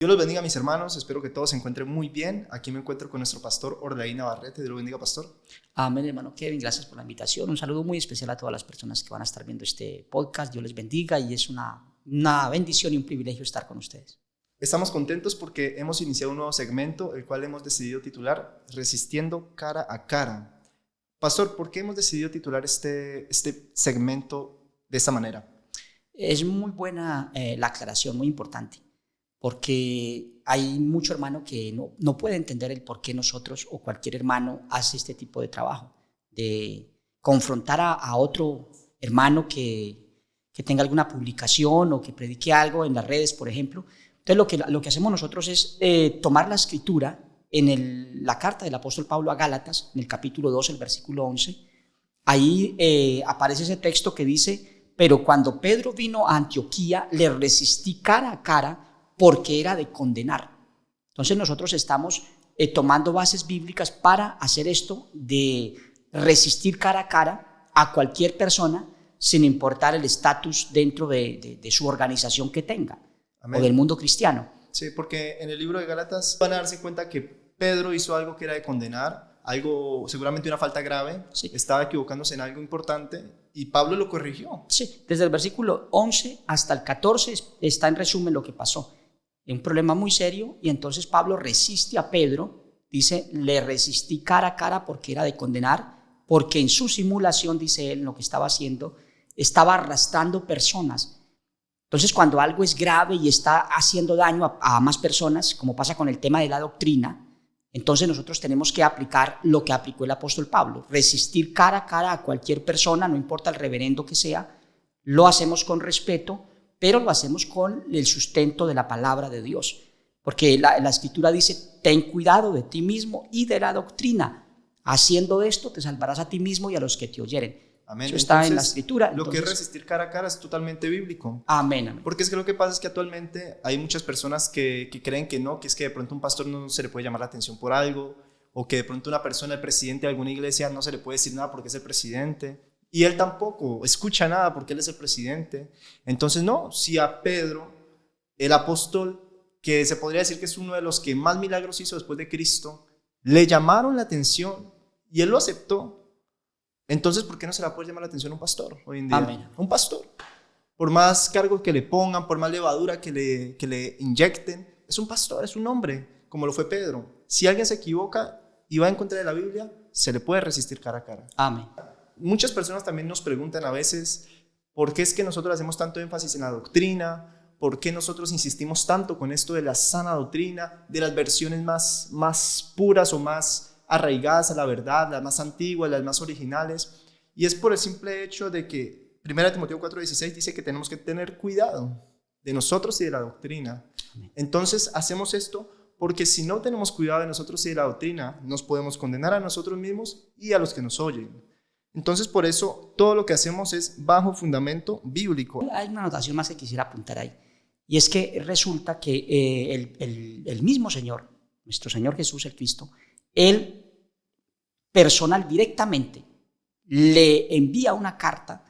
Dios los bendiga, mis hermanos. Espero que todos se encuentren muy bien. Aquí me encuentro con nuestro pastor Orlaí Navarrete. Dios los bendiga, pastor. Amén, hermano Kevin. Gracias por la invitación. Un saludo muy especial a todas las personas que van a estar viendo este podcast. Dios les bendiga y es una bendición y un privilegio estar con ustedes. Estamos contentos porque hemos iniciado un nuevo segmento, el cual hemos decidido titular Resistiendo cara a cara. Pastor, ¿por qué hemos decidido titular este segmento de esta manera? Es muy buena la aclaración, muy importante. Porque hay mucho hermano que no puede entender el por qué nosotros o cualquier hermano hace este tipo de trabajo, de confrontar a otro hermano que tenga alguna publicación o que predique algo en las redes, por ejemplo. Entonces lo que hacemos nosotros es tomar la escritura en la carta del apóstol Pablo a Gálatas, en el capítulo 2, el versículo 11. Ahí aparece ese texto que dice: pero cuando Pedro vino a Antioquía, le resistí cara a cara porque era de condenar. Entonces nosotros estamos tomando bases bíblicas para hacer esto de resistir cara a cara a cualquier persona sin importar el estatus dentro de su organización que tenga. Amén. O del mundo cristiano. Sí, porque en el libro de Gálatas van a darse cuenta que Pedro hizo algo que era de condenar, algo, seguramente una falta grave, sí. Estaba equivocándose en algo importante y Pablo lo corrigió. Sí, desde el versículo 11 hasta el 14 está en resumen lo que pasó. Un problema muy serio, y entonces Pablo resiste a Pedro, dice: le resistí cara a cara porque era de condenar, porque en su simulación, dice él, lo que estaba haciendo, estaba arrastrando personas. Entonces, cuando algo es grave y está haciendo daño a más personas, como pasa con el tema de la doctrina, entonces nosotros tenemos que aplicar lo que aplicó el apóstol Pablo: resistir cara a cara a cualquier persona, no importa el reverendo que sea. Lo hacemos con respeto, pero lo hacemos con el sustento de la palabra de Dios, porque la escritura dice: ten cuidado de ti mismo y de la doctrina, haciendo esto te salvarás a ti mismo y a los que te oyeren. Amén. Eso está en la escritura. Lo que es resistir cara a cara es totalmente bíblico. Amén, amén. Porque es que lo que pasa es que actualmente hay muchas personas que creen que no, que es que de pronto un pastor no se le puede llamar la atención por algo, o que de pronto una persona, el presidente de alguna iglesia, no se le puede decir nada porque es el presidente. Y él tampoco escucha nada porque él es el presidente. Entonces no, si a Pedro, el apóstol, que se podría decir que es uno de los que más milagros hizo después de Cristo, le llamaron la atención y él lo aceptó, entonces ¿por qué no se le puede llamar la atención a un pastor hoy en día? Amén. Un pastor, por más cargos que le pongan, por más levadura que le inyecten, es un pastor, es un hombre, como lo fue Pedro. Si alguien se equivoca y va en contra de la Biblia, se le puede resistir cara a cara. Amén. Muchas personas también nos preguntan a veces por qué es que nosotros hacemos tanto énfasis en la doctrina, por qué nosotros insistimos tanto con esto de la sana doctrina, de las versiones más puras o más arraigadas a la verdad, las más antiguas, las más originales. Y es por el simple hecho de que 1 Timoteo 4:16 dice que tenemos que tener cuidado de nosotros y de la doctrina. Entonces hacemos esto porque si no tenemos cuidado de nosotros y de la doctrina, nos podemos condenar a nosotros mismos y a los que nos oyen. Entonces, por eso, todo lo que hacemos es bajo fundamento bíblico. Hay una anotación más que quisiera apuntar ahí, y es que resulta que el mismo Señor, nuestro Señor Jesús el Cristo, Él personal, directamente, le envía una carta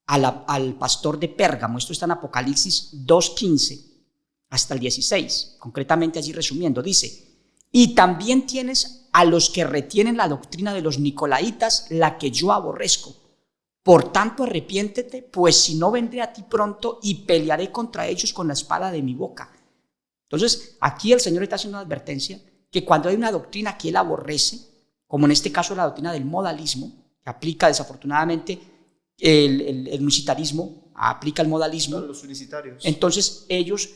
al pastor de Pérgamo. Esto está en Apocalipsis 2:15 hasta el 16, concretamente allí resumiendo, dice: y también tienes a los que retienen la doctrina de los nicolaitas, la que yo aborrezco. Por tanto, arrepiéntete, pues si no, vendré a ti pronto y pelearé contra ellos con la espada de mi boca. Entonces, aquí el Señor está haciendo una advertencia que cuando hay una doctrina que Él aborrece, como en este caso la doctrina del modalismo, que aplica desafortunadamente el unicitarismo, aplica el modalismo. Los unicitarios. Entonces, ellos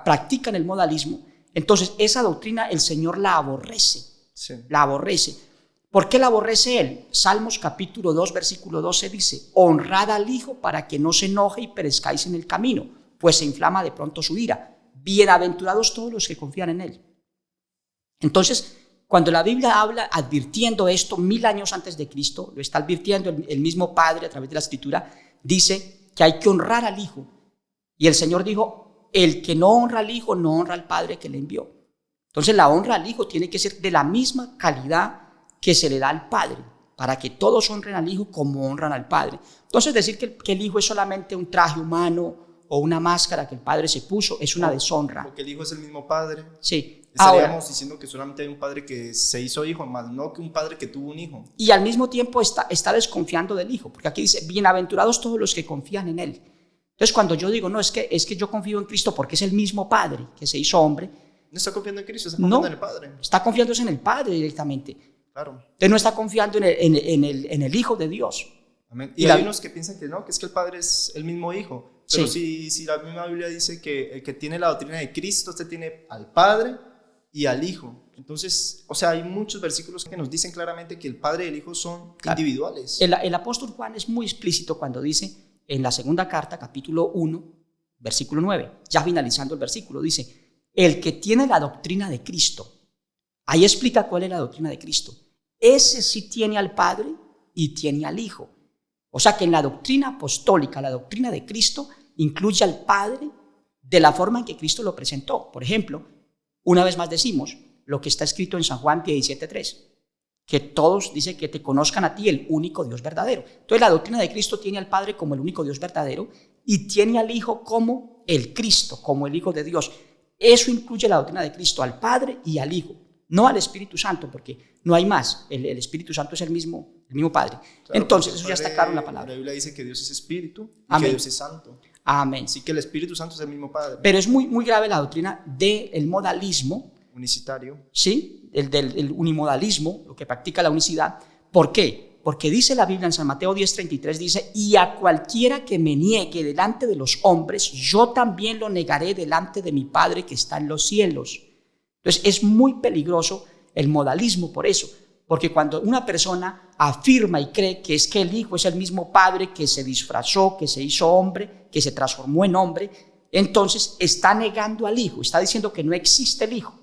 practican el modalismo. Entonces, esa doctrina el Señor la aborrece. Sí. La aborrece. ¿Por qué la aborrece Él? Salmos capítulo 2, versículo 12 dice: honrad al Hijo para que no se enoje y perezcáis en el camino, pues se inflama de pronto su ira. Bienaventurados todos los que confían en Él. Entonces, cuando la Biblia habla advirtiendo esto 1000 años antes de Cristo, lo está advirtiendo el mismo Padre a través de la Escritura, dice que hay que honrar al Hijo. Y el Señor dijo: el que no honra al Hijo no honra al Padre que le envió. Entonces la honra al Hijo tiene que ser de la misma calidad que se le da al Padre, para que todos honren al Hijo como honran al Padre. Entonces decir que el Hijo es solamente un traje humano o una máscara que el padre se puso, es una deshonra. Porque el hijo es el mismo padre. Sí. Estaríamos diciendo que solamente hay un padre que se hizo hijo, más no que un padre que tuvo un hijo. Y al mismo tiempo está desconfiando del hijo, porque aquí dice, bienaventurados todos los que confían en él. Entonces cuando yo digo, no, es que yo confío en Cristo porque es el mismo padre que se hizo hombre. No está confiando en Cristo, está confiando en el Padre. Está confiando en el Padre directamente. Claro. Entonces no está confiando en el Hijo de Dios. Amén. Y hay unos que piensan que no, que es que el Padre es el mismo Hijo. Pero sí. si la misma Biblia dice que el que tiene la doctrina de Cristo, usted tiene al Padre y al Hijo. Entonces, o sea, hay muchos versículos que nos dicen claramente que el Padre y el Hijo son individuales. El apóstol Juan es muy explícito cuando dice en la segunda carta, capítulo 1, versículo 9, ya finalizando el versículo, dice, el que tiene la doctrina de Cristo, ahí explica cuál es la doctrina de Cristo, ese sí tiene al Padre y tiene al Hijo. O sea que en la doctrina apostólica, la doctrina de Cristo incluye al Padre de la forma en que Cristo lo presentó. Por ejemplo, una vez más decimos lo que está escrito en San Juan 17:3, que todos dice que te conozcan a ti, el único Dios verdadero. Entonces la doctrina de Cristo tiene al Padre como el único Dios verdadero y tiene al Hijo como el Cristo, como el Hijo de Dios. Eso incluye la doctrina de Cristo, al Padre y al Hijo, no al Espíritu Santo, porque no hay más. El Espíritu Santo es el mismo Padre. Claro, entonces eso ya está claro en la palabra. La Biblia dice que Dios es Espíritu y Amén. que Dios es Santo. Amén. Así que el Espíritu Santo es el mismo Padre. Pero es muy, muy grave la doctrina del modalismo. Unicitario. Sí, el unimodalismo, lo que practica la unicidad. ¿Por qué? Porque dice la Biblia en San Mateo 10:33, dice, y a cualquiera que me niegue delante de los hombres, yo también lo negaré delante de mi Padre que está en los cielos. Entonces es muy peligroso el modalismo por eso, porque cuando una persona afirma y cree que es que el Hijo es el mismo Padre que se disfrazó, que se hizo hombre, que se transformó en hombre, entonces está negando al Hijo, está diciendo que no existe el Hijo,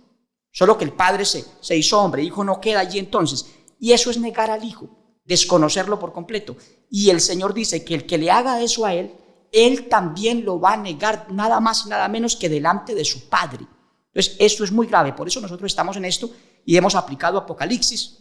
solo que el Padre se hizo hombre, el Hijo no queda allí entonces, y eso es negar al Hijo, desconocerlo por completo. Y el Señor dice que el que le haga eso a él también lo va a negar nada más y nada menos que delante de su Padre. Entonces esto es muy grave, por eso nosotros estamos en esto y hemos aplicado Apocalipsis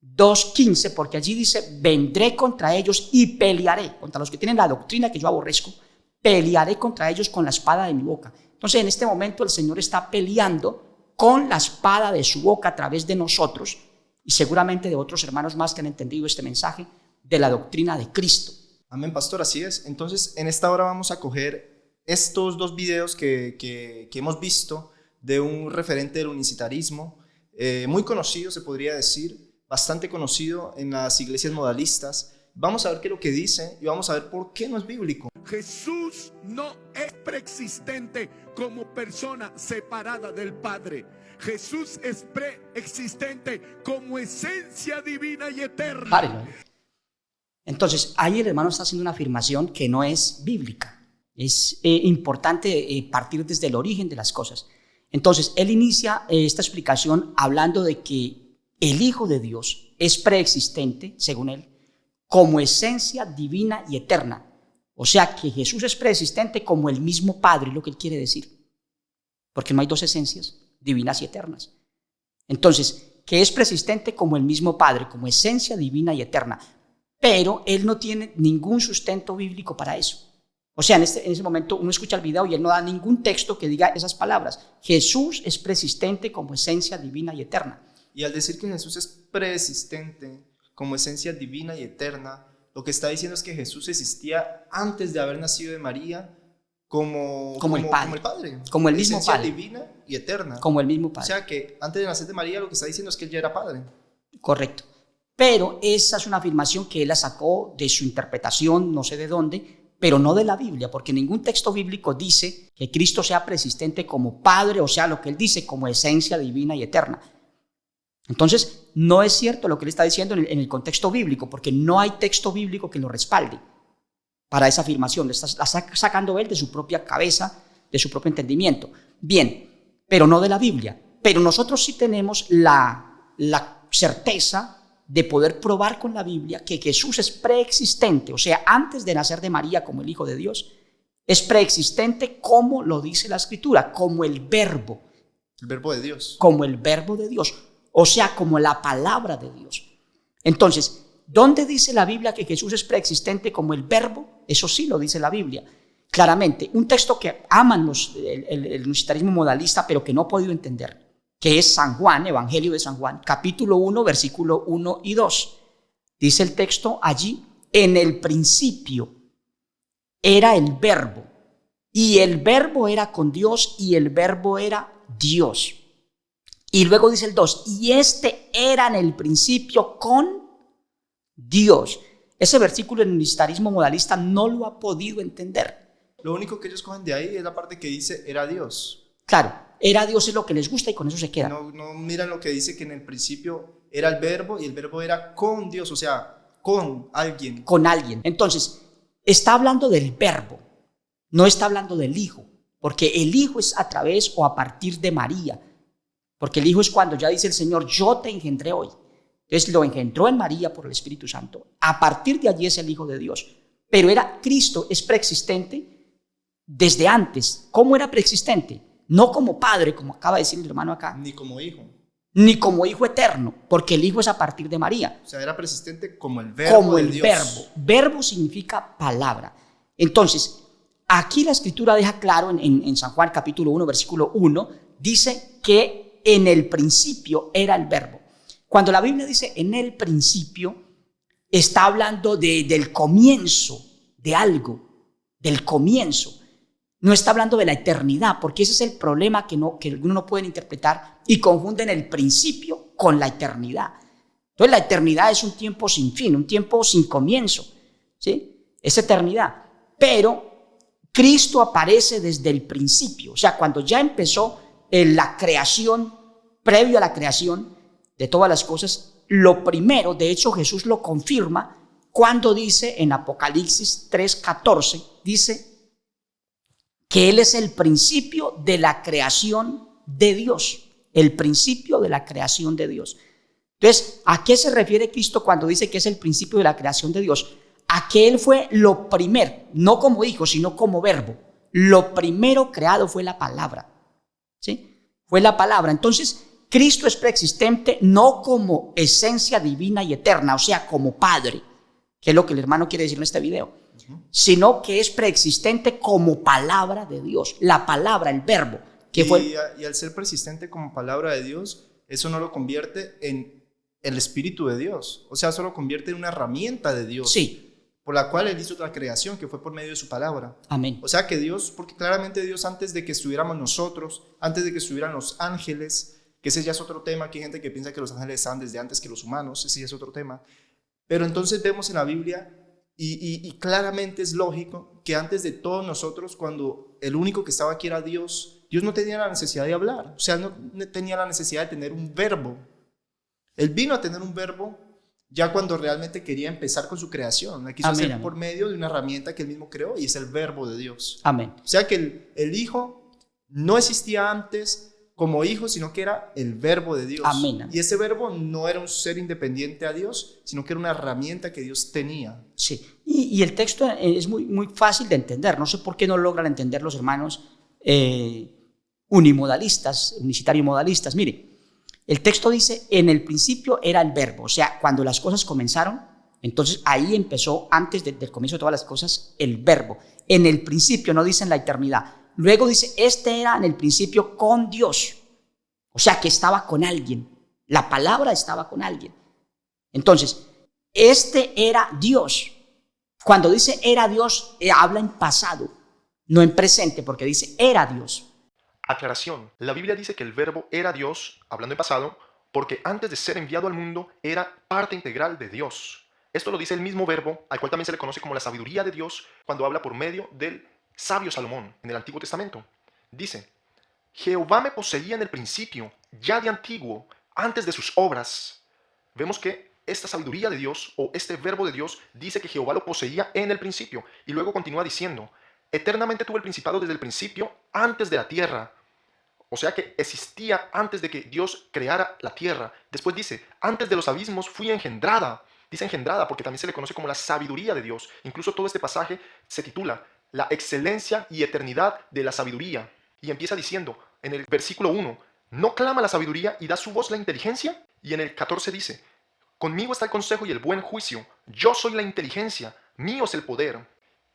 2:15, porque allí dice, vendré contra ellos y pelearé, contra los que tienen la doctrina que yo aborrezco, pelearé contra ellos con la espada de mi boca. Entonces en este momento el Señor está peleando con la espada de su boca a través de nosotros, y seguramente de otros hermanos más que han entendido este mensaje de la doctrina de Cristo. Amén, pastor, así es. Entonces, en esta hora vamos a coger estos dos videos que hemos visto de un referente del unicitarismo, muy conocido, se podría decir, bastante conocido en las iglesias modalistas. Vamos a ver qué es lo que dice y vamos a ver por qué no es bíblico. Jesús no es preexistente como persona separada del Padre. Jesús es preexistente como esencia divina y eterna. Párelo. Entonces, ahí el hermano está haciendo una afirmación que no es bíblica. Es importante partir desde el origen de las cosas. Entonces, él inicia esta explicación hablando de que el Hijo de Dios es preexistente, según él, como esencia divina y eterna. O sea, que Jesús es preexistente como el mismo Padre, lo que él quiere decir. Porque no hay dos esencias divinas y eternas. Entonces, que es preexistente como el mismo Padre, como esencia divina y eterna. Pero él no tiene ningún sustento bíblico para eso. O sea, en ese momento uno escucha el video y él no da ningún texto que diga esas palabras. Jesús es preexistente como esencia divina y eterna. Y al decir que Jesús es preexistente como esencia divina y eterna, lo que está diciendo es que Jesús existía antes de haber nacido de María como el Padre. Como el mismo esencia Padre. divina y eterna. Como el mismo Padre. O sea que antes de nacer de María lo que está diciendo es que él ya era Padre. Correcto. Pero esa es una afirmación que él la sacó de su interpretación, no sé de dónde, pero no de la Biblia, porque ningún texto bíblico dice que Cristo sea preexistente como Padre, o sea, lo que él dice como esencia divina y eterna. Entonces, no es cierto lo que él está diciendo en el contexto bíblico, porque no hay texto bíblico que lo respalde para esa afirmación. La está sacando él de su propia cabeza, de su propio entendimiento. Bien, pero no de la Biblia. Pero nosotros sí tenemos la certeza de poder probar con la Biblia que Jesús es preexistente, o sea, antes de nacer de María como el Hijo de Dios, es preexistente como lo dice la Escritura, como el Verbo. El Verbo de Dios. Como el Verbo de Dios, o sea, como la palabra de Dios. Entonces, ¿dónde dice la Biblia que Jesús es preexistente como el Verbo? Eso sí lo dice la Biblia. claramente, un texto que aman el unitarismo modalista, pero que no he podido entender, que es San Juan, Evangelio de San Juan, capítulo 1, versículo 1 y 2. Dice el texto allí: en el principio era el verbo, y el verbo era con Dios, y el verbo era Dios. Y luego dice el 2, y este era en el principio con Dios. Ese versículo en el unitarismo modalista no lo ha podido entender. Lo único que ellos cogen de ahí es la parte que dice era Dios. Claro, era Dios es lo que les gusta y con eso se queda. No miran lo que dice que en el principio era el verbo y el verbo era con Dios, o sea, con alguien. Con alguien. Entonces, está hablando del verbo, no está hablando del Hijo, porque el Hijo es a través o a partir de María, porque el Hijo es cuando ya dice el Señor, yo te engendré hoy. Entonces lo engendró en María por el Espíritu Santo. A partir de allí es el Hijo de Dios. Pero Cristo es preexistente desde antes. ¿Cómo era preexistente? No como Padre, como acaba de decir el hermano acá. Ni como Hijo. Ni como Hijo eterno, porque el Hijo es a partir de María. O sea, era preexistente como el verbo. Como el de Dios. verbo. Verbo significa palabra. Entonces, aquí la Escritura deja claro en San Juan capítulo 1, versículo 1, dice que en el principio era el verbo. Cuando la Biblia dice en el principio, está hablando del comienzo de algo, del comienzo. No está hablando de la eternidad, porque ese es el problema que algunos no pueden interpretar y confunden el principio con la eternidad. Entonces la eternidad es un tiempo sin fin, un tiempo sin comienzo, ¿sí? Es eternidad. Pero Cristo aparece desde el principio, o sea, cuando ya empezó la creación, previo a la creación de todas las cosas, lo primero, de hecho Jesús lo confirma cuando dice en Apocalipsis 3:14, dice que Él es el principio de la creación de Dios, el principio de la creación de Dios. Entonces, ¿a qué se refiere Cristo cuando dice que es el principio de la creación de Dios? A que Él fue lo primero, no como hijo, sino como verbo. Lo primero creado fue la palabra, ¿sí? Fue la palabra. Entonces, Cristo es preexistente no como esencia divina y eterna, o sea, como Padre, que es lo que el hermano quiere decir en este video, sino que es preexistente como palabra de Dios, la palabra, el verbo. Que y al ser persistente como palabra de Dios, eso no lo convierte en el Espíritu de Dios, o sea, eso lo convierte en una herramienta de Dios. Sí. Por la cual Él hizo la creación, que fue por medio de su palabra. Amén. O sea que Dios, porque claramente Dios antes de que estuviéramos nosotros, antes de que estuvieran los ángeles, que ese ya es otro tema, que hay gente que piensa que los ángeles estaban desde antes que los humanos, ese ya es otro tema. Pero entonces vemos en la Biblia y claramente es lógico que antes de todos nosotros, cuando el único que estaba aquí era Dios, Dios no tenía la necesidad de hablar, o sea, no tenía la necesidad de tener un verbo. Él vino a tener un verbo ya cuando realmente quería empezar con su creación. La quiso hacer por medio de una herramienta que Él mismo creó y es el verbo de Dios. Amén. O sea que el Hijo no existía antes como hijo, sino que era el verbo de Dios. Amén. Y ese verbo no era un ser independiente a Dios, sino que era una herramienta que Dios tenía. Sí, y el texto es muy, muy fácil de entender. No sé por qué no logran entender los hermanos unimodalistas, unicitario-modalistas. Mire, el texto dice, en el principio era el verbo. O sea, cuando las cosas comenzaron, entonces ahí empezó, antes del comienzo de todas las cosas, el verbo. En el principio, no dice en la eternidad. Luego dice, este era en el principio con Dios. O sea, que estaba con alguien. La palabra estaba con alguien. Entonces, este era Dios. Cuando dice era Dios, habla en pasado, no en presente, porque dice era Dios. Aclaración. La Biblia dice que el verbo era Dios, hablando en pasado, porque antes de ser enviado al mundo era parte integral de Dios. Esto lo dice el mismo verbo, al cual también se le conoce como la sabiduría de Dios, cuando habla por medio del sabio Salomón en el Antiguo Testamento. Dice, Jehová me poseía en el principio, ya de antiguo, antes de sus obras. Vemos que esta sabiduría de Dios, o este verbo de Dios, dice que Jehová lo poseía en el principio. Y luego continúa diciendo, eternamente tuvo el principado desde el principio, antes de la tierra. O sea que existía antes de que Dios creara la tierra. Después dice, antes de los abismos fui engendrada. Dice engendrada porque también se le conoce como la sabiduría de Dios. Incluso todo este pasaje se titula la excelencia y eternidad de la sabiduría. Y empieza diciendo en el versículo 1, ¿no clama la sabiduría y da su voz la inteligencia? Y en el 14 dice, conmigo está el consejo y el buen juicio. Yo soy la inteligencia, mío es el poder.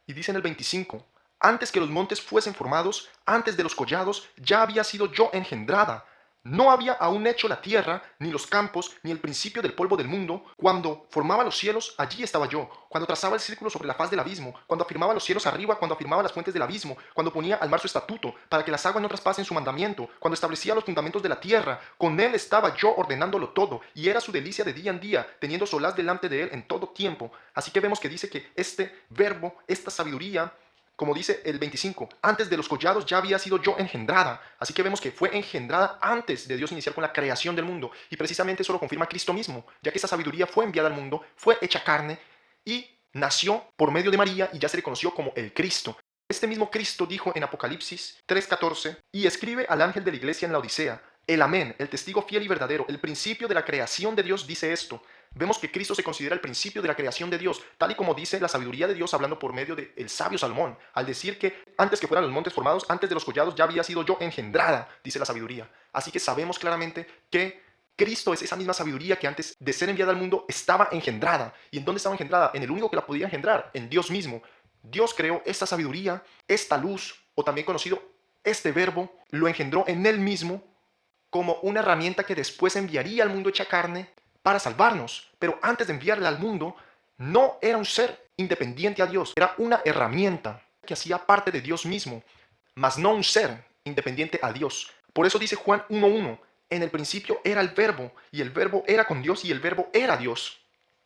Y dice en el 25, Antes que los montes fuesen formados, antes de los collados, ya había sido yo engendrada. No había aún hecho la tierra, ni los campos, ni el principio del polvo del mundo. Cuando formaba los cielos, allí estaba yo. Cuando trazaba el círculo sobre la faz del abismo. Cuando afirmaba los cielos arriba, cuando afirmaba las fuentes del abismo. Cuando ponía al mar su estatuto, para que las aguas no traspasen su mandamiento. Cuando establecía los fundamentos de la tierra. Con él estaba yo ordenándolo todo. Y era su delicia de día en día, teniendo solaz delante de él en todo tiempo. Así que vemos que dice que este verbo, esta sabiduría, como dice el 25, antes de los collados ya había sido yo engendrada. Así que vemos que fue engendrada antes de Dios iniciar con la creación del mundo. Y precisamente eso lo confirma Cristo mismo, ya que esa sabiduría fue enviada al mundo, fue hecha carne y nació por medio de María y ya se le conoció como el Cristo. Este mismo Cristo dijo en Apocalipsis 3:14, y escribe al ángel de la iglesia en la Odisea, el Amén, el testigo fiel y verdadero, el principio de la creación de Dios dice esto. Vemos que Cristo se considera el principio de la creación de Dios, tal y como dice la sabiduría de Dios hablando por medio del sabio Salomón, al decir que antes que fueran los montes formados, antes de los collados ya había sido yo engendrada, dice la sabiduría. Así que sabemos claramente que Cristo es esa misma sabiduría que antes de ser enviada al mundo estaba engendrada. ¿Y en dónde estaba engendrada? En el único que la podía engendrar, en Dios mismo. Dios creó esta sabiduría, esta luz, o también conocido este verbo, lo engendró en él mismo como una herramienta que después enviaría al mundo hecha carne para salvarnos. Pero antes de enviarla al mundo, no era un ser independiente a Dios, era una herramienta que hacía parte de Dios mismo, mas no un ser independiente a Dios. Por eso dice Juan 1:1, en el principio era el verbo, y el verbo era con Dios, y el verbo era Dios.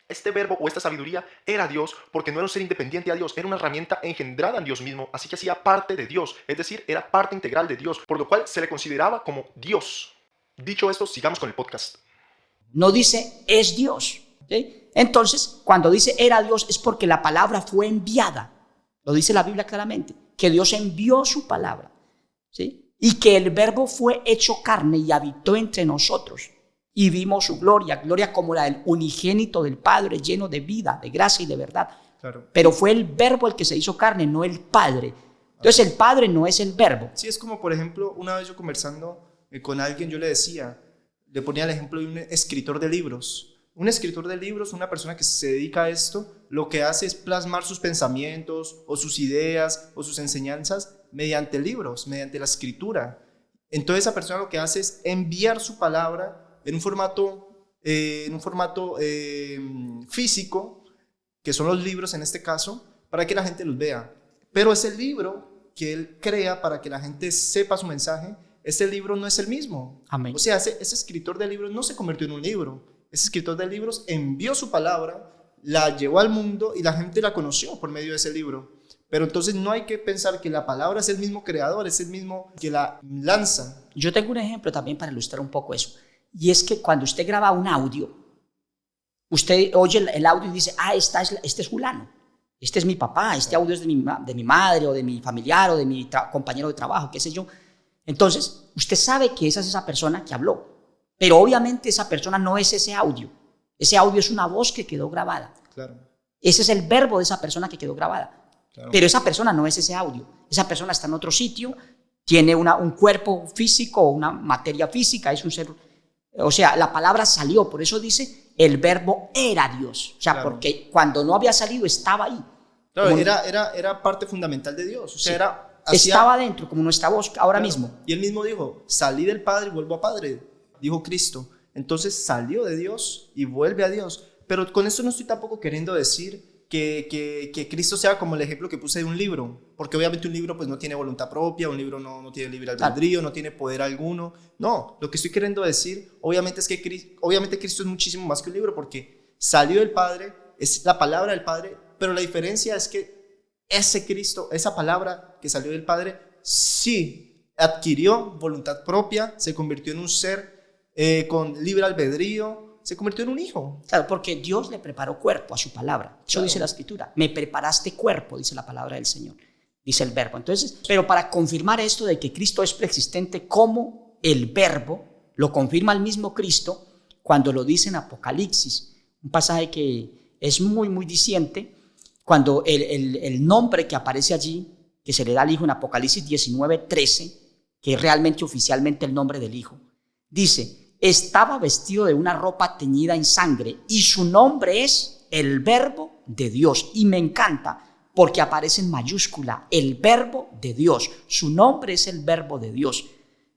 Este verbo o esta sabiduría era Dios porque no era un ser independiente a Dios, era una herramienta engendrada en Dios mismo, así que hacía parte de Dios, es decir, era parte integral de Dios, por lo cual se le consideraba como Dios. Dicho esto, sigamos con el podcast. No dice es Dios, ¿sí? Entonces, cuando dice era Dios es porque la palabra fue enviada. Lo dice la Biblia claramente, que Dios envió su palabra, ¿sí? Y que el verbo fue hecho carne y habitó entre nosotros. Y vimos su gloria, gloria como la del unigénito del Padre, lleno de vida, de gracia y de verdad. Claro. Pero fue el verbo el que se hizo carne, no el Padre. Entonces el Padre no es el verbo. Sí, es como, por ejemplo, una vez yo conversando con alguien, yo le ponía el ejemplo de un escritor de libros. Un escritor de libros, una persona que se dedica a esto, lo que hace es plasmar sus pensamientos o sus ideas o sus enseñanzas mediante libros, mediante la escritura. Entonces esa persona lo que hace es enviar su palabra en un formato físico, que son los libros en este caso, para que la gente los vea. Pero ese libro que él crea para que la gente sepa su mensaje, ese libro no es el mismo. Amén. O sea, ese escritor de libros no se convirtió en un libro. Ese escritor de libros envió su palabra, la llevó al mundo y la gente la conoció por medio de ese libro. Pero entonces no hay que pensar que la palabra es el mismo creador, es el mismo que la lanza. Yo tengo un ejemplo también para ilustrar un poco eso. Y es que cuando usted graba un audio, usted oye el audio y dice, este es fulano, este es mi papá, este audio es de mi madre o de mi familiar o de mi compañero de trabajo, qué sé yo. Entonces, usted sabe que esa es esa persona que habló, pero obviamente esa persona no es ese audio. Ese audio es una voz que quedó grabada. Claro. Ese es el verbo de esa persona que quedó grabada. Claro. Pero esa persona no es ese audio. Esa persona está en otro sitio, tiene un cuerpo físico, una materia física, es un ser. O sea, la palabra salió, por eso dice el verbo era Dios. O sea, claro. Porque cuando no había salido estaba ahí. Claro, era parte fundamental de Dios. O sea, sí. Estaba dentro, como nuestra voz ahora mismo. Y él mismo dijo, salí del Padre y vuelvo a Padre, dijo Cristo. Entonces salió de Dios y vuelve a Dios. Pero con esto no estoy tampoco queriendo decir que Cristo sea como el ejemplo que puse de un libro, porque obviamente un libro pues no tiene voluntad propia, un libro no tiene libre albedrío, no tiene poder alguno. No, lo que estoy queriendo decir obviamente es que obviamente Cristo es muchísimo más que un libro, porque salió del Padre, es la palabra del Padre, pero la diferencia es que ese Cristo, esa palabra que salió del Padre, sí adquirió voluntad propia, se convirtió en un ser con libre albedrío, se convirtió en un hijo. Claro, porque Dios le preparó cuerpo a su palabra. Eso claro. Dice la Escritura. Me preparaste cuerpo, dice la palabra del Señor. Dice el verbo. Entonces, pero para confirmar esto de que Cristo es preexistente como el verbo, lo confirma el mismo Cristo cuando lo dice en Apocalipsis. Un pasaje que es muy, muy diciente. Cuando el nombre que aparece allí, que se le da al Hijo en Apocalipsis 19:13, que es realmente oficialmente el nombre del Hijo, dice: estaba vestido de una ropa teñida en sangre y su nombre es el Verbo de Dios. Y me encanta porque aparece en mayúscula el verbo de Dios. Su nombre es el verbo de Dios.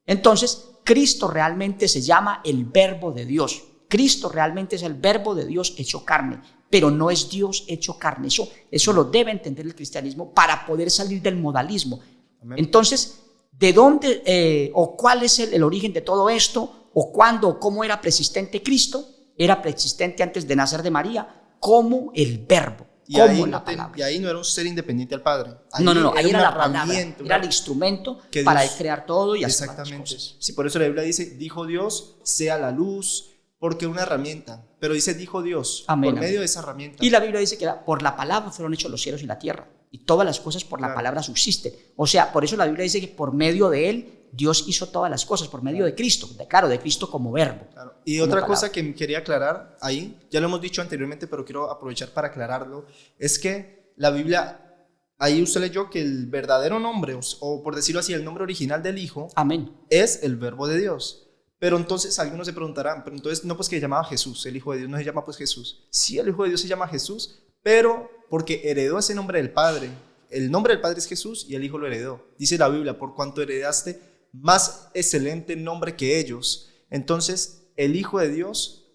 Entonces, Cristo realmente se llama el verbo de Dios. Cristo realmente es el verbo de Dios hecho carne, pero no es Dios hecho carne. Eso lo debe entender el cristianismo para poder salir del modalismo. Amén. Entonces, ¿de dónde o cuál es el origen de todo esto? ¿O cuándo o cómo era preexistente Cristo? Era preexistente antes de nacer de María como el verbo. Y ahí no era un ser independiente al Padre. Ahí ahí era la palabra, era el instrumento para crear todo y hacer las cosas. Sí, por eso la Biblia dice, dijo Dios, sea la luz, porque una herramienta, pero dice dijo Dios, por medio de esa herramienta. Y la Biblia dice que por la palabra fueron hechos los cielos y la tierra, y todas las cosas por la palabra subsisten. O sea, por eso la Biblia dice que por medio de él Dios hizo todas las cosas, por medio de Cristo, de Cristo como verbo. Claro. Y otra cosa que quería aclarar ahí, ya lo hemos dicho anteriormente, pero quiero aprovechar para aclararlo, es que la Biblia, ahí usted leyó que el verdadero nombre, o por decirlo así, el nombre original del Hijo, amén, es el verbo de Dios. Pero entonces algunos se preguntarán, pero entonces no, pues que se llamaba Jesús, el Hijo de Dios no se llama pues Jesús. Sí, el Hijo de Dios se llama Jesús, pero porque heredó ese nombre del Padre. El nombre del Padre es Jesús y el Hijo lo heredó. Dice la Biblia, por cuanto heredaste más excelente nombre que ellos. Entonces, el Hijo de Dios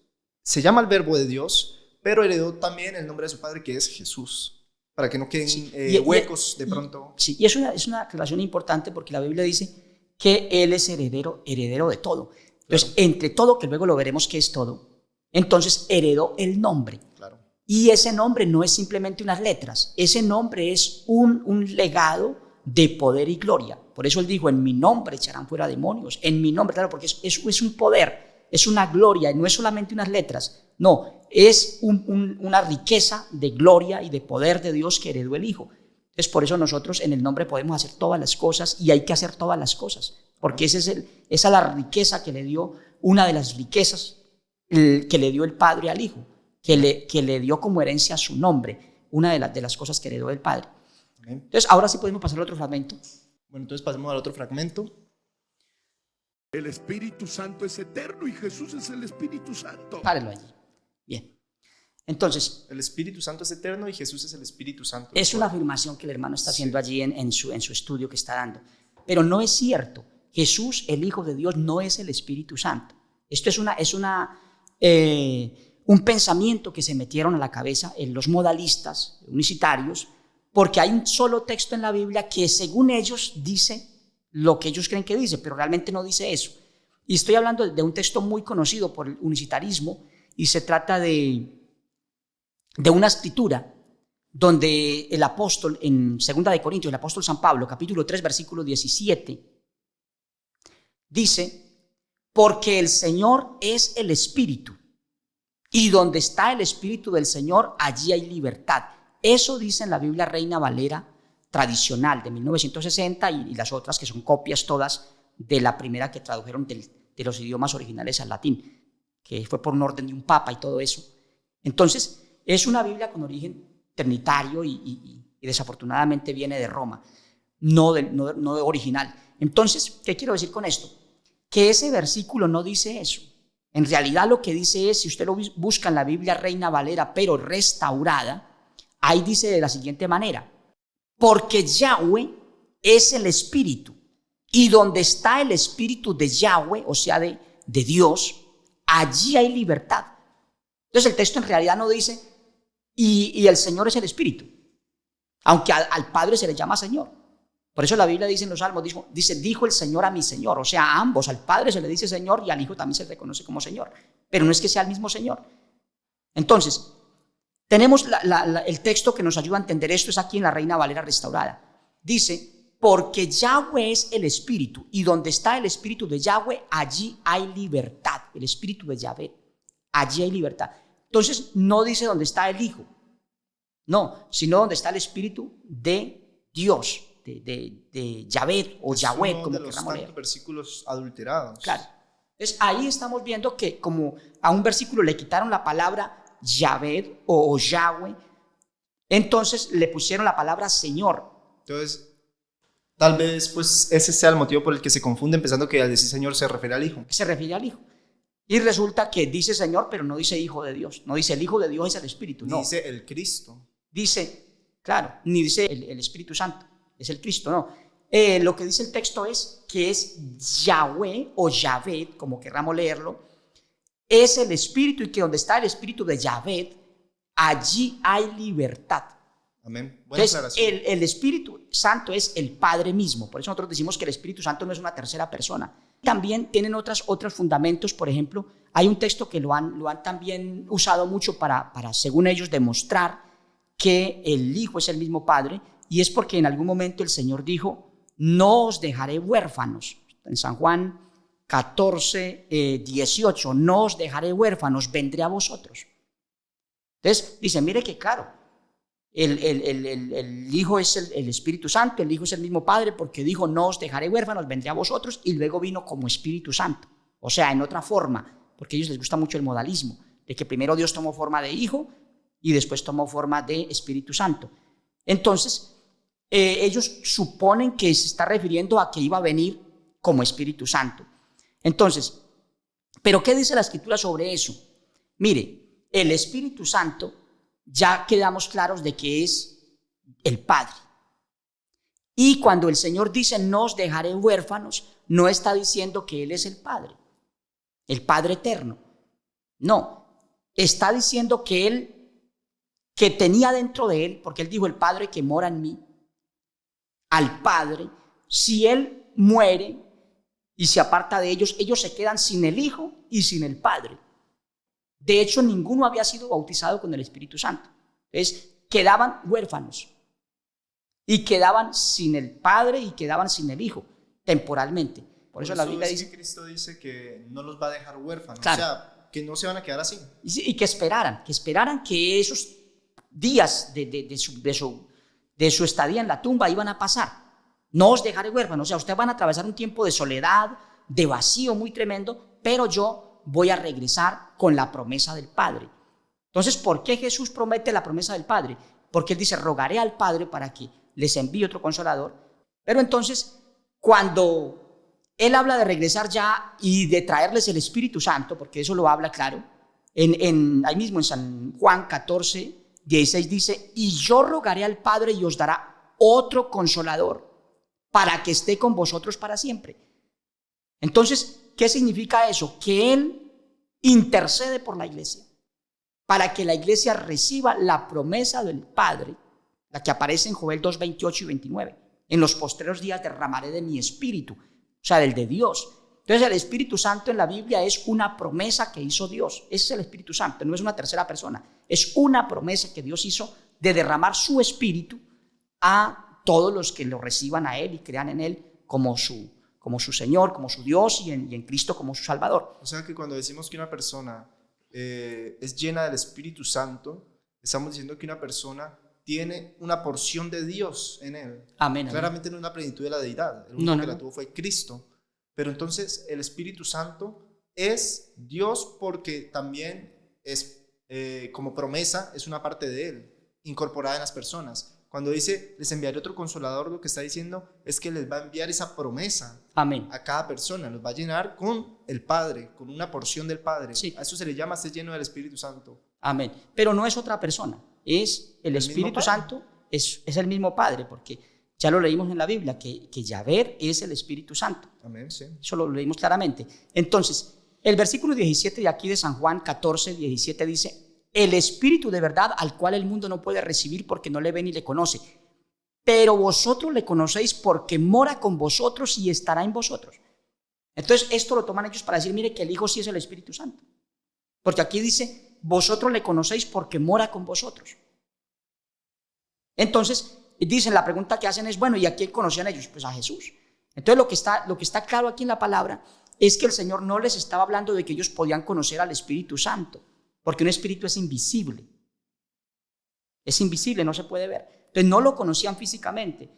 se llama el verbo de Dios, pero heredó también el nombre de su Padre, que es Jesús, para que no queden huecos de pronto. Sí, y es una aclaración importante porque la Biblia dice que Él es heredero de todo. Entonces, entre todo, que luego lo veremos que es todo, entonces heredó el nombre. Claro. Y ese nombre no es simplemente unas letras, ese nombre es un legado de poder y gloria. Por eso él dijo, en mi nombre echarán fuera demonios, en mi nombre, claro, porque es un poder, es una gloria, no es solamente unas letras, no, es una riqueza de gloria y de poder de Dios que heredó el Hijo. Entonces por eso nosotros en el nombre podemos hacer todas las cosas y hay que hacer todas las cosas, porque esa es la riqueza que le dio, una de las riquezas que le dio el Padre al Hijo, que le dio como herencia su nombre, una de las cosas que heredó del Padre. Entonces, ahora sí podemos pasar al otro fragmento. Bueno, entonces pasemos al otro fragmento. El Espíritu Santo es eterno y Jesús es el Espíritu Santo. Párelo allí. Bien. Entonces, el Espíritu Santo es eterno y Jesús es el Espíritu Santo. Es una afirmación que el hermano está haciendo allí en su estudio que está dando. Pero no es cierto. Jesús, el Hijo de Dios, no es el Espíritu Santo. Esto es un pensamiento que se metieron a la cabeza en los modalistas unicitarios, porque hay un solo texto en la Biblia que según ellos dice lo que ellos creen que dice, pero realmente no dice eso. Y estoy hablando de un texto muy conocido por el unicitarismo y se trata de una escritura donde el apóstol, en 2 de Corintios, el apóstol San Pablo, capítulo 3, versículo 17, dice, porque el Señor es el Espíritu, y donde está el Espíritu del Señor, allí hay libertad. Eso dice en la Biblia Reina Valera tradicional de 1960 y las otras que son copias todas de la primera que tradujeron de los idiomas originales al latín, que fue por un orden de un papa y todo eso. Entonces, es una Biblia con origen trinitario y desafortunadamente viene de Roma, no de original. Entonces, ¿qué quiero decir con esto? Que ese versículo no dice eso. En realidad lo que dice es, si usted lo busca en la Biblia Reina Valera, pero restaurada, ahí dice de la siguiente manera, porque Yahweh es el Espíritu, y donde está el Espíritu de Yahweh, o sea, de Dios, allí hay libertad. Entonces el texto en realidad no dice, y el Señor es el Espíritu, aunque al Padre se le llama Señor. Por eso la Biblia dice en los Salmos, dijo el Señor a mi Señor, o sea, a ambos, al Padre se le dice Señor y al Hijo también se le reconoce como Señor, pero no es que sea el mismo Señor. Entonces, tenemos el texto que nos ayuda a entender esto, es aquí en la Reina Valera restaurada. Dice, porque Yahweh es el Espíritu, y donde está el Espíritu de Yahweh, allí hay libertad. El Espíritu de Yahvé, allí hay libertad. Entonces, no dice dónde está el Hijo, no, sino donde está el Espíritu de Dios, de Yahvé o Yahweh, como queramos leer. Versículos adulterados. Claro. Entonces, ahí estamos viendo que como a un versículo le quitaron la palabra Yahvé o Yahweh, entonces le pusieron la palabra Señor. Entonces, tal vez pues ese sea el motivo por el que se confunden pensando que al decir Señor se refiere al Hijo. Se refiere al Hijo. Y resulta que dice Señor, pero no dice Hijo de Dios. No dice el Hijo de Dios es el Espíritu, no. Dice el Cristo. Dice claro, ni dice el Espíritu Santo, es el Cristo, no. Lo que dice el texto es que es Yahweh o Yahvé, como querramos leerlo, es el Espíritu, y que donde está el Espíritu de Yahvé, allí hay libertad. Amén. Buena aclaración. El Espíritu Santo es el Padre mismo. Por eso nosotros decimos que el Espíritu Santo no es una tercera persona. También tienen otros fundamentos. Por ejemplo, hay un texto que lo han también usado mucho para, según ellos, demostrar que el Hijo es el mismo Padre, y es porque en algún momento el Señor dijo: no os dejaré huérfanos. En San Juan 14, 18, no os dejaré huérfanos, vendré a vosotros. Entonces dice, mire que claro, el Hijo es el Espíritu Santo, el Hijo es el mismo Padre, porque dijo: no os dejaré huérfanos, vendré a vosotros, y luego vino como Espíritu Santo, o sea, en otra forma, porque a ellos les gusta mucho el modalismo, de que primero Dios tomó forma de Hijo y después tomó forma de Espíritu Santo. Entonces, ellos suponen que se está refiriendo a que iba a venir como Espíritu Santo. Entonces, ¿pero qué dice la Escritura sobre eso? Mire, el Espíritu Santo ya quedamos claros de que es el Padre. Y cuando el Señor dice: no os dejaré huérfanos, no está diciendo que Él es el Padre eterno. No, está diciendo que Él, que tenía dentro de Él, porque Él dijo: el Padre que mora en mí, al Padre, si Él muere y se aparta de ellos, ellos se quedan sin el Hijo y sin el Padre. De hecho, ninguno había sido bautizado con el Espíritu Santo. Entonces, quedaban huérfanos y quedaban sin el Padre y quedaban sin el Hijo, temporalmente. Por eso la Biblia dice que Cristo dice que no los va a dejar huérfanos, claro, o sea, que no se van a quedar así. Y que esperaran que esos días de su estadía en la tumba iban a pasar. No os dejaré huérfanos, o sea, ustedes van a atravesar un tiempo de soledad, de vacío muy tremendo, pero yo voy a regresar con la promesa del Padre. Entonces, ¿por qué Jesús promete la promesa del Padre? Porque Él dice: rogaré al Padre para que les envíe otro consolador. Pero entonces, cuando Él habla de regresar ya y de traerles el Espíritu Santo, porque eso lo habla claro, ahí mismo en San Juan 14, 16 dice: y yo rogaré al Padre y os dará otro consolador para que esté con vosotros para siempre. Entonces, ¿qué significa eso? Que Él intercede por la iglesia, para que la iglesia reciba la promesa del Padre, la que aparece en Joel 2, 28 y 29. En los postreros días derramaré de mi espíritu, o sea, del de Dios. Entonces, el Espíritu Santo en la Biblia es una promesa que hizo Dios. Ese es el Espíritu Santo, no es una tercera persona. Es una promesa que Dios hizo de derramar su Espíritu a todos los que lo reciban a Él y crean en Él como su Señor, como su Dios, y en Cristo como su Salvador. O sea que cuando decimos que una persona es llena del Espíritu Santo, estamos diciendo que una persona tiene una porción de Dios en él. Amén. Claramente no es una plenitud de la deidad, el único que la tuvo fue Cristo. Pero entonces el Espíritu Santo es Dios, porque también es como promesa, es una parte de Él, incorporada en las personas. Cuando dice: les enviaré otro consolador, lo que está diciendo es que les va a enviar esa promesa. Amén. A cada persona, los va a llenar con el Padre, con una porción del Padre. Sí. A eso se le llama ser lleno del Espíritu Santo. Amén. Pero no es otra persona, es el Espíritu Santo, es el mismo Padre, porque ya lo leímos en la Biblia, que Yahvé es el Espíritu Santo. Amén, sí. Eso lo leímos claramente. Entonces, el versículo 17 de aquí de San Juan 14, 17 dice: el Espíritu de verdad, al cual el mundo no puede recibir porque no le ve ni le conoce, pero vosotros le conocéis porque mora con vosotros y estará en vosotros. Entonces, esto lo toman ellos para decir: mire, que el Hijo sí es el Espíritu Santo, porque aquí dice: vosotros le conocéis porque mora con vosotros. Entonces, dicen, la pregunta que hacen es: bueno, ¿y a quién conocían ellos? Pues a Jesús. Entonces, lo que está claro aquí en la palabra es que el Señor no les estaba hablando de que ellos podían conocer al Espíritu Santo, porque un espíritu es invisible. Es invisible, no se puede ver. Entonces, no lo conocían físicamente,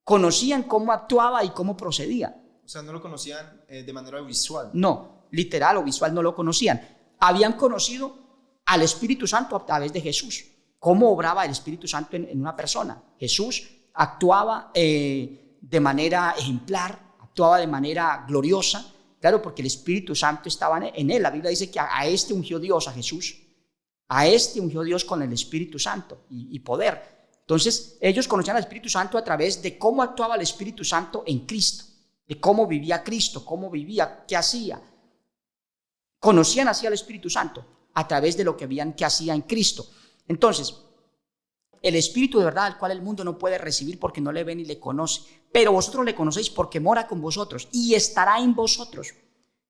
conocían cómo actuaba y cómo procedía. O sea, no lo conocían de manera visual. No, literal o visual no lo conocían. Habían conocido al Espíritu Santo a través de Jesús. ¿Cómo obraba el Espíritu Santo en una persona? Jesús actuaba de manera ejemplar, actuaba de manera gloriosa, claro, porque el Espíritu Santo estaba en él. La Biblia dice que a este ungió Dios, a Jesús. A este ungió Dios con el Espíritu Santo y poder. Entonces, ellos conocían al Espíritu Santo a través de cómo actuaba el Espíritu Santo en Cristo, de cómo vivía Cristo, cómo vivía, qué hacía. Conocían así al Espíritu Santo a través de lo que veían que hacía en Cristo. Entonces, el Espíritu de verdad al cual el mundo no puede recibir porque no le ve ni le conoce, pero vosotros le conocéis porque mora con vosotros y estará en vosotros.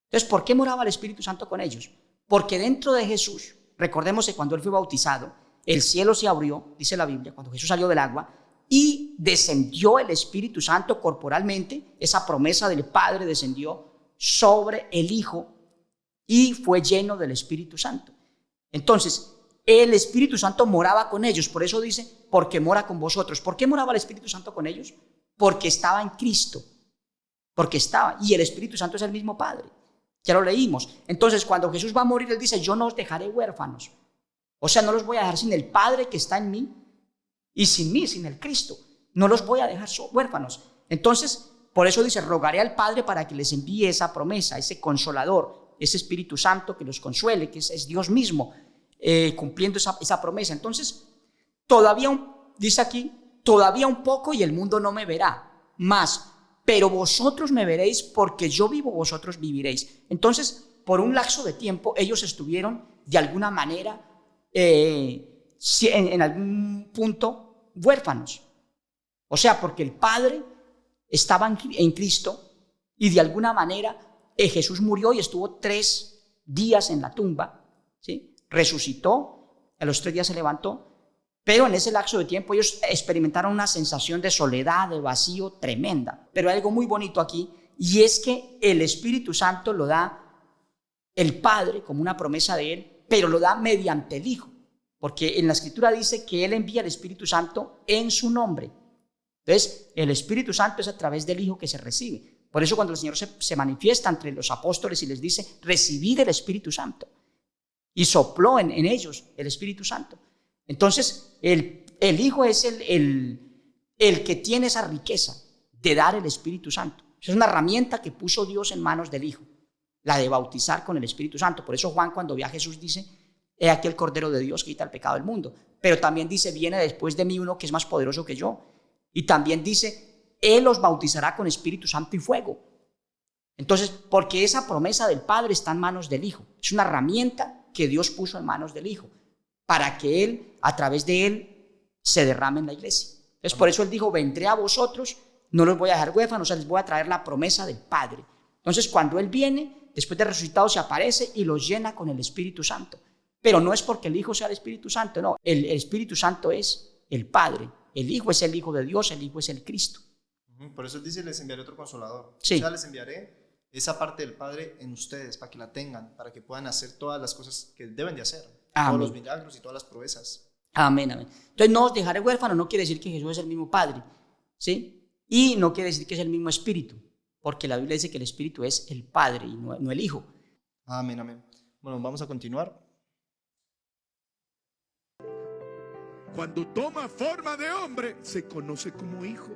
Entonces, ¿por qué moraba el Espíritu Santo con ellos? Porque dentro de Jesús, recordemos que cuando él fue bautizado, el cielo se abrió, dice la Biblia, cuando Jesús salió del agua, y descendió el Espíritu Santo corporalmente. Esa promesa del Padre descendió sobre el Hijo y fue lleno del Espíritu Santo. Entonces, el Espíritu Santo moraba con ellos. Por eso dice, porque mora con vosotros. ¿Por qué moraba el Espíritu Santo con ellos? Porque estaba en Cristo. Porque estaba, y el Espíritu Santo es el mismo Padre. Ya lo leímos. Entonces, cuando Jesús va a morir, él dice, yo no os dejaré huérfanos. O sea, no los voy a dejar sin el Padre que está en mí y sin mí, sin el Cristo. No los voy a dejar huérfanos. Entonces, por eso dice, rogaré al Padre para que les envíe esa promesa, ese consolador, ese Espíritu Santo que los consuele, que es Dios mismo, cumpliendo esa promesa. Entonces, dice aquí, todavía un poco y el mundo no me verá más, pero vosotros me veréis porque yo vivo, vosotros viviréis. Entonces, por un lapso de tiempo, ellos estuvieron de alguna manera en algún punto huérfanos. O sea, porque el Padre estaba en Cristo y de alguna manera Jesús murió y estuvo 3 días en la tumba, ¿sí? Resucitó, a los 3 días se levantó, pero en ese lapso de tiempo ellos experimentaron una sensación de soledad, de vacío tremenda. Pero hay algo muy bonito aquí, y es que el Espíritu Santo lo da el Padre como una promesa de Él, pero lo da mediante el Hijo, porque en la Escritura dice que Él envía el Espíritu Santo en su nombre. Entonces, el Espíritu Santo es a través del Hijo que se recibe. Por eso cuando el Señor se manifiesta entre los apóstoles y les dice, recibid el Espíritu Santo, y sopló en ellos el Espíritu Santo. Entonces, el Hijo es el que tiene esa riqueza de dar el Espíritu Santo. Es una herramienta que puso Dios en manos del Hijo, la de bautizar con el Espíritu Santo. Por eso Juan, cuando ve a Jesús, dice, he aquí el Cordero de Dios que quita el pecado del mundo. Pero también dice, viene después de mí uno que es más poderoso que yo. Y también dice, Él los bautizará con Espíritu Santo y fuego. Entonces, porque esa promesa del Padre está en manos del Hijo. Es una herramienta que Dios puso en manos del Hijo, para que Él, a través de Él, se derrame en la iglesia. Entonces, por eso Él dijo, vendré a vosotros, no los voy a dejar huérfanos, o sea, les voy a traer la promesa del Padre. Entonces, cuando Él viene, después de resucitado, se aparece y los llena con el Espíritu Santo. Pero no es porque el Hijo sea el Espíritu Santo, no. El Espíritu Santo es el Padre. El Hijo es el Hijo de Dios, el Hijo es el Cristo. Por eso dice, les enviaré otro consolador. Sí. O sea, les enviaré esa parte del Padre en ustedes, para que la tengan, para que puedan hacer todas las cosas que deben de hacer. Amén. Todos los milagros y todas las proezas. Amén, amén. Entonces, no os dejaré huérfanos no quiere decir que Jesús es el mismo Padre, ¿sí? Y no quiere decir que es el mismo Espíritu, porque la Biblia dice que el Espíritu es el Padre y no el Hijo. Amén, amén. Bueno, vamos a continuar. Cuando toma forma de hombre, se conoce como hijo.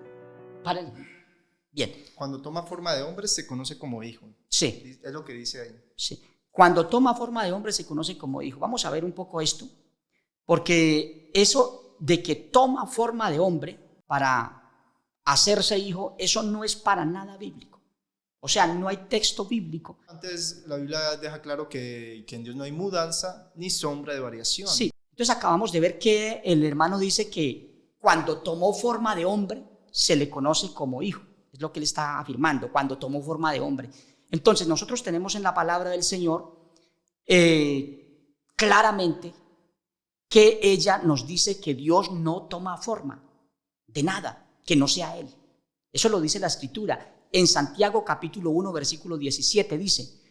Párale. Bien. Cuando toma forma de hombre se conoce como hijo. Sí. Es lo que dice ahí. Sí. Cuando toma forma de hombre se conoce como hijo. Vamos a ver un poco esto, porque eso de que toma forma de hombre para hacerse hijo, eso no es para nada bíblico. O sea, no hay texto bíblico. Antes la Biblia deja claro que en Dios no hay mudanza ni sombra de variación. Sí. Entonces acabamos de ver que el hermano dice que cuando tomó forma de hombre se le conoce como hijo. Es lo que él está afirmando, cuando tomó forma de hombre. Entonces nosotros tenemos en la palabra del Señor claramente que ella nos dice que Dios no toma forma de nada que no sea Él. Eso lo dice la Escritura. En Santiago capítulo 1 versículo 17 dice,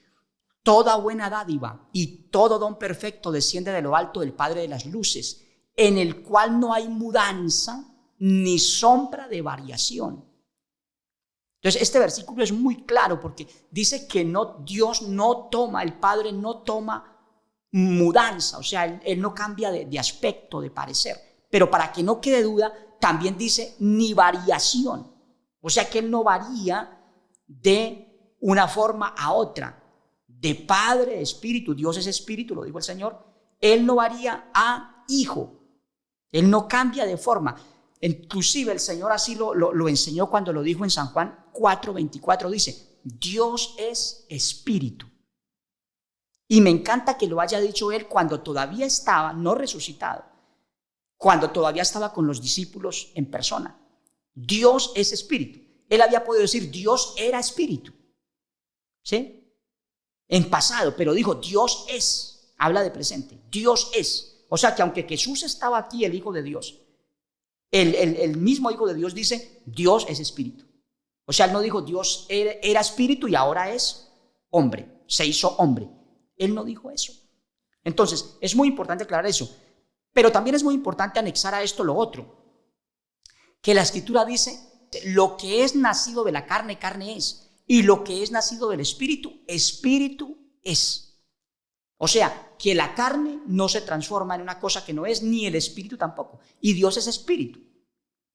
toda buena dádiva y todo don perfecto desciende de lo alto del Padre de las luces, en el cual no hay mudanza ni sombra de variación. Entonces este versículo es muy claro porque dice que Dios no toma, el Padre no toma mudanza, o sea, Él no cambia de aspecto, de parecer. Pero para que no quede duda, también dice ni variación, o sea que Él no varía de una forma a otra, de Padre, Espíritu. Dios es Espíritu, lo dijo el Señor. Él no varía a Hijo, Él no cambia de forma. Inclusive el Señor así lo enseñó cuando lo dijo en San Juan 4:24. Dice, Dios es espíritu. Y me encanta que lo haya dicho él cuando todavía estaba, no resucitado, cuando todavía estaba con los discípulos en persona. Dios es espíritu. Él había podido decir, Dios era espíritu, ¿sí? En pasado, pero dijo, Dios es. Habla de presente. Dios es. O sea que aunque Jesús estaba aquí, el Hijo de Dios, el mismo Hijo de Dios dice, Dios es espíritu. O sea, él no dijo, Dios era espíritu y ahora es hombre, se hizo hombre. Él no dijo eso. Entonces, es muy importante aclarar eso. Pero también es muy importante anexar a esto lo otro. Que la Escritura dice, lo que es nacido de la carne, carne es. Y lo que es nacido del Espíritu, Espíritu es. O sea, que la carne no se transforma en una cosa que no es, ni el Espíritu tampoco. Y Dios es Espíritu.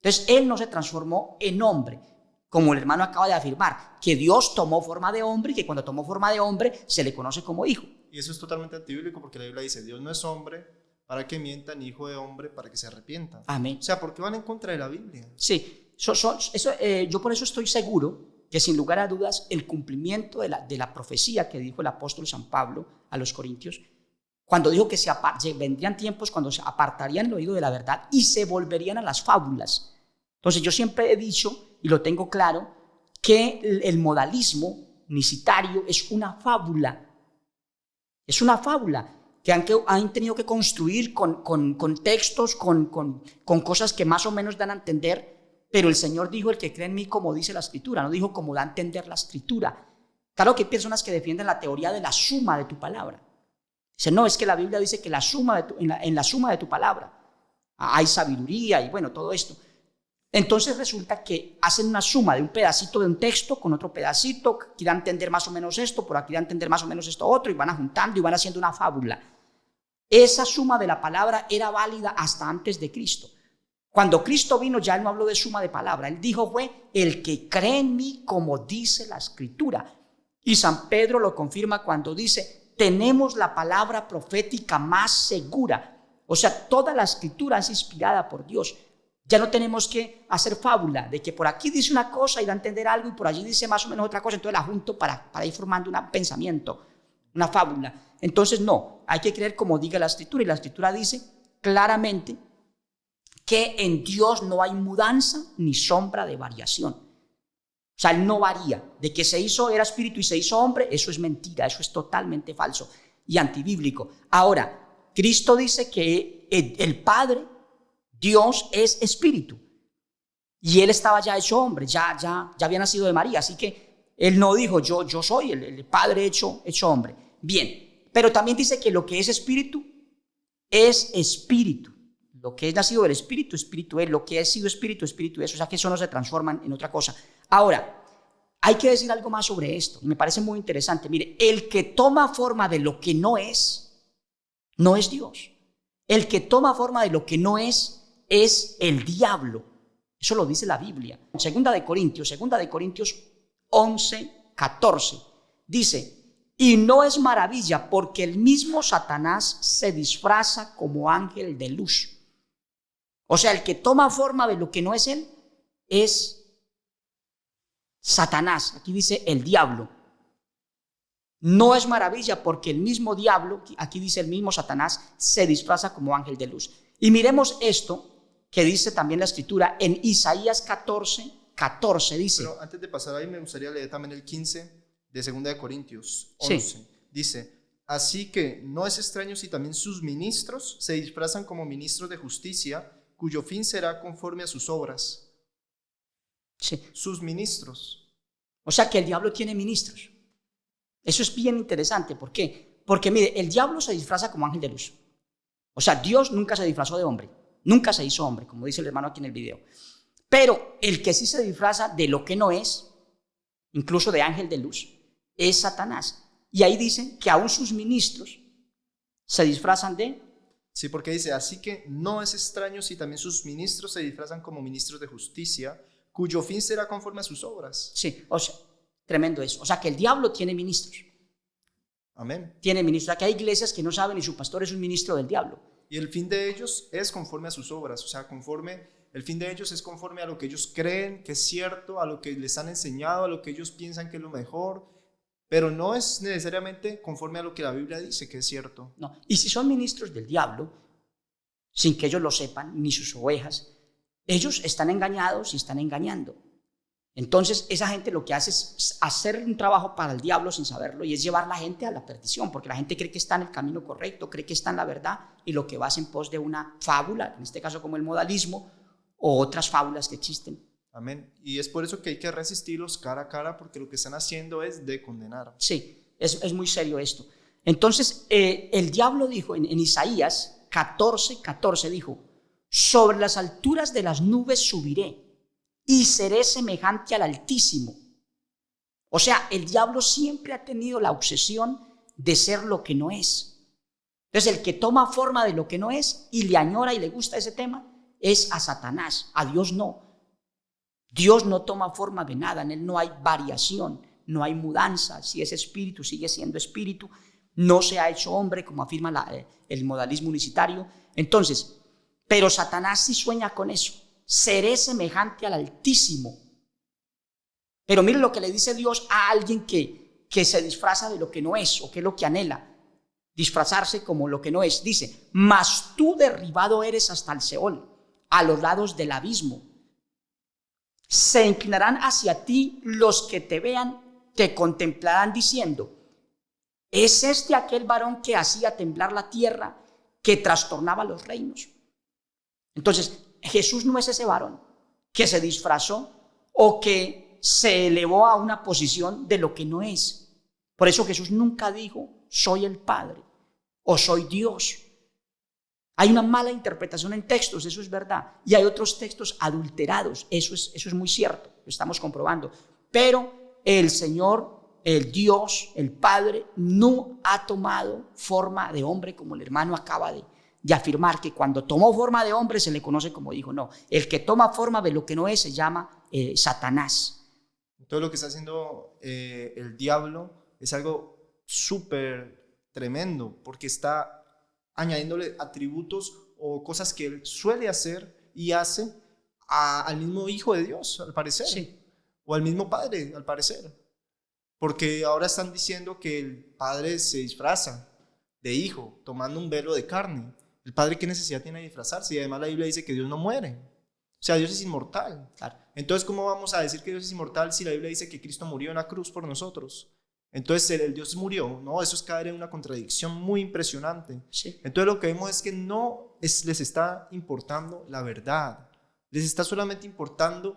Entonces, Él no se transformó en hombre. Como el hermano acaba de afirmar, que Dios tomó forma de hombre y que cuando tomó forma de hombre se le conoce como hijo. Y eso es totalmente antibíblico porque la Biblia dice, Dios no es hombre para que mienta, ni hijo de hombre para que se arrepienta. Amén. O sea, ¿por qué van en contra de la Biblia? Sí, yo por eso estoy seguro que sin lugar a dudas el cumplimiento de la profecía que dijo el apóstol San Pablo a los Corintios, cuando dijo que vendrían tiempos cuando se apartarían el oído de la verdad y se volverían a las fábulas. Entonces yo siempre he dicho, y lo tengo claro, que el modalismo nicitario es una fábula. Es una fábula que han tenido que construir con textos, con cosas que más o menos dan a entender, pero el Señor dijo, el que cree en mí, como dice la Escritura, no dijo como da a entender la Escritura. Claro que hay personas que defienden la teoría de la suma de tu palabra. Dicen, no, es que la Biblia dice que en la suma de tu palabra hay sabiduría y bueno, todo esto. Entonces resulta que hacen una suma de un pedacito de un texto con otro pedacito, aquí da a entender más o menos esto, por aquí da a entender más o menos esto otro, y van juntando y van haciendo una fábula. Esa suma de la palabra era válida hasta antes de Cristo. Cuando Cristo vino ya él no habló de suma de palabra, él dijo fue el que cree en mí como dice la Escritura. Y San Pedro lo confirma cuando dice, tenemos la palabra profética más segura. O sea, toda la Escritura es inspirada por Dios. Ya no tenemos que hacer fábula de que por aquí dice una cosa y da a entender algo y por allí dice más o menos otra cosa, entonces la junto para ir formando un pensamiento, una fábula. Entonces no, hay que creer como diga la Escritura y la Escritura dice claramente que en Dios no hay mudanza ni sombra de variación. O sea, Él no varía. De que era espíritu y se hizo hombre, eso es mentira, eso es totalmente falso y antibíblico. Ahora, Cristo dice que el Padre, Dios es espíritu y Él estaba ya hecho hombre, ya había nacido de María, así que Él no dijo yo soy el Padre hecho hombre. Bien, pero también dice que lo que es espíritu es espíritu, lo que es nacido del espíritu, espíritu es, lo que ha sido espíritu, espíritu es, o sea que eso no se transforma en otra cosa. Ahora, hay que decir algo más sobre esto y me parece muy interesante. Mire, el que toma forma de lo que no es Dios. El que toma forma de lo que no es el diablo. Eso lo dice la Biblia. Segunda de Corintios 11:14 dice, y no es maravilla porque el mismo Satanás se disfraza como ángel de luz. O sea, el que toma forma de lo que no es él es Satanás. Aquí dice el diablo. No es maravilla porque el mismo diablo, aquí dice el mismo Satanás, se disfraza como ángel de luz. Y miremos esto que dice también la Escritura en Isaías 14:14 dice. Pero antes de pasar ahí me gustaría leer también el 15 de 2 Corintios 11. Sí. Dice, así que no es extraño si también sus ministros se disfrazan como ministros de justicia, cuyo fin será conforme a sus obras. Sí. Sus ministros. O sea que el diablo tiene ministros. Eso es bien interesante. ¿Por qué? Porque mire, el diablo se disfraza como ángel de luz. O sea, Dios nunca se disfrazó de hombre. Nunca se hizo hombre, como dice el hermano aquí en el video. Pero el que sí se disfraza de lo que no es, incluso de ángel de luz, es Satanás. Y ahí dicen que aún sus ministros se disfrazan de... Sí, porque dice, así que no es extraño si también sus ministros se disfrazan como ministros de justicia, cuyo fin será conforme a sus obras. Sí, o sea, tremendo eso. O sea, que el diablo tiene ministros. Amén. Tiene ministros. Aquí hay iglesias que no saben y su pastor es un ministro del diablo. Y el fin de ellos es conforme a sus obras, o sea, conforme El fin de ellos es conforme a lo que ellos creen que es cierto, a lo que les han enseñado, a lo que ellos piensan que es lo mejor, pero no es necesariamente conforme a lo que la Biblia dice que es cierto. No. Y si son ministros del diablo, sin que ellos lo sepan, ni sus ovejas, ellos están engañados y están engañando. Entonces esa gente lo que hace es hacer un trabajo para el diablo sin saberlo, y es llevar a la gente a la perdición, porque la gente cree que está en el camino correcto, cree que está en la verdad, y lo que va es en pos de una fábula, en este caso como el modalismo o otras fábulas que existen. Amén. Y es por eso que hay que resistirlos cara a cara, porque lo que están haciendo es de condenar. Sí, es muy serio esto. Entonces el diablo dijo en Isaías 14:14, dijo: sobre las alturas de las nubes subiré y seré semejante al Altísimo. O sea, el diablo siempre ha tenido la obsesión de ser lo que no es. Entonces, el que toma forma de lo que no es y le añora y le gusta ese tema es a Satanás. A Dios no. Dios no toma forma de nada, en él no hay variación, no hay mudanza. Si es espíritu, sigue siendo espíritu. No se ha hecho hombre, como afirma el modalismo unicitario. Entonces, pero Satanás sí sueña con eso. Seré semejante al Altísimo. Pero mire lo que le dice Dios a alguien que se disfraza de lo que no es, o que es lo que anhela, disfrazarse como lo que no es. Dice: mas tú derribado eres hasta el Seol, a los lados del abismo. Se inclinarán hacia ti los que te vean, te contemplarán diciendo: ¿es este aquel varón que hacía temblar la tierra, que trastornaba los reinos? Entonces, Jesús no es ese varón que se disfrazó o que se elevó a una posición de lo que no es. Por eso Jesús nunca dijo: soy el Padre o soy Dios. Hay una mala interpretación en textos, eso es verdad, y hay otros textos adulterados, eso es muy cierto, lo estamos comprobando. Pero el Señor, el Dios, el Padre, no ha tomado forma de hombre, como el hermano acaba de afirmar, que cuando tomó forma de hombre se le conoce como hijo. No, el que toma forma de lo que no es se llama Satanás. Todo lo que está haciendo el diablo es algo súper tremendo, porque está añadiéndole atributos o cosas que él suele hacer y hace al mismo Hijo de Dios, al parecer. Sí. O al mismo Padre, al parecer. Porque ahora están diciendo que el Padre se disfraza de hijo, tomando un velo de carne. El Padre, ¿qué necesidad tiene de disfrazarse? Y además la Biblia dice que Dios no muere. O sea, Dios es inmortal. Claro. Entonces, ¿cómo vamos a decir que Dios es inmortal si la Biblia dice que Cristo murió en la cruz por nosotros? Entonces, el Dios murió, ¿no? Eso es caer en una contradicción muy impresionante. Sí. Entonces, lo que vemos es que no les está importando la verdad. Les está solamente importando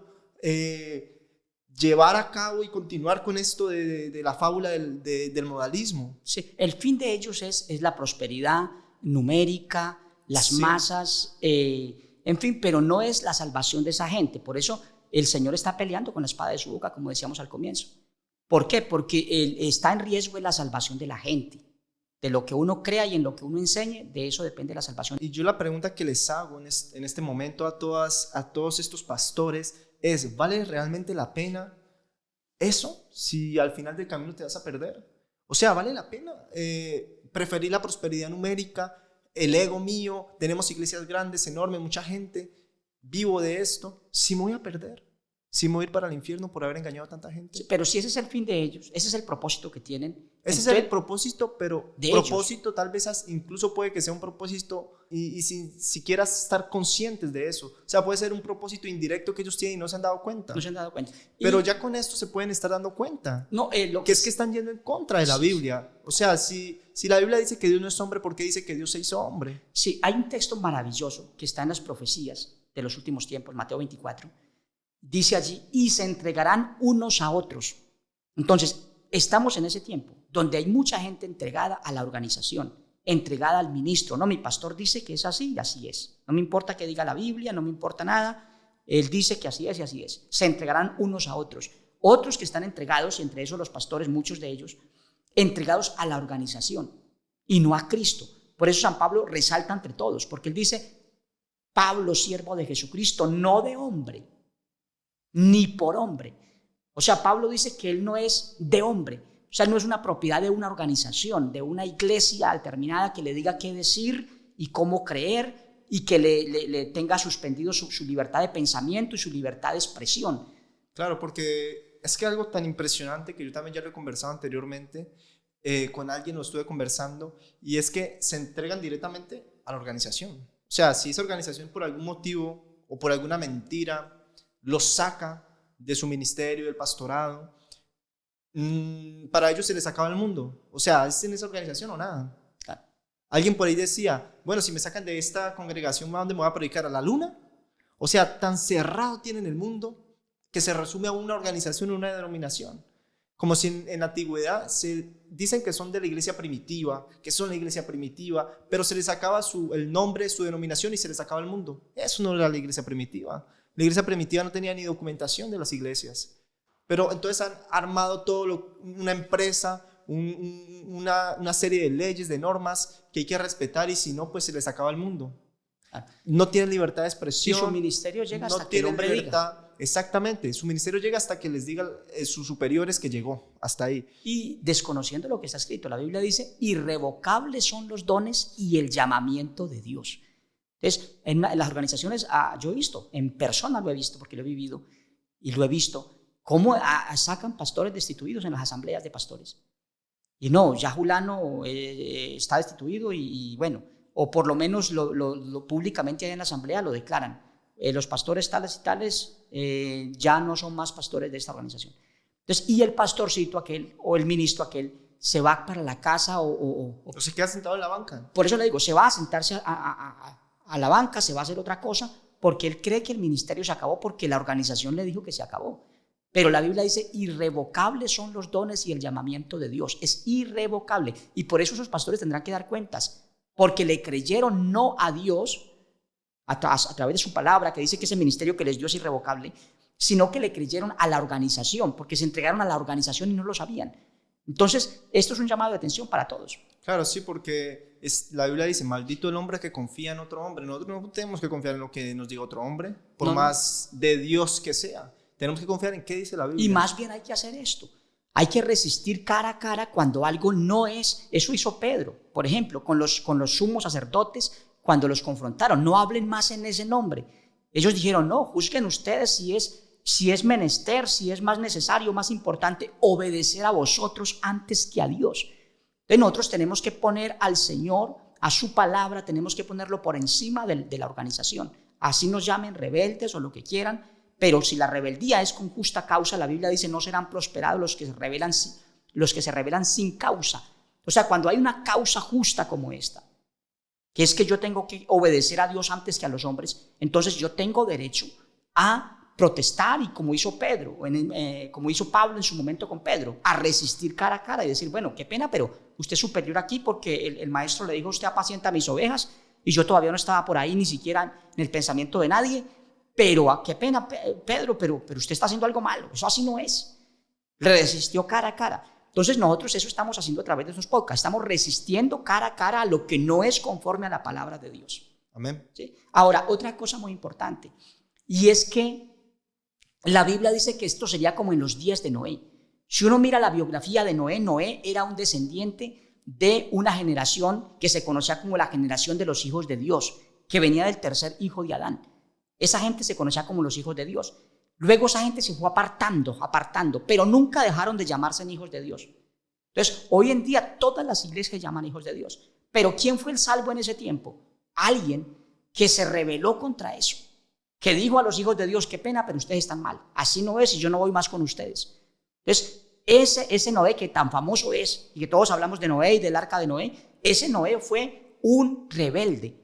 llevar a cabo y continuar con esto de la fábula del modalismo. Sí. El fin de ellos es la prosperidad numérica, las masas, en fin, pero no es la salvación de esa gente. Por eso el Señor está peleando con la espada de su boca, como decíamos al comienzo. ¿Por qué? Porque está en riesgo la salvación de la gente. De lo que uno crea y en lo que uno enseñe, de eso depende la salvación. Y yo la pregunta que les hago en este momento a todos estos pastores es: ¿vale realmente la pena eso si al final del camino te vas a perder? O sea, ¿vale la pena preferir la prosperidad numérica, el ego mío? Tenemos iglesias grandes, enormes, mucha gente, vivo de esto, si me voy a perder, si me voy a ir para el infierno por haber engañado a tanta gente. Sí, pero si ese es el fin de ellos, ese es el propósito que tienen. Ese es el propósito, pero de propósito ellos. Tal vez incluso puede que sea un propósito y sin siquiera estar conscientes de eso. O sea, puede ser un propósito indirecto que ellos tienen y no se han dado cuenta. No se han dado cuenta. Pero ya con esto se pueden estar dando cuenta. No, que es que están yendo en contra de la Biblia. O sea, si la Biblia dice que Dios no es hombre, ¿por qué dice que Dios se hizo hombre? Sí, hay un texto maravilloso que está en las profecías de los últimos tiempos, Mateo 24. Dice allí: y se entregarán unos a otros. Entonces, estamos en ese tiempo donde hay mucha gente entregada a la organización, entregada al ministro. No, mi pastor dice que es así y así es. No me importa que diga la Biblia, no me importa nada. Él dice que así es y así es. Se entregarán unos a otros. Otros que están entregados, entre esos los pastores, muchos de ellos, entregados a la organización y no a Cristo. Por eso San Pablo resalta entre todos, porque él dice: Pablo, siervo de Jesucristo, no de hombre, ni por hombre. O sea, Pablo dice que él no es de hombre. O sea, no es una propiedad de una organización, de una iglesia determinada que le diga qué decir y cómo creer y que le tenga suspendido su libertad de pensamiento y su libertad de expresión. Claro, porque es que algo tan impresionante que yo también ya lo he conversado anteriormente, con alguien lo estuve conversando, y es que se entregan directamente a la organización. O sea, si esa organización por algún motivo o por alguna mentira los saca de su ministerio, del pastorado, para ellos se les acaba el mundo. O sea, ¿es en esa organización o nada? Claro. Alguien por ahí decía, bueno, si me sacan de esta congregación, ¿a dónde me voy a predicar? ¿A la luna? O sea, tan cerrado tienen el mundo que se resume a una organización, una denominación. Como si en la antigüedad se dicen que son de la iglesia primitiva, que son la iglesia primitiva, pero se les acaba el nombre, su denominación, y se les acaba el mundo. Eso no era la iglesia primitiva. La iglesia primitiva no tenía ni documentación de las iglesias. Pero entonces han armado una empresa, una serie de leyes, de normas que hay que respetar, y si no, pues se les acaba el mundo. No tienen libertad de expresión. Y su ministerio llega hasta no que el hombre libertad, diga. Exactamente, su ministerio llega hasta que les diga sus superiores que llegó, hasta ahí. Y desconociendo lo que está escrito, la Biblia dice, irrevocables son los dones y el llamamiento de Dios. Entonces, en las organizaciones, yo he visto, en persona lo he visto, porque lo he vivido, y lo he visto, cómo sacan pastores destituidos en las asambleas de pastores. Y no, ya Julano está destituido y bueno, o por lo menos lo públicamente en la asamblea lo declaran. Los pastores tales y tales ya no son más pastores de esta organización. Entonces, y el pastorcito aquel o el ministro aquel se va para la casa o se queda sentado en la banca. Por eso le digo, se va a sentarse a la banca, se va a hacer otra cosa, porque él cree que el ministerio se acabó porque la organización le dijo que se acabó. Pero la Biblia dice, irrevocables son los dones y el llamamiento de Dios. Es irrevocable. Y por eso esos pastores tendrán que dar cuentas, porque le creyeron no a Dios a través de su palabra, que dice que ese ministerio que les dio es irrevocable, sino que le creyeron a la organización, porque se entregaron a la organización y no lo sabían. Entonces, esto es un llamado de atención para todos. Claro, sí, porque la Biblia dice, maldito el hombre que confía en otro hombre. Nosotros no tenemos que confiar en lo que nos diga otro hombre, por más de Dios que sea. Tenemos que confiar en qué dice la Biblia. Y más bien hay que hacer esto. Hay que resistir cara a cara cuando algo no es. Eso hizo Pedro, por ejemplo, con los sumos sacerdotes cuando los confrontaron. No hablen más en ese nombre. Ellos dijeron, no, juzguen ustedes si es menester, si es más necesario, más importante obedecer a vosotros antes que a Dios. Entonces nosotros tenemos que poner al Señor, a su palabra, tenemos que ponerlo por encima de la organización. Así nos llamen rebeldes o lo que quieran, pero si la rebeldía es con justa causa, la Biblia dice, no serán prosperados los que se rebelan sin causa. O sea, cuando hay una causa justa como esta, que es que yo tengo que obedecer a Dios antes que a los hombres, entonces yo tengo derecho a protestar y como hizo Pedro, como hizo Pablo en su momento con Pedro, a resistir cara a cara y decir, bueno, qué pena, pero usted es superior aquí porque el maestro le dijo, usted apacienta mis ovejas y yo todavía no estaba por ahí ni siquiera en el pensamiento de nadie, pero qué pena, Pedro, pero usted está haciendo algo malo, eso así no es. Resistió cara a cara. Entonces nosotros eso estamos haciendo a través de estos podcasts, estamos resistiendo cara a cara a lo que no es conforme a la palabra de Dios. Amén. ¿Sí? Ahora, otra cosa muy importante, y es que la Biblia dice que esto sería como en los días de Noé. Si uno mira la biografía de Noé, Noé era un descendiente de una generación que se conocía como la generación de los hijos de Dios, que venía del tercer hijo de Adán. Esa gente se conocía como los hijos de Dios. Luego esa gente se fue apartando, pero nunca dejaron de llamarse hijos de Dios. Entonces, hoy en día todas las iglesias llaman hijos de Dios. Pero ¿quién fue el salvo en ese tiempo? Alguien que se rebeló contra eso, que dijo a los hijos de Dios, qué pena, pero ustedes están mal. Así no es y yo no voy más con ustedes. Entonces, ese Noé que tan famoso es, y que todos hablamos de Noé y del arca de Noé, ese Noé fue un rebelde.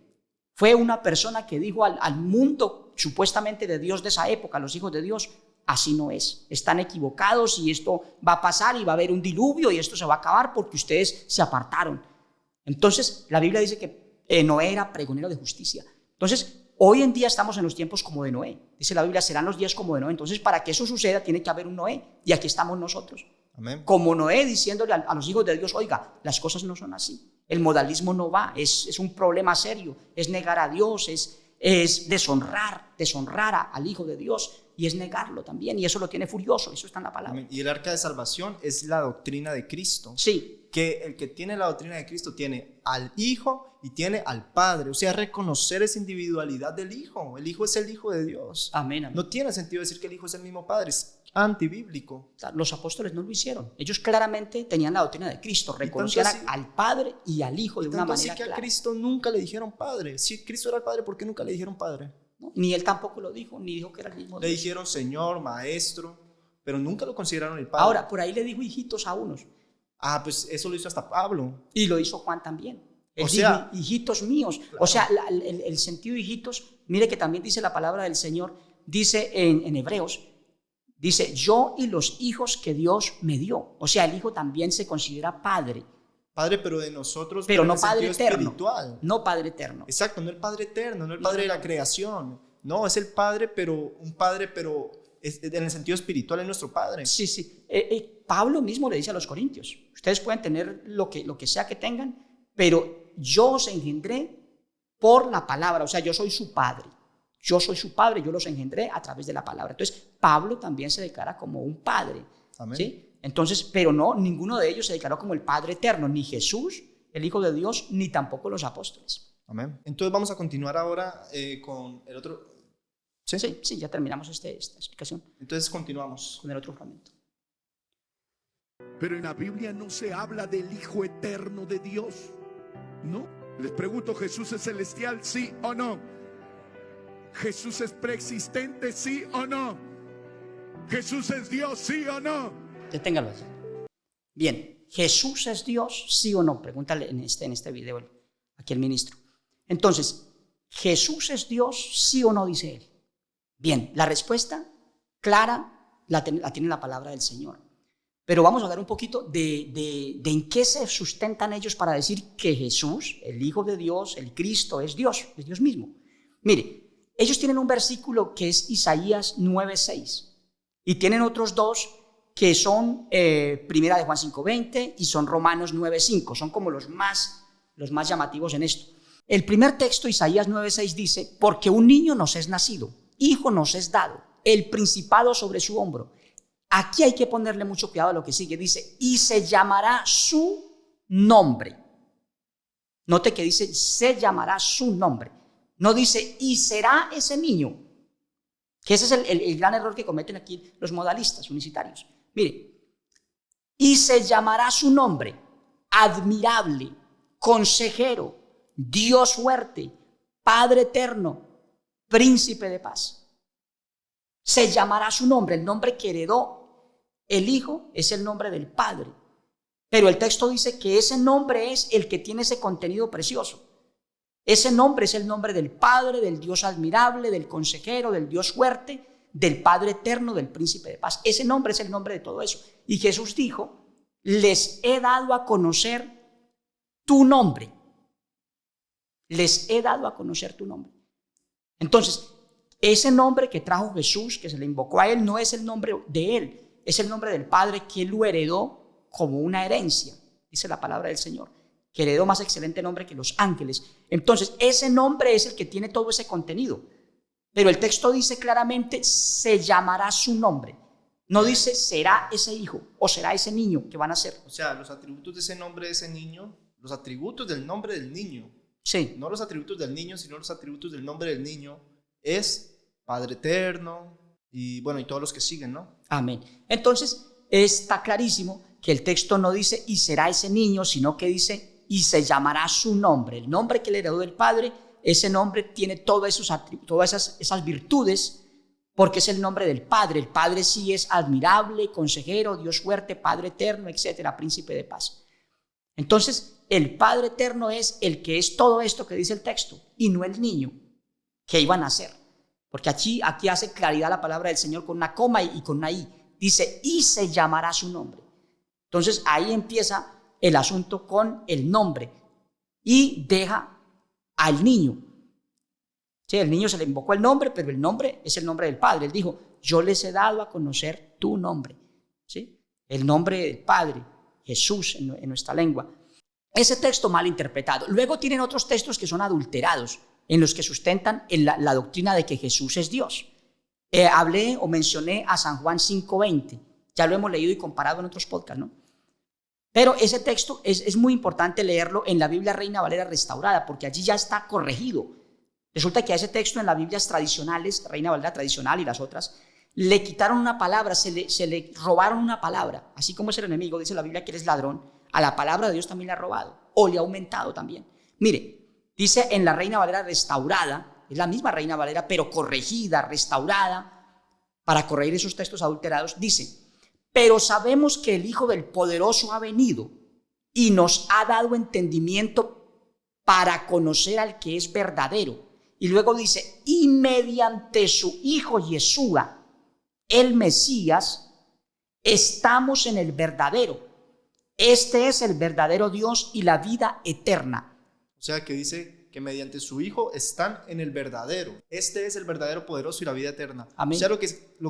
Fue una persona que dijo al mundo supuestamente de Dios de esa época, los hijos de Dios, así no es. Están equivocados y esto va a pasar y va a haber un diluvio y esto se va a acabar porque ustedes se apartaron. Entonces, la Biblia dice que Noé era pregonero de justicia. Entonces, hoy en día estamos en los tiempos como de Noé. Dice la Biblia, serán los días como de Noé. Entonces, para que eso suceda, tiene que haber un Noé. Y aquí estamos nosotros. Amén. Como Noé diciéndole a los hijos de Dios, oiga, las cosas no son así. El modalismo no va, es un problema serio. Es negar a Dios, es deshonrar al Hijo de Dios y es negarlo también. Y eso lo tiene furioso, eso está en la palabra. Amén. Y el arca de salvación es la doctrina de Cristo. Sí. que el que tiene la doctrina de Cristo tiene al Hijo y tiene al Padre. O sea, reconocer esa individualidad del Hijo. El Hijo es el Hijo de Dios. Amén, amén. No tiene sentido decir que el Hijo es el mismo Padre. Es antibíblico. Los apóstoles no lo hicieron. Ellos claramente tenían la doctrina de Cristo, reconocían al Padre y al Hijo de una manera Así que clara. a Cristo nunca le dijeron Padre. Si Cristo era el Padre, ¿por qué nunca le dijeron Padre? ¿No? Ni él tampoco lo dijo, ni dijo que era el mismo Le Dios. dijeron Señor, Maestro, pero nunca lo consideraron el Padre. Ahora, por ahí le dijo hijitos a unos. Pues eso lo hizo hasta Pablo. Y lo hizo Juan también. Él O sea, dijo, hijitos míos. claro. O sea, el sentido de hijitos, mire que también dice la palabra del Señor, dice en Hebreos, dice, yo y los hijos que Dios me dio. O sea, el Hijo también se considera Padre. Padre, pero de nosotros, Pero en no el Padre sentido eterno. espiritual. No Padre eterno. Exacto, no el Padre eterno, no el Padre de la creación. No, es el Padre, pero un Padre, pero en el sentido espiritual es nuestro Padre. Sí, sí. Pablo mismo le dice a los corintios, ustedes pueden tener lo que sea que tengan, pero yo os engendré por la palabra, o sea, yo soy su padre. Yo soy su padre, yo los engendré a través de la palabra. Entonces, Pablo también se declara como un padre. Amén. ¿Sí? Entonces, pero no, ninguno de ellos se declaró como el Padre eterno, ni Jesús, el Hijo de Dios, ni tampoco los apóstoles. Amén. Entonces vamos a continuar ahora con el otro. ¿Sí? Sí, ya terminamos esta explicación Entonces continuamos. con el otro fragmento. Pero en la Biblia no se habla del Hijo eterno de Dios. ¿No? Les pregunto, ¿Jesús es celestial? ¿Sí o no? ¿Jesús es preexistente? ¿Sí o no? ¿Jesús es Dios? ¿Sí o no? Deténgalo allí. Bien, ¿Jesús es Dios? ¿Sí o no? Pregúntale en este video aquí el ministro. Entonces, ¿Jesús es Dios? ¿Sí o no? Dice él. Bien, la respuesta clara la tiene la palabra del Señor. Pero vamos a hablar un poquito de en qué se sustentan ellos para decir que Jesús, el Hijo de Dios, el Cristo, es Dios mismo. Mire, ellos tienen un versículo que es Isaías 9:6 y tienen otros dos que son Primera de Juan 5:20 y son Romanos 9:5. Son como los más llamativos en esto. El primer texto, Isaías 9:6, dice, porque un niño nos es nacido, hijo nos es dado, el principado sobre su hombro. Aquí hay que ponerle mucho cuidado a lo que sigue. Dice, y se llamará su nombre. Note que dice, se llamará su nombre. No dice, y será ese niño. Que ese es el gran error que cometen aquí los modalistas unicitarios. Mire, y se llamará su nombre, admirable, consejero, Dios fuerte, Padre eterno, príncipe de paz. Se llamará su nombre, el nombre que heredó el Hijo es el nombre del Padre. Pero el texto dice que ese nombre es el que tiene ese contenido precioso. Ese nombre es el nombre del Padre, del Dios admirable, del consejero, del Dios fuerte, del Padre eterno, del príncipe de paz. Ese nombre es el nombre de todo eso. Y Jesús dijo, les he dado a conocer tu nombre. Les he dado a conocer tu nombre. Entonces, ese nombre que trajo Jesús, que se le invocó a él, no es el nombre de él, es el nombre del Padre que él lo heredó como una herencia, dice la palabra del Señor, que heredó más excelente nombre que los ángeles. Entonces, ese nombre es el que tiene todo ese contenido. Pero el texto dice claramente, se llamará su nombre. No dice, será ese hijo o será ese niño que van a ser. O sea, los atributos de ese nombre de ese niño, los atributos del nombre del niño. Sí. No los atributos del niño, sino los atributos del nombre del niño. Es Padre eterno y bueno, y todos los que siguen, ¿no? Amén. Entonces, está clarísimo que el texto no dice, y será ese niño, sino que dice, y se llamará su nombre. El nombre que le heredó del Padre, ese nombre tiene todas esas virtudes, porque es el nombre del Padre. El Padre sí es admirable, consejero, Dios fuerte, Padre eterno, etcétera, príncipe de paz. Entonces, el Padre eterno es el que es todo esto que dice el texto, y no el niño que iban a nacer. Porque aquí hace claridad la palabra del Señor con una coma y con una i. Dice, y se llamará su nombre. Entonces, ahí empieza el asunto con el nombre y deja al niño. Sí, el niño se le invocó el nombre, pero el nombre es el nombre del Padre. Él dijo, yo les he dado a conocer tu nombre. ¿Sí? El nombre del Padre, Jesús en nuestra lengua. Ese texto mal interpretado. Luego tienen otros textos que son adulterados, en los que sustentan la doctrina de que Jesús es Dios. Hablé o mencioné a San Juan 5:20. Ya lo hemos leído y comparado en otros podcasts, ¿no? Pero ese texto es muy importante leerlo en la Biblia Reina Valera restaurada, porque allí ya está corregido. Resulta que a ese texto en las Biblias tradicionales, Reina Valera tradicional y las otras, le quitaron una palabra, se le robaron una palabra. Así como es el enemigo, dice la Biblia que eres ladrón, a la palabra de Dios también le ha robado, o le ha aumentado también. Mire, dice en la Reina Valera restaurada, es la misma Reina Valera, pero corregida, restaurada, para corregir esos textos adulterados, dice: pero sabemos que el Hijo del Poderoso ha venido y nos ha dado entendimiento para conocer al que es verdadero. Y luego dice: y mediante su Hijo Yeshua, el Mesías, estamos en el verdadero. Este es el verdadero Dios y la vida eterna. O sea que dice que mediante su Hijo están en el verdadero. Este es el verdadero poderoso y la vida eterna. Amén. O sea, lo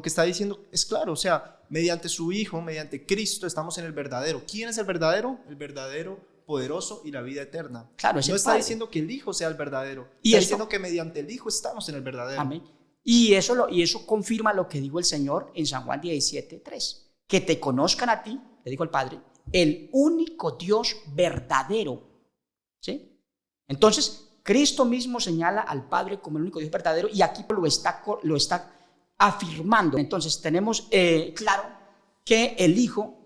que está diciendo es claro. O sea, mediante su Hijo, mediante Cristo, estamos en el verdadero. ¿Quién es el verdadero? El verdadero poderoso y la vida eterna. Claro, es no el está Padre. diciendo que el Hijo sea el verdadero. Y está esto, diciendo que mediante el Hijo estamos en el verdadero. amén. Y eso confirma lo que dijo el Señor en San Juan 17:3. Que te conozcan a ti, le dijo el Padre, el único Dios verdadero. ¿Sí? Entonces, Cristo mismo señala al Padre como el único Dios verdadero, y aquí lo está afirmando. Entonces tenemos claro que el Hijo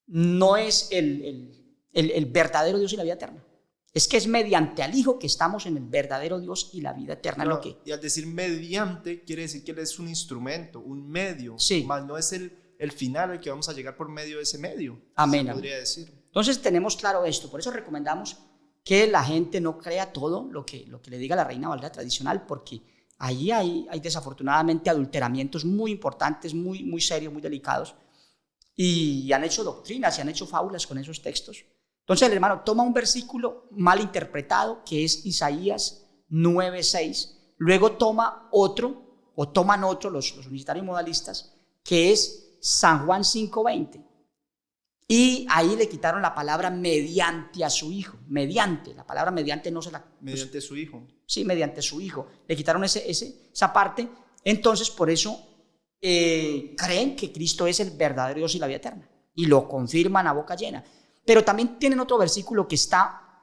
no es el verdadero Dios y la vida eterna. Es que es mediante al Hijo que estamos en el verdadero Dios y la vida eterna. No, Lo que, y al decir mediante, quiere decir que Él es un instrumento, un medio. Sí. Más no es el final al que vamos a llegar por medio de ese medio. Amén, Se podría decir. Entonces tenemos claro esto. Por eso recomendamos que la gente no crea todo lo que le diga la Reina Valera tradicional, porque allí hay desafortunadamente adulteramientos muy importantes, muy, muy serios, muy delicados, y han hecho doctrinas y han hecho fábulas con esos textos. Entonces el hermano toma un versículo mal interpretado, que es Isaías 9:6, luego toma otro, o toman otro los unitarios modalistas, que es San Juan 5:20. Y ahí le quitaron la palabra mediante a su Hijo. Mediante, la palabra mediante no se la... Mediante su Hijo. Sí, mediante su Hijo. Le quitaron esa parte. Entonces, por eso creen que Cristo es el verdadero Dios y la vida eterna. Y lo confirman a boca llena. Pero también tienen otro versículo que está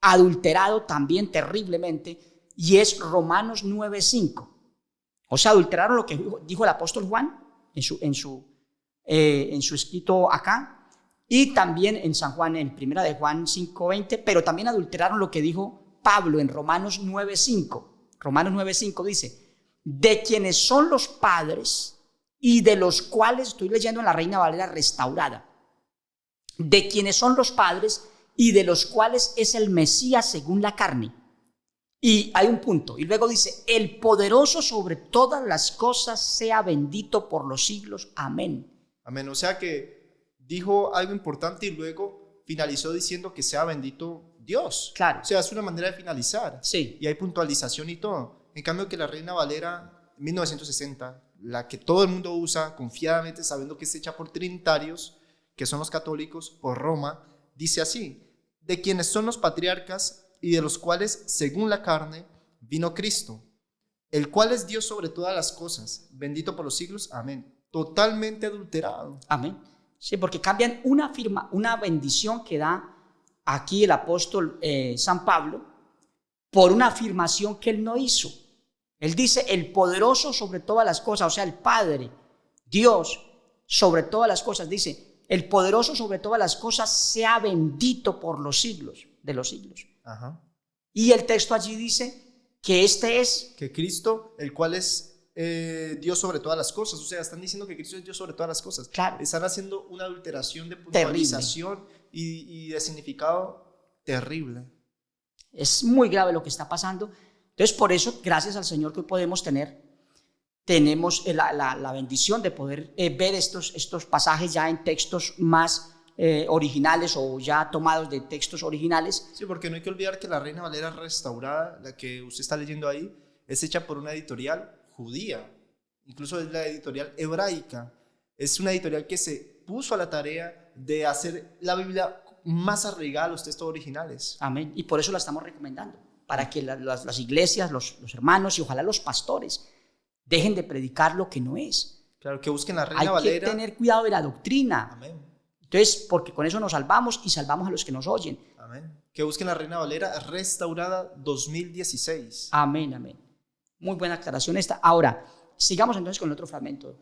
adulterado también terriblemente, y es Romanos 9:5. O sea, adulteraron lo que dijo el apóstol Juan en su escrito acá, y también en San Juan, en primera de Juan 5:20, pero también adulteraron lo que dijo Pablo en Romanos 9:5. Romanos 9:5 dice: de quienes son los padres y de los cuales, estoy leyendo en la Reina Valera restaurada, de quienes son los padres y de los cuales es el Mesías según la carne. Y hay un punto, y luego dice: el poderoso sobre todas las cosas sea bendito por los siglos. Amén. Amén. O sea que dijo algo importante y luego finalizó diciendo que sea bendito Dios. Claro. O sea, es una manera de finalizar. Sí. Y hay puntualización y todo. En cambio que la Reina Valera 1960, la que todo el mundo usa confiadamente sabiendo que es hecha por trinitarios, que son los católicos, por Roma, dice así: de quienes son los patriarcas y de los cuales, según la carne, vino Cristo, el cual es Dios sobre todas las cosas, bendito por los siglos. Amén. Totalmente adulterado. Amén. Sí, porque cambian una bendición que da aquí el apóstol San Pablo por una afirmación que él no hizo. Él dice: el poderoso sobre todas las cosas, o sea, el Padre, Dios sobre todas las cosas, dice: el poderoso sobre todas las cosas sea bendito por los siglos de los siglos. Ajá. Y el texto allí dice que este es... Que Cristo, el cual es Dios sobre todas las cosas. O sea, están diciendo que Cristo es Dios sobre todas las cosas. Claro. Están haciendo una adulteración de puntualización y de significado terrible. Es muy grave lo que está pasando. Entonces, por eso, gracias al Señor que hoy tenemos la bendición de poder ver estos pasajes ya en textos más originales, o ya tomados de textos originales. Sí, porque no hay que olvidar que la Reina Valera restaurada, la que usted está leyendo ahí, es hecha por una editorial judía. Incluso es la editorial hebraica. Es una editorial que se puso a la tarea de hacer la Biblia más arraigada a los textos originales. Amén. Y por eso la estamos recomendando, para que las iglesias, los hermanos y ojalá los pastores dejen de predicar lo que no es. Claro, que busquen la Reina Valera. Hay que tener cuidado de la doctrina. Amén. Entonces, porque con eso nos salvamos y salvamos a los que nos oyen. Amén. Que busquen la Reina Valera restaurada 2016. Amén, amén. Muy buena aclaración esta. Ahora, sigamos entonces con el otro fragmento.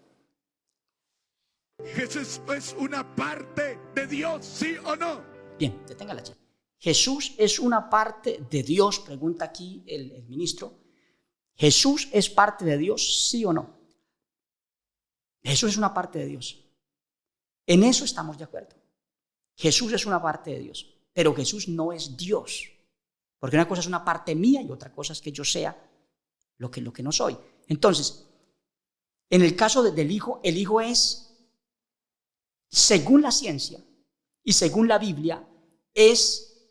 Jesús es una parte de Dios, ¿sí o no? Bien, deténgala allí. Jesús es una parte de Dios, pregunta aquí el ministro. ¿Jesús es parte de Dios, sí o no? Jesús es una parte de Dios. En eso estamos de acuerdo. Jesús es una parte de Dios, pero Jesús no es Dios. Porque una cosa es una parte mía y otra cosa es que yo sea lo que no soy. Entonces, en el caso del Hijo, el Hijo es, según la ciencia y según la Biblia, es,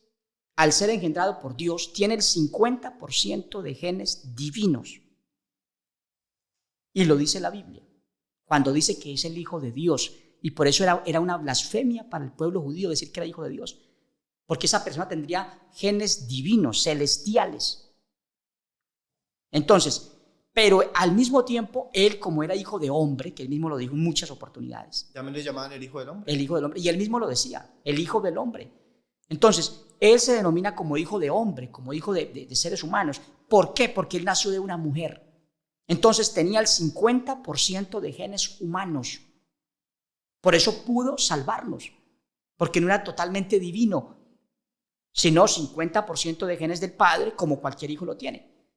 al ser engendrado por Dios, tiene el 50% de genes divinos. Y lo dice la Biblia, cuando dice que es el Hijo de Dios. Y por eso era una blasfemia para el pueblo judío decir que era hijo de Dios. Porque esa persona tendría genes divinos, celestiales. Entonces, pero al mismo tiempo, él como era hijo de hombre, que él mismo lo dijo en muchas oportunidades. Ya me le llamaban el Hijo del Hombre. El Hijo del Hombre, y él mismo lo decía, el Hijo del Hombre. Entonces, él se denomina como hijo de hombre, como hijo de seres humanos. ¿Por qué? Porque él nació de una mujer. Entonces tenía el 50% de genes humanos. Por eso pudo salvarnos, porque no era totalmente divino, sino 50% de genes del Padre, como cualquier hijo lo tiene,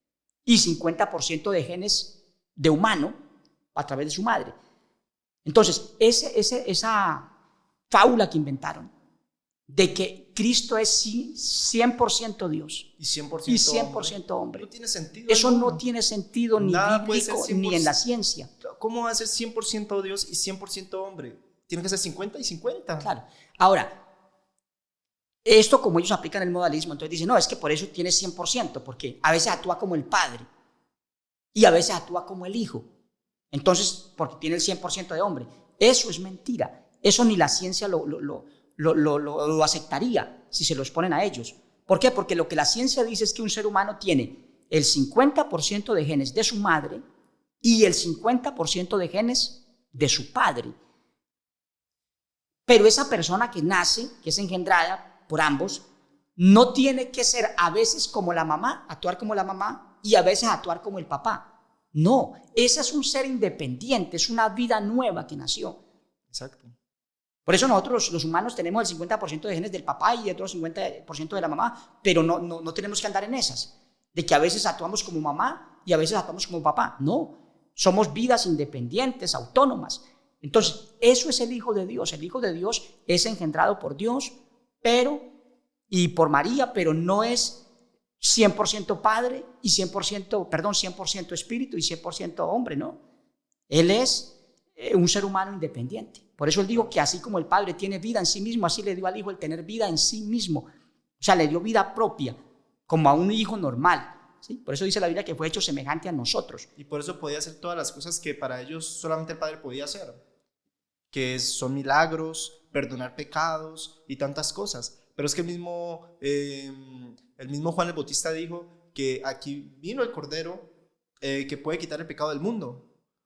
y 50% de genes de humano a través de su madre. Entonces, esa fábula que inventaron de que Cristo es 100% Dios y 100%, y 100% hombre, no tiene sentido. eso alguno. no tiene sentido ni Nada puede bíblico ser 100%. ni en la ciencia. ¿Cómo va a ser 100% Dios y 100% hombre? Tiene que ser 50 y 50. Claro. Ahora, esto como ellos aplican el modalismo, entonces dicen, no, es que por eso tiene 100%, porque a veces actúa como el Padre y a veces actúa como el Hijo. Entonces, porque tiene el 100% de hombre. Eso es mentira. Eso ni la ciencia lo aceptaría si se los ponen a ellos. ¿Por qué? Porque lo que la ciencia dice es que un ser humano tiene el 50% de genes de su madre y el 50% de genes de su padre. Pero esa persona que nace, que es engendrada por ambos, no tiene que ser a veces como la mamá, actuar como la mamá, y a veces actuar como el papá. No, ese es un ser independiente, es una vida nueva que nació. Exacto. Por eso nosotros los humanos tenemos el 50% de genes del papá y el otro 50% de la mamá, pero no tenemos que andar en esas, de que a veces actuamos como mamá y a veces actuamos como papá. No, somos vidas independientes, autónomas. Entonces, eso es el Hijo de Dios. El Hijo de Dios es engendrado por Dios, y por María, pero no es 100% padre y 100% espíritu y 100% hombre, ¿no? Él es un ser humano independiente. Por eso él dijo que así como el Padre tiene vida en sí mismo, así le dio al Hijo el tener vida en sí mismo. O sea, le dio vida propia, como a un hijo normal. ¿Sí? Por eso dice la Biblia que fue hecho semejante a nosotros. Y por eso podía hacer todas las cosas que para ellos solamente el Padre podía hacer, que son milagros, perdonar pecados y tantas cosas. Pero es que el mismo Juan el Bautista dijo que aquí vino el Cordero que puede quitar el pecado del mundo.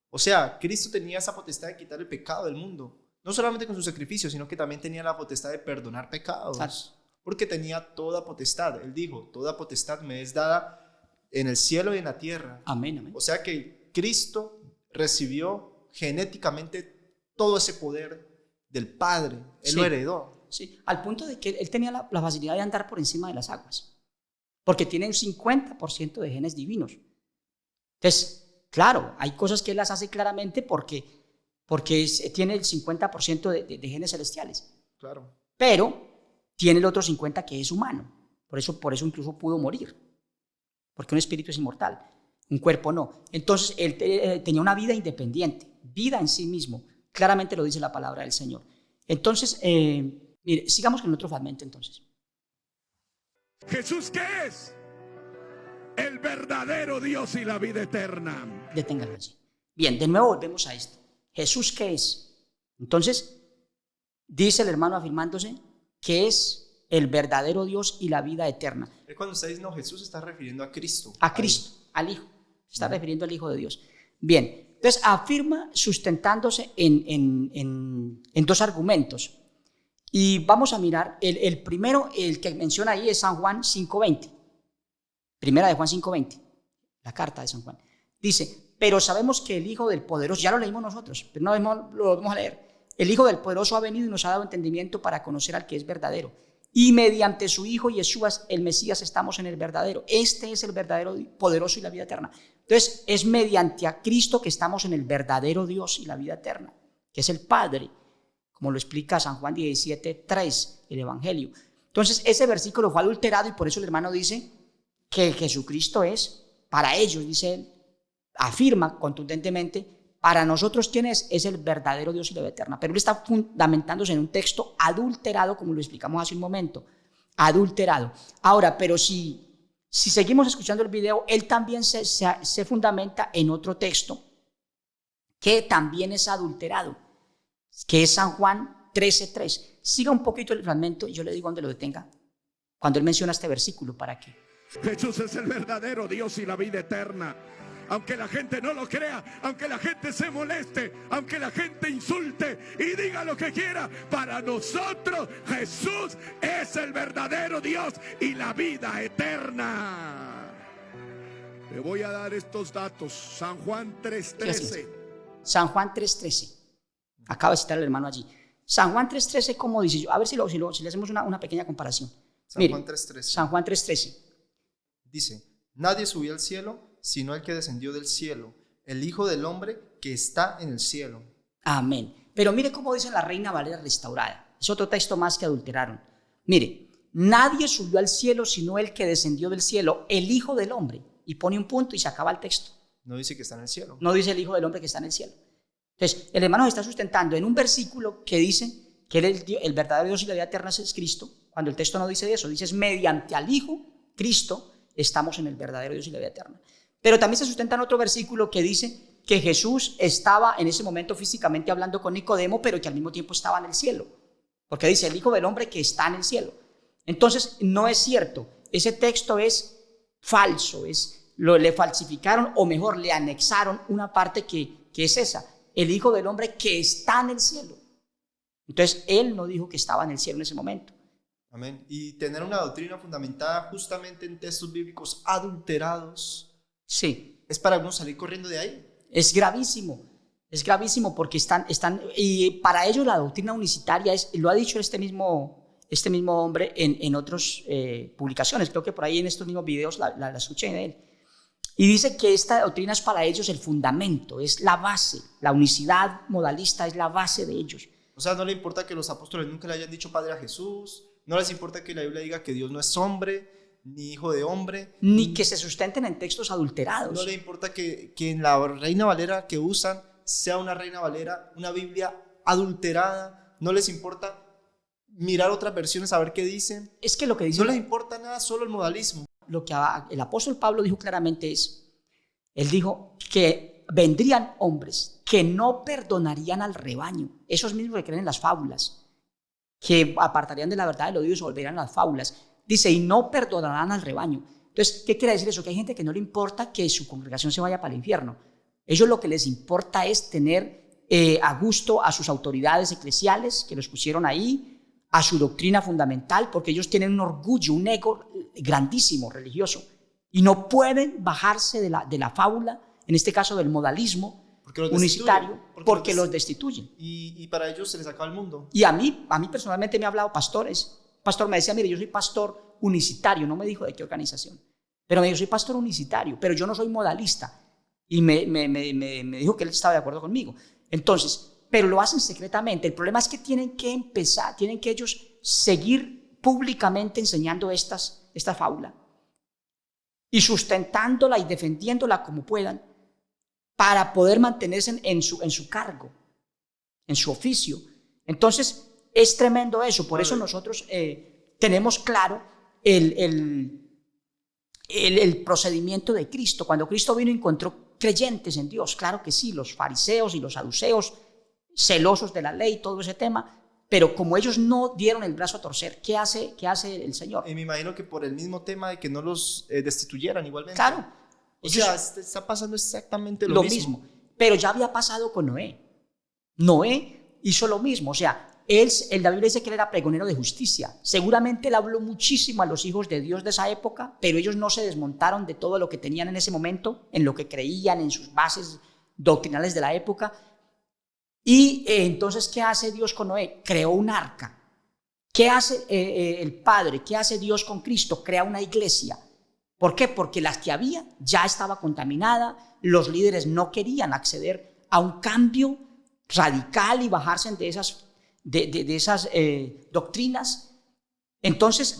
O sea, Cristo tenía esa potestad de quitar el pecado del mundo. No solamente con su sacrificio, sino que también tenía la potestad de perdonar pecados. Claro. Porque tenía toda potestad. Él dijo, toda potestad me es dada en el cielo y en la tierra. Amén, amén. O sea que Cristo recibió genéticamente todo ese poder del Padre. Él lo heredó. Sí, al punto de que él tenía la facilidad de andar por encima de las aguas, porque tiene un 50% de genes divinos. Entonces, claro, hay cosas que él las hace claramente porque tiene el 50% de genes celestiales. Claro. Pero tiene el otro 50% que es humano. Por eso incluso pudo morir. Porque un espíritu es inmortal, un cuerpo no. Entonces, él tenía una vida independiente, vida en sí mismo. Claramente lo dice la palabra del Señor. Entonces, mire, sigamos con otro fragmento entonces. ¿Jesús qué es? El verdadero Dios y la vida eterna. Deténgalo allí. Bien, de nuevo volvemos a esto. ¿Jesús qué es? Entonces, dice el hermano afirmándose que es el verdadero Dios y la vida eterna. Cuando usted dice no, Jesús se está refiriendo a Cristo. A Cristo, al Hijo. Se está refiriendo al Hijo de Dios. Bien, entonces afirma sustentándose en dos argumentos. Y vamos a mirar, el primero, el que menciona ahí es San Juan 5:20. Primera de Juan 5:20, la carta de San Juan. Dice, pero sabemos que el Hijo del Poderoso, ya lo leímos nosotros, pero no lo vamos a leer. El Hijo del Poderoso ha venido y nos ha dado entendimiento para conocer al que es verdadero. Y mediante su Hijo Yeshua, el Mesías, estamos en el verdadero. Este es el verdadero poderoso y la vida eterna. Entonces, es mediante a Cristo que estamos en el verdadero Dios y la vida eterna, que es el Padre, como lo explica San Juan 17:3, el Evangelio. Entonces, ese versículo fue adulterado y por eso el hermano dice que Jesucristo es, para ellos, dice él, afirma contundentemente, para nosotros, ¿quién es? Es el verdadero Dios y la vida eterna. Pero él está fundamentándose en un texto adulterado, como lo explicamos hace un momento. Adulterado. Ahora, pero si seguimos escuchando el video, él también se fundamenta en otro texto que también es adulterado, que es San Juan 13:3. Siga un poquito el fragmento y yo le digo dónde lo detenga. Cuando él menciona este versículo, ¿para qué? Jesús es el verdadero Dios y la vida eterna. Aunque la gente no lo crea, aunque la gente se moleste, aunque la gente insulte y diga lo que quiera, para nosotros Jesús es el verdadero Dios y la vida eterna. Le voy a dar estos datos. San Juan 3:13. San Juan 3:13. Acaba de citar el hermano allí. San Juan 3:13, ¿cómo dice? A ver si le hacemos una pequeña comparación. San Juan 3:13. San Juan 3:13. Dice, nadie subió al cielo sino el que descendió del cielo, el Hijo del Hombre que está en el cielo. Amén. Pero mire cómo dice la Reina Valera restaurada. Es otro texto más que adulteraron. Mire, nadie subió al cielo sino el que descendió del cielo, el Hijo del Hombre. Y pone un punto y se acaba el texto. No dice que está en el cielo. No dice el Hijo del Hombre que está en el cielo. Entonces, el hermano se está sustentando en un versículo que dice que el verdadero Dios y la vida eterna es Cristo, cuando el texto no dice eso. Dice, es mediante al Hijo, Cristo, estamos en el verdadero Dios y la vida eterna. Pero también se sustenta en otro versículo que dice que Jesús estaba en ese momento físicamente hablando con Nicodemo, pero que al mismo tiempo estaba en el cielo. Porque dice el Hijo del Hombre que está en el cielo. Entonces, no es cierto. Ese texto es falso. Le falsificaron, o mejor, le anexaron una parte que es esa. El Hijo del Hombre que está en el cielo. Entonces, él no dijo que estaba en el cielo en ese momento. Amén. Y tener una doctrina fundamentada justamente en textos bíblicos adulterados. Sí. ¿Es para algunos salir corriendo de ahí? Es gravísimo porque están y para ellos la doctrina unicitaria lo ha dicho este mismo hombre en otras publicaciones, creo que por ahí en estos mismos videos la escuché de él, y dice que esta doctrina es para ellos el fundamento, es la base, la unicidad modalista es la base de ellos. O sea, no le importa que los apóstoles nunca le hayan dicho Padre a Jesús, no les importa que la Biblia diga que Dios no es hombre, ni hijo de hombre, ni que se sustenten en textos adulterados. No le importa que en la Reina Valera que usan sea una Reina Valera, una Biblia adulterada. No les importa mirar otras versiones a ver qué dicen. Es que lo que dice, no les importa nada, solo el modalismo. Lo que el apóstol Pablo dijo claramente él dijo que vendrían hombres que no perdonarían al rebaño, esos mismos que creen en las fábulas, que apartarían de la verdad de los dioses y volverían a las fábulas. Dice, y no perdonarán al rebaño. Entonces, ¿qué quiere decir eso? Que hay gente que no le importa que su congregación se vaya para el infierno. Ellos lo que les importa es tener a gusto a sus autoridades eclesiales que los pusieron ahí, a su doctrina fundamental, porque ellos tienen un orgullo, un ego grandísimo religioso, y no pueden bajarse de la fábula, en este caso del modalismo unicitario, porque los destituyen. Y para ellos se les acaba el mundo. Y a mí personalmente me ha hablado pastores. Pastor me decía, mire, yo soy pastor unicitario, no me dijo de qué organización, pero me dijo, soy pastor unicitario, pero yo no soy modalista. Y me dijo que él estaba de acuerdo conmigo. Entonces, pero lo hacen secretamente. El problema es que tienen que ellos seguir públicamente enseñando esta fábula y sustentándola y defendiéndola como puedan para poder mantenerse en su cargo, en su oficio. Entonces, es tremendo eso, por eso nosotros tenemos claro el procedimiento de Cristo. Cuando Cristo vino encontró creyentes en Dios, claro que sí, los fariseos y los saduceos, celosos de la ley, todo ese tema, pero como ellos no dieron el brazo a torcer, ¿qué hace el Señor? Y me imagino que por el mismo tema de que no los destituyeran igualmente. Claro. O sea, está pasando exactamente lo mismo. Pero ya había pasado con Noé. Noé hizo lo mismo, o sea, La Biblia dice que él era pregonero de justicia. Seguramente él habló muchísimo a los hijos de Dios de esa época, pero ellos no se desmontaron de todo lo que tenían en ese momento, en lo que creían, en sus bases doctrinales de la época. Y entonces, ¿qué hace Dios con Noé? Creó un arca. ¿Qué hace el Padre? ¿Qué hace Dios con Cristo? Crea una iglesia. ¿Por qué? Porque las que había ya estaba contaminada, los líderes no querían acceder a un cambio radical y bajarse de esas doctrinas. Entonces,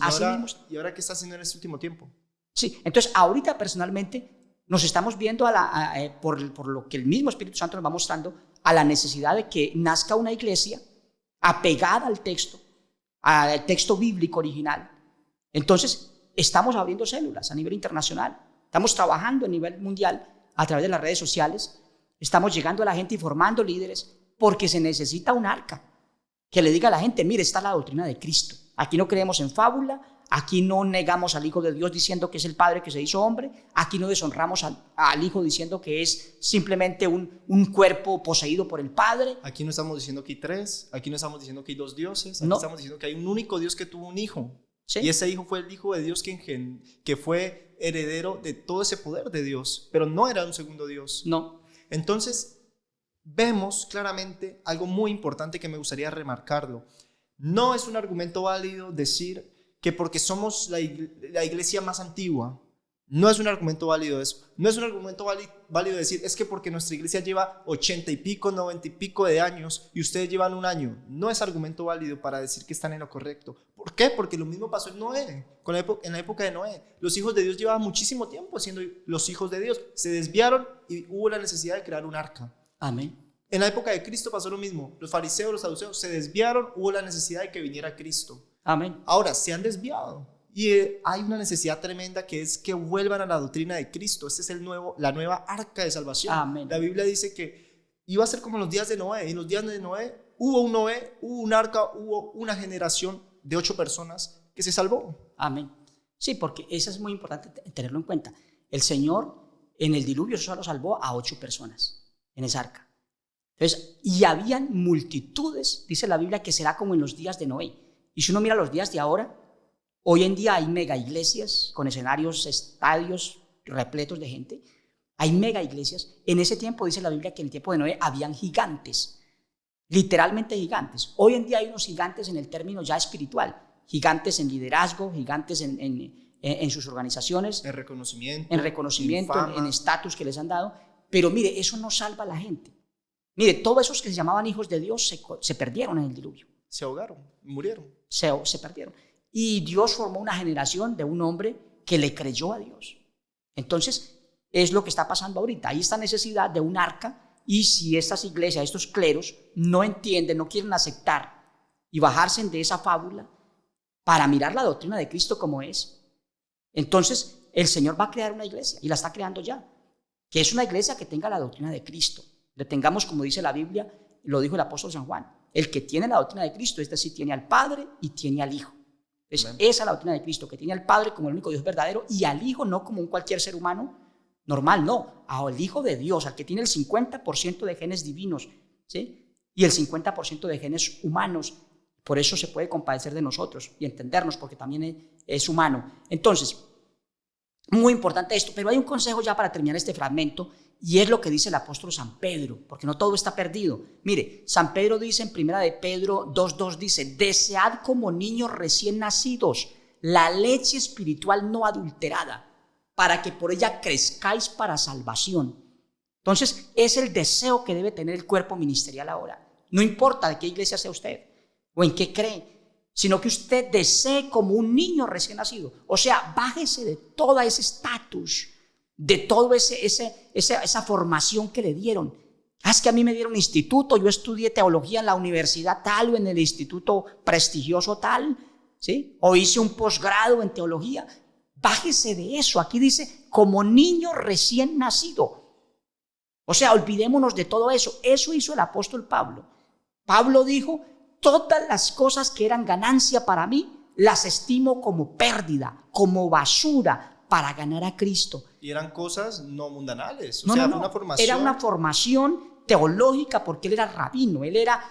¿Y ahora qué está haciendo en este último tiempo? Sí, entonces ahorita personalmente nos estamos viendo por lo que el mismo Espíritu Santo nos va mostrando, a la necesidad de que nazca una iglesia apegada al texto bíblico original. Entonces, estamos abriendo células a nivel internacional, estamos trabajando a nivel mundial a través de las redes sociales, estamos llegando a la gente y formando líderes, porque se necesita un arca que le diga a la gente: mire, esta es la doctrina de Cristo. Aquí no creemos en fábula, aquí no negamos al Hijo de Dios diciendo que es el Padre que se hizo hombre, aquí no deshonramos al Hijo diciendo que es simplemente un cuerpo poseído por el Padre. Aquí no estamos diciendo que hay tres, aquí no estamos diciendo que hay dos dioses, aquí no. Estamos diciendo que hay un único Dios que tuvo un hijo. ¿Sí? Y ese hijo fue el Hijo de Dios que fue heredero de todo ese poder de Dios, pero no era un segundo Dios. No. Entonces, vemos claramente algo muy importante que me gustaría remarcarlo. No es un argumento válido decir que porque somos la iglesia más antigua, no es un argumento válido eso. No es un argumento válido decir, es que porque nuestra iglesia lleva 80 y pico, 90 y pico de años y ustedes llevan un año. No es argumento válido para decir que están en lo correcto. ¿Por qué? Porque lo mismo pasó en Noé, en la época de Noé. Los hijos de Dios llevaban muchísimo tiempo siendo los hijos de Dios. Se desviaron y hubo la necesidad de crear un arca. Amén. En la época de Cristo pasó lo mismo. Los fariseos, los saduceos se desviaron, hubo la necesidad de que viniera Cristo. Amén. Ahora, se han desviado y hay una necesidad tremenda, que es que vuelvan a la doctrina de Cristo. Esta es la nueva arca de salvación. Amén. La Biblia dice que iba a ser como en los días de Noé. En los días de Noé hubo un arca, hubo una generación de 8 personas que se salvó. Amén. Sí, porque eso es muy importante tenerlo en cuenta. El Señor en el diluvio solo salvó a 8 personas en esa arca. Entonces, y habían multitudes, dice la Biblia, que será como en los días de Noé. Y si uno mira los días de ahora, hoy en día hay mega iglesias con escenarios, estadios repletos de gente. Hay mega iglesias. En ese tiempo dice la Biblia que en el tiempo de Noé habían gigantes, literalmente gigantes. Hoy en día hay unos gigantes en el término ya espiritual, gigantes en liderazgo, gigantes en sus organizaciones, En reconocimiento, en estatus que les han dado. Pero mire, eso no salva a la gente. Mire, todos esos que se llamaban hijos de Dios se perdieron en el diluvio. Se ahogaron, murieron. Se perdieron. Y Dios formó una generación de un hombre que le creyó a Dios. Entonces, es lo que está pasando ahorita. Hay esta necesidad de un arca, y si estas iglesias, estos cleros, no entienden, no quieren aceptar y bajarse de esa fábula para mirar la doctrina de Cristo como es, entonces el Señor va a crear una iglesia, y la está creando ya, que es una iglesia que tenga la doctrina de Cristo. Le tengamos, como dice la Biblia, lo dijo el apóstol San Juan, el que tiene la doctrina de Cristo, es decir, tiene al Padre y tiene al Hijo. Esa es la doctrina de Cristo, que tiene al Padre como el único Dios verdadero y al Hijo no como un cualquier ser humano normal, no, al Hijo de Dios, al que tiene el 50% de genes divinos, ¿sí? Y el 50% de genes humanos. Por eso se puede compadecer de nosotros y entendernos, porque también es humano. Entonces, muy importante esto, pero hay un consejo ya para terminar este fragmento, y es lo que dice el apóstol San Pedro, porque no todo está perdido. Mire, San Pedro dice en 1 de Pedro 2:2, dice: desead como niños recién nacidos la leche espiritual no adulterada, para que por ella crezcáis para salvación. Entonces, es el deseo que debe tener el cuerpo ministerial ahora. No importa de qué iglesia sea usted o en qué cree, sino que usted desee como un niño recién nacido. O sea, bájese de todo ese estatus, de todo esa formación que le dieron. Es que a mí me dieron un instituto, yo estudié teología en la universidad tal o en el instituto prestigioso tal, ¿sí? O hice un posgrado en teología. Bájese de eso. Aquí dice como niño recién nacido. O sea, olvidémonos de todo eso. Eso hizo el apóstol Pablo. Pablo dijo: todas las cosas que eran ganancia para mí las estimo como pérdida, como basura, para ganar a Cristo. Y eran cosas no mundanales. Una formación. Era una formación teológica, porque él era rabino, él era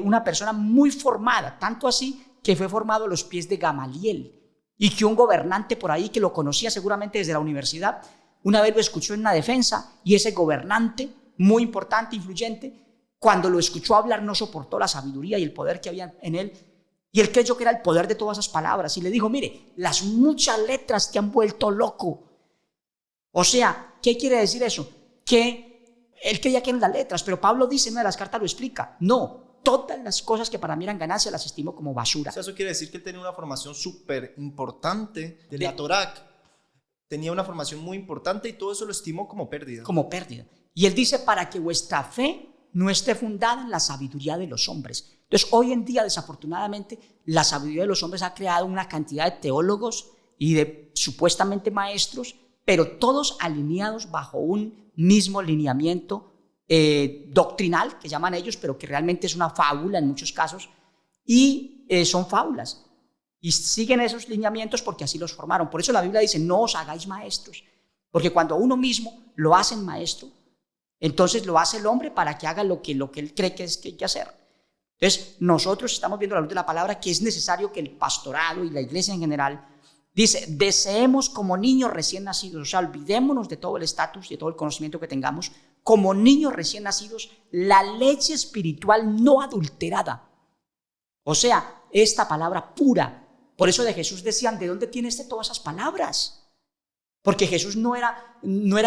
una persona muy formada, tanto así que fue formado a los pies de Gamaliel, y que un gobernante por ahí que lo conocía seguramente desde la universidad, una vez lo escuchó en una defensa, y ese gobernante, muy importante, influyente, cuando lo escuchó hablar no soportó la sabiduría y el poder que había en él, y él creyó que era el poder de todas esas palabras, y le dijo: mire, las muchas letras te han vuelto loco. O sea, ¿qué quiere decir eso? Que él creía que eran las letras, pero Pablo dice en una de las cartas, lo explica: no, todas las cosas que para mí eran ganancia las estimo como basura. O sea, eso quiere decir que él tenía una formación súper importante de la Torá. Tenía una formación muy importante y todo eso lo estimó como pérdida. Como pérdida. Y él dice: para que vuestra fe no esté fundada en la sabiduría de los hombres. Entonces, hoy en día, desafortunadamente, la sabiduría de los hombres ha creado una cantidad de teólogos y de supuestamente maestros, pero todos alineados bajo un mismo lineamiento doctrinal, que llaman ellos, pero que realmente es una fábula en muchos casos, y son fábulas. Y siguen esos lineamientos porque así los formaron. Por eso la Biblia dice: no os hagáis maestros, porque cuando uno mismo lo hacen maestro, entonces lo hace el hombre para que haga lo que él cree que hay que hacer. Entonces, nosotros estamos viendo a la luz de la palabra que es necesario que el pastorado y la iglesia en general, dice, deseemos como niños recién nacidos, o sea, olvidémonos de todo el estatus y de todo el conocimiento que tengamos, como niños recién nacidos, la leche espiritual no adulterada. O sea, esta palabra pura. Por eso de Jesús decían: ¿de dónde tiene todas esas palabras? Porque Jesús no era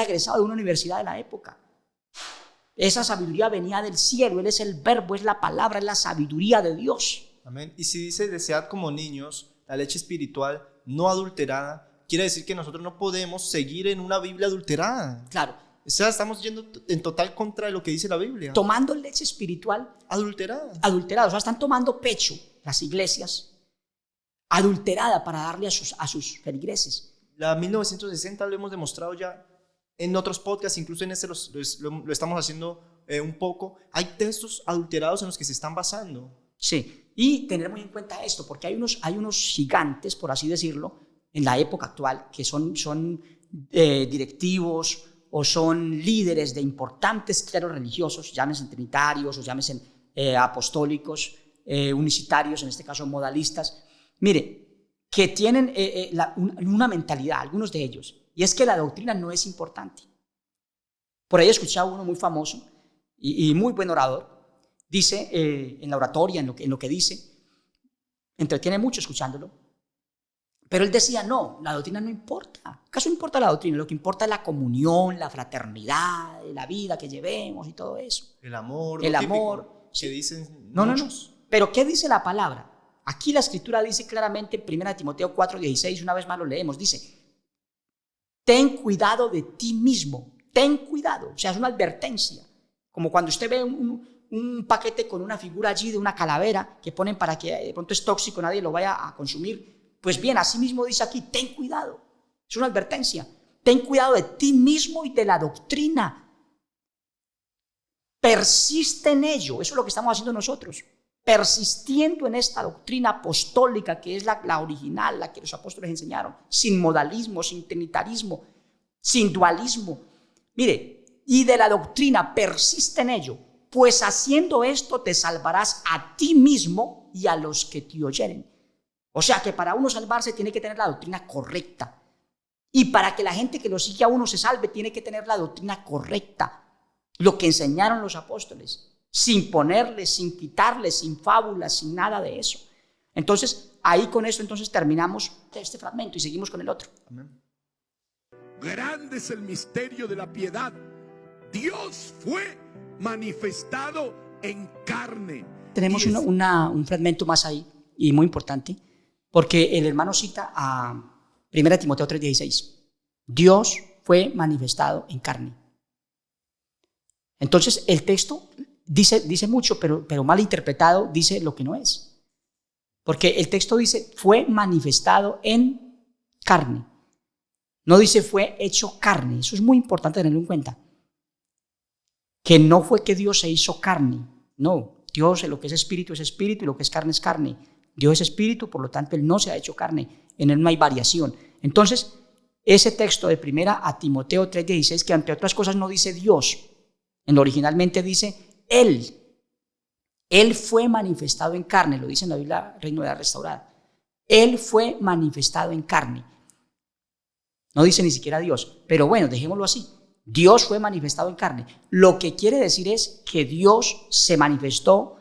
egresado de una universidad de la época. Esa sabiduría venía del cielo. Él es el verbo, es la palabra, es la sabiduría de Dios. Amén. Y si dice desead como niños la leche espiritual no adulterada, quiere decir que nosotros no podemos seguir en una Biblia adulterada. Claro. O sea, estamos yendo en total contra de lo que dice la Biblia. Tomando leche espiritual adulterada. O sea, están tomando pecho las iglesias, adulterada, para darle a sus feligreses. La 1960 lo hemos demostrado ya en otros podcasts, incluso en este lo estamos haciendo un poco. Hay textos adulterados en los que se están basando. Sí, y tener muy en cuenta esto, porque hay unos gigantes, por así decirlo, en la época actual, que son directivos o son líderes de importantes cleros religiosos, llámense trinitarios o llámense apostólicos, unicitarios, en este caso modalistas. Mire, que tienen una mentalidad, algunos de ellos, y es que la doctrina no es importante. Por ahí he escuchado uno muy famoso y muy buen orador, dice en la oratoria, en lo que dice, entretiene mucho escuchándolo, pero él decía: no, la doctrina no importa. ¿Acaso importa la doctrina? Lo que importa es la comunión, la fraternidad, la vida que llevemos y todo eso. El amor. El amor. Que dicen no. muchos. Pero ¿qué dice la palabra? Aquí la escritura dice claramente en 1 Timoteo 4:16, una vez más lo leemos, dice: ten cuidado de ti mismo, ten cuidado. O sea, es una advertencia. Como cuando usted ve un paquete con una figura allí de una calavera que ponen para que de pronto es tóxico, nadie lo vaya a consumir. Pues bien, así mismo dice aquí: ten cuidado. Es una advertencia. Ten cuidado de ti mismo y de la doctrina. Persiste en ello. Eso es lo que estamos haciendo nosotros. Persistiendo en esta doctrina apostólica, que es la original, la que los apóstoles enseñaron, sin modalismo, sin trinitarismo, sin dualismo. Mire, y de la doctrina, persiste en ello, pues haciendo esto te salvarás a ti mismo y a los que te oyeren. O sea que para uno salvarse tiene que tener la doctrina correcta. Y para que la gente que lo sigue a uno se salve, tiene que tener la doctrina correcta. Lo que enseñaron los apóstoles, sin ponerle, sin quitarle, sin fábulas, sin nada de eso. Entonces, ahí con esto entonces terminamos este fragmento y seguimos con el otro. Amén. Grande es el misterio de la piedad. Dios fue manifestado en carne. Tenemos un fragmento más ahí, y muy importante, porque el hermano cita a 1 Timoteo 3:16. Dios fue manifestado en carne. Entonces, el texto dice mucho, pero mal interpretado dice lo que no es. Porque el texto dice: fue manifestado en carne. No dice fue hecho carne. Eso es muy importante tenerlo en cuenta. Que no fue que Dios se hizo carne. No, Dios, lo que es espíritu y lo que es carne. Dios es espíritu, por lo tanto Él no se ha hecho carne. En Él no hay variación. Entonces, ese texto de 1 Timoteo 3:16, que entre otras cosas no dice Dios, en lo originalmente dice Él. Él fue manifestado en carne, lo dice en la Biblia Reino de la Restaurada. Él fue manifestado en carne. No dice ni siquiera Dios, pero bueno, dejémoslo así. Dios fue manifestado en carne. Lo que quiere decir es que Dios se manifestó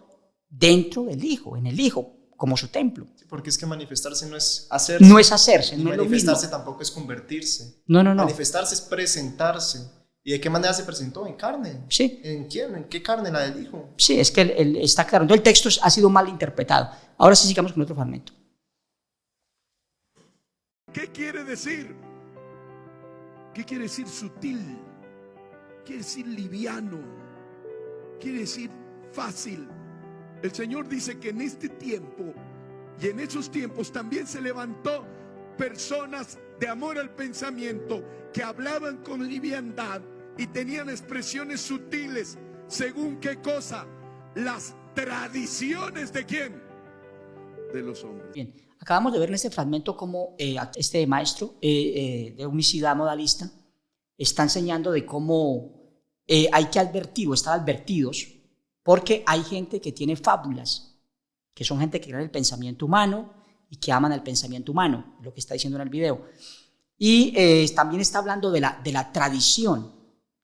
dentro del Hijo, en el Hijo, como su templo. Porque es que manifestarse no es hacerse. No es hacerse, no es lo mismo. Manifestarse tampoco es convertirse. No. Manifestarse es presentarse. ¿Y de qué manera se presentó? En carne. Sí. ¿En quién? ¿En qué carne? La del Hijo. Sí, es que está claro. Entonces el texto ha sido mal interpretado. Ahora sí sigamos con otro fragmento. ¿Qué quiere decir? ¿Qué quiere decir sutil? Quiere decir liviano. Quiere decir fácil. El Señor dice que en este tiempo y en esos tiempos también se levantó personas de amor al pensamiento que hablaban con liviandad y tenían expresiones sutiles. ¿Según qué cosa? Las tradiciones ¿de quién? De los hombres. Bien, acabamos de ver en este fragmento cómo este maestro de unicidad modalista está enseñando de cómo hay que advertir o estar advertidos, porque hay gente que tiene fábulas, que son gente que cree en el pensamiento humano y que aman el pensamiento humano, lo que está diciendo en el video. Y también está hablando de la tradición,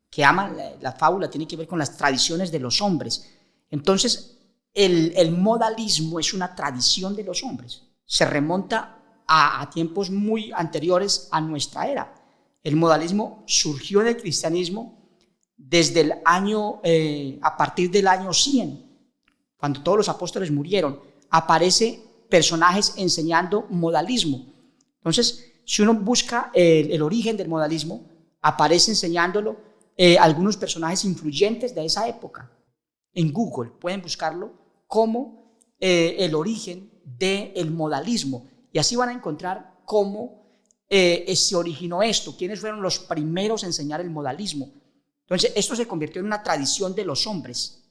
que aman la fábula, tiene que ver con las tradiciones de los hombres. Entonces, el modalismo es una tradición de los hombres, se remonta a tiempos muy anteriores a nuestra era. El modalismo surgió en el cristianismo desde el año, a partir del año 100, cuando todos los apóstoles murieron, aparece personajes enseñando modalismo. Entonces, si uno busca el origen del modalismo, aparece enseñándolo algunos personajes influyentes de esa época. En Google pueden buscarlo como el origen del modalismo, y así van a encontrar cómo se originó esto, quiénes fueron los primeros a enseñar el modalismo. Entonces, esto se convirtió en una tradición de los hombres,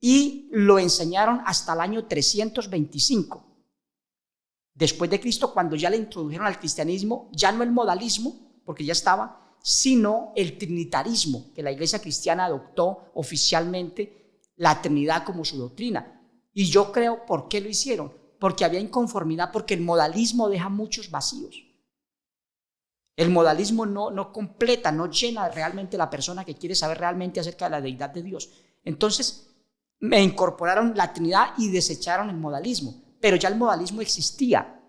y lo enseñaron hasta el año 325 después de Cristo, cuando ya le introdujeron al cristianismo, ya no el modalismo, porque ya estaba, sino el trinitarismo, que la iglesia cristiana adoptó oficialmente la Trinidad como su doctrina. Y yo creo, ¿por qué lo hicieron? Porque había inconformidad, porque el modalismo deja muchos vacíos. El modalismo no completa, no llena realmente a la persona que quiere saber realmente acerca de la deidad de Dios. Entonces, me incorporaron la Trinidad y desecharon el modalismo. Pero ya el modalismo existía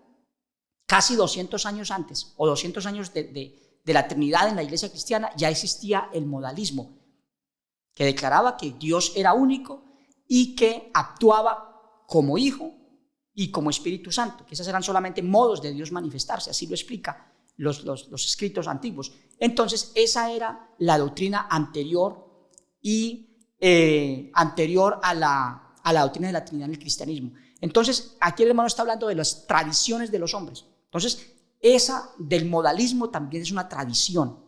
casi 200 años antes, o 200 años de la Trinidad en la iglesia cristiana, ya existía el modalismo, que declaraba que Dios era único y que actuaba como Hijo y como Espíritu Santo, que esos eran solamente modos de Dios manifestarse, así lo explica los escritos antiguos. Entonces, esa era la doctrina anterior anterior a la doctrina de la Trinidad en el cristianismo. Entonces, aquí el hermano está hablando de las tradiciones de los hombres. Entonces, esa del modalismo también es una tradición,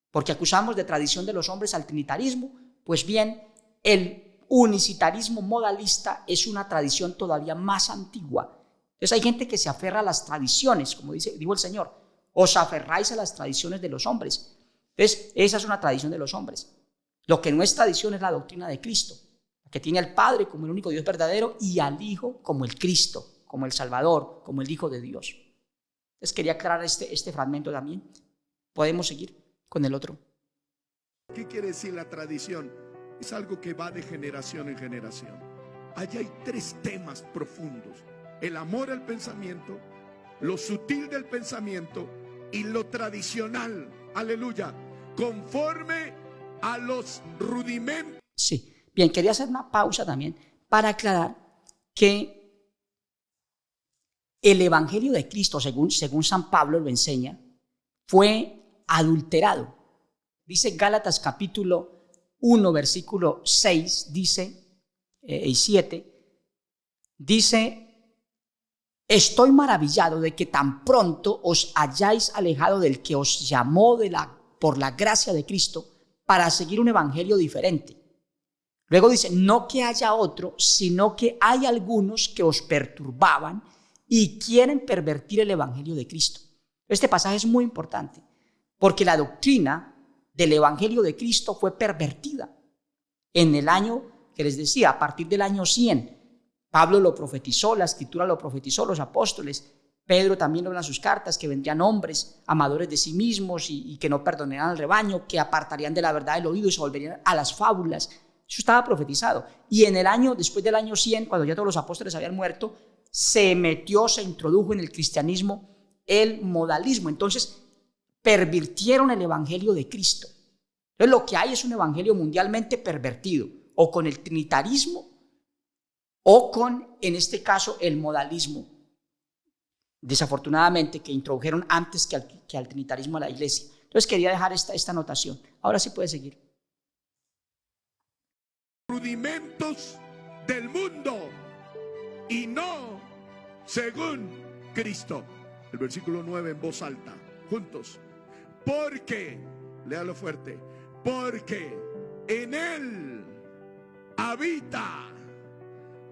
porque acusamos de tradición de los hombres al trinitarismo. Pues bien, el unicitarismo modalista es una tradición todavía más antigua. Entonces, hay gente que se aferra a las tradiciones, como dijo el Señor: os aferráis a las tradiciones de los hombres. Entonces, esa es una tradición de los hombres. Lo que no es tradición es la doctrina de Cristo, que tiene al Padre como el único Dios verdadero y al Hijo como el Cristo, como el Salvador, como el Hijo de Dios. Entonces quería aclarar este fragmento también. Podemos seguir con el otro. ¿Qué quiere decir la tradición? Es algo que va de generación en generación. Allá hay tres temas profundos: el amor al pensamiento, lo sutil del pensamiento y lo tradicional. Aleluya. Conforme a los rudimentos. Sí. Bien, quería hacer una pausa también para aclarar que el Evangelio de Cristo, según San Pablo lo enseña, fue adulterado. Dice Gálatas capítulo 1, versículo 6, y 7, dice: estoy maravillado de que tan pronto os hayáis alejado del que os llamó por la gracia de Cristo para seguir un evangelio diferente. Luego dice: no que haya otro, sino que hay algunos que os perturbaban y quieren pervertir el evangelio de Cristo. Este pasaje es muy importante, porque la doctrina del evangelio de Cristo fue pervertida. en el año que les decía, a partir del año 100. Pablo lo profetizó, la Escritura lo profetizó, los apóstoles. Pedro también lo en sus cartas, que vendrían hombres amadores de sí mismos y que no perdonarían al rebaño, que apartarían de la verdad el oído y se volverían a las fábulas. Eso estaba profetizado. Y en el año, después del año 100, cuando ya todos los apóstoles habían muerto, se introdujo en el cristianismo el modalismo. Entonces, pervirtieron el evangelio de Cristo. Entonces, lo que hay es un evangelio mundialmente pervertido, o con el trinitarismo, o con, en este caso, el modalismo. Desafortunadamente, que introdujeron antes que al trinitarismo a la iglesia. Entonces, quería dejar esta anotación. Ahora sí puede seguir. Rudimentos del mundo y no según Cristo. El versículo 9 en voz alta, juntos. Porque, léalo fuerte, porque en él habita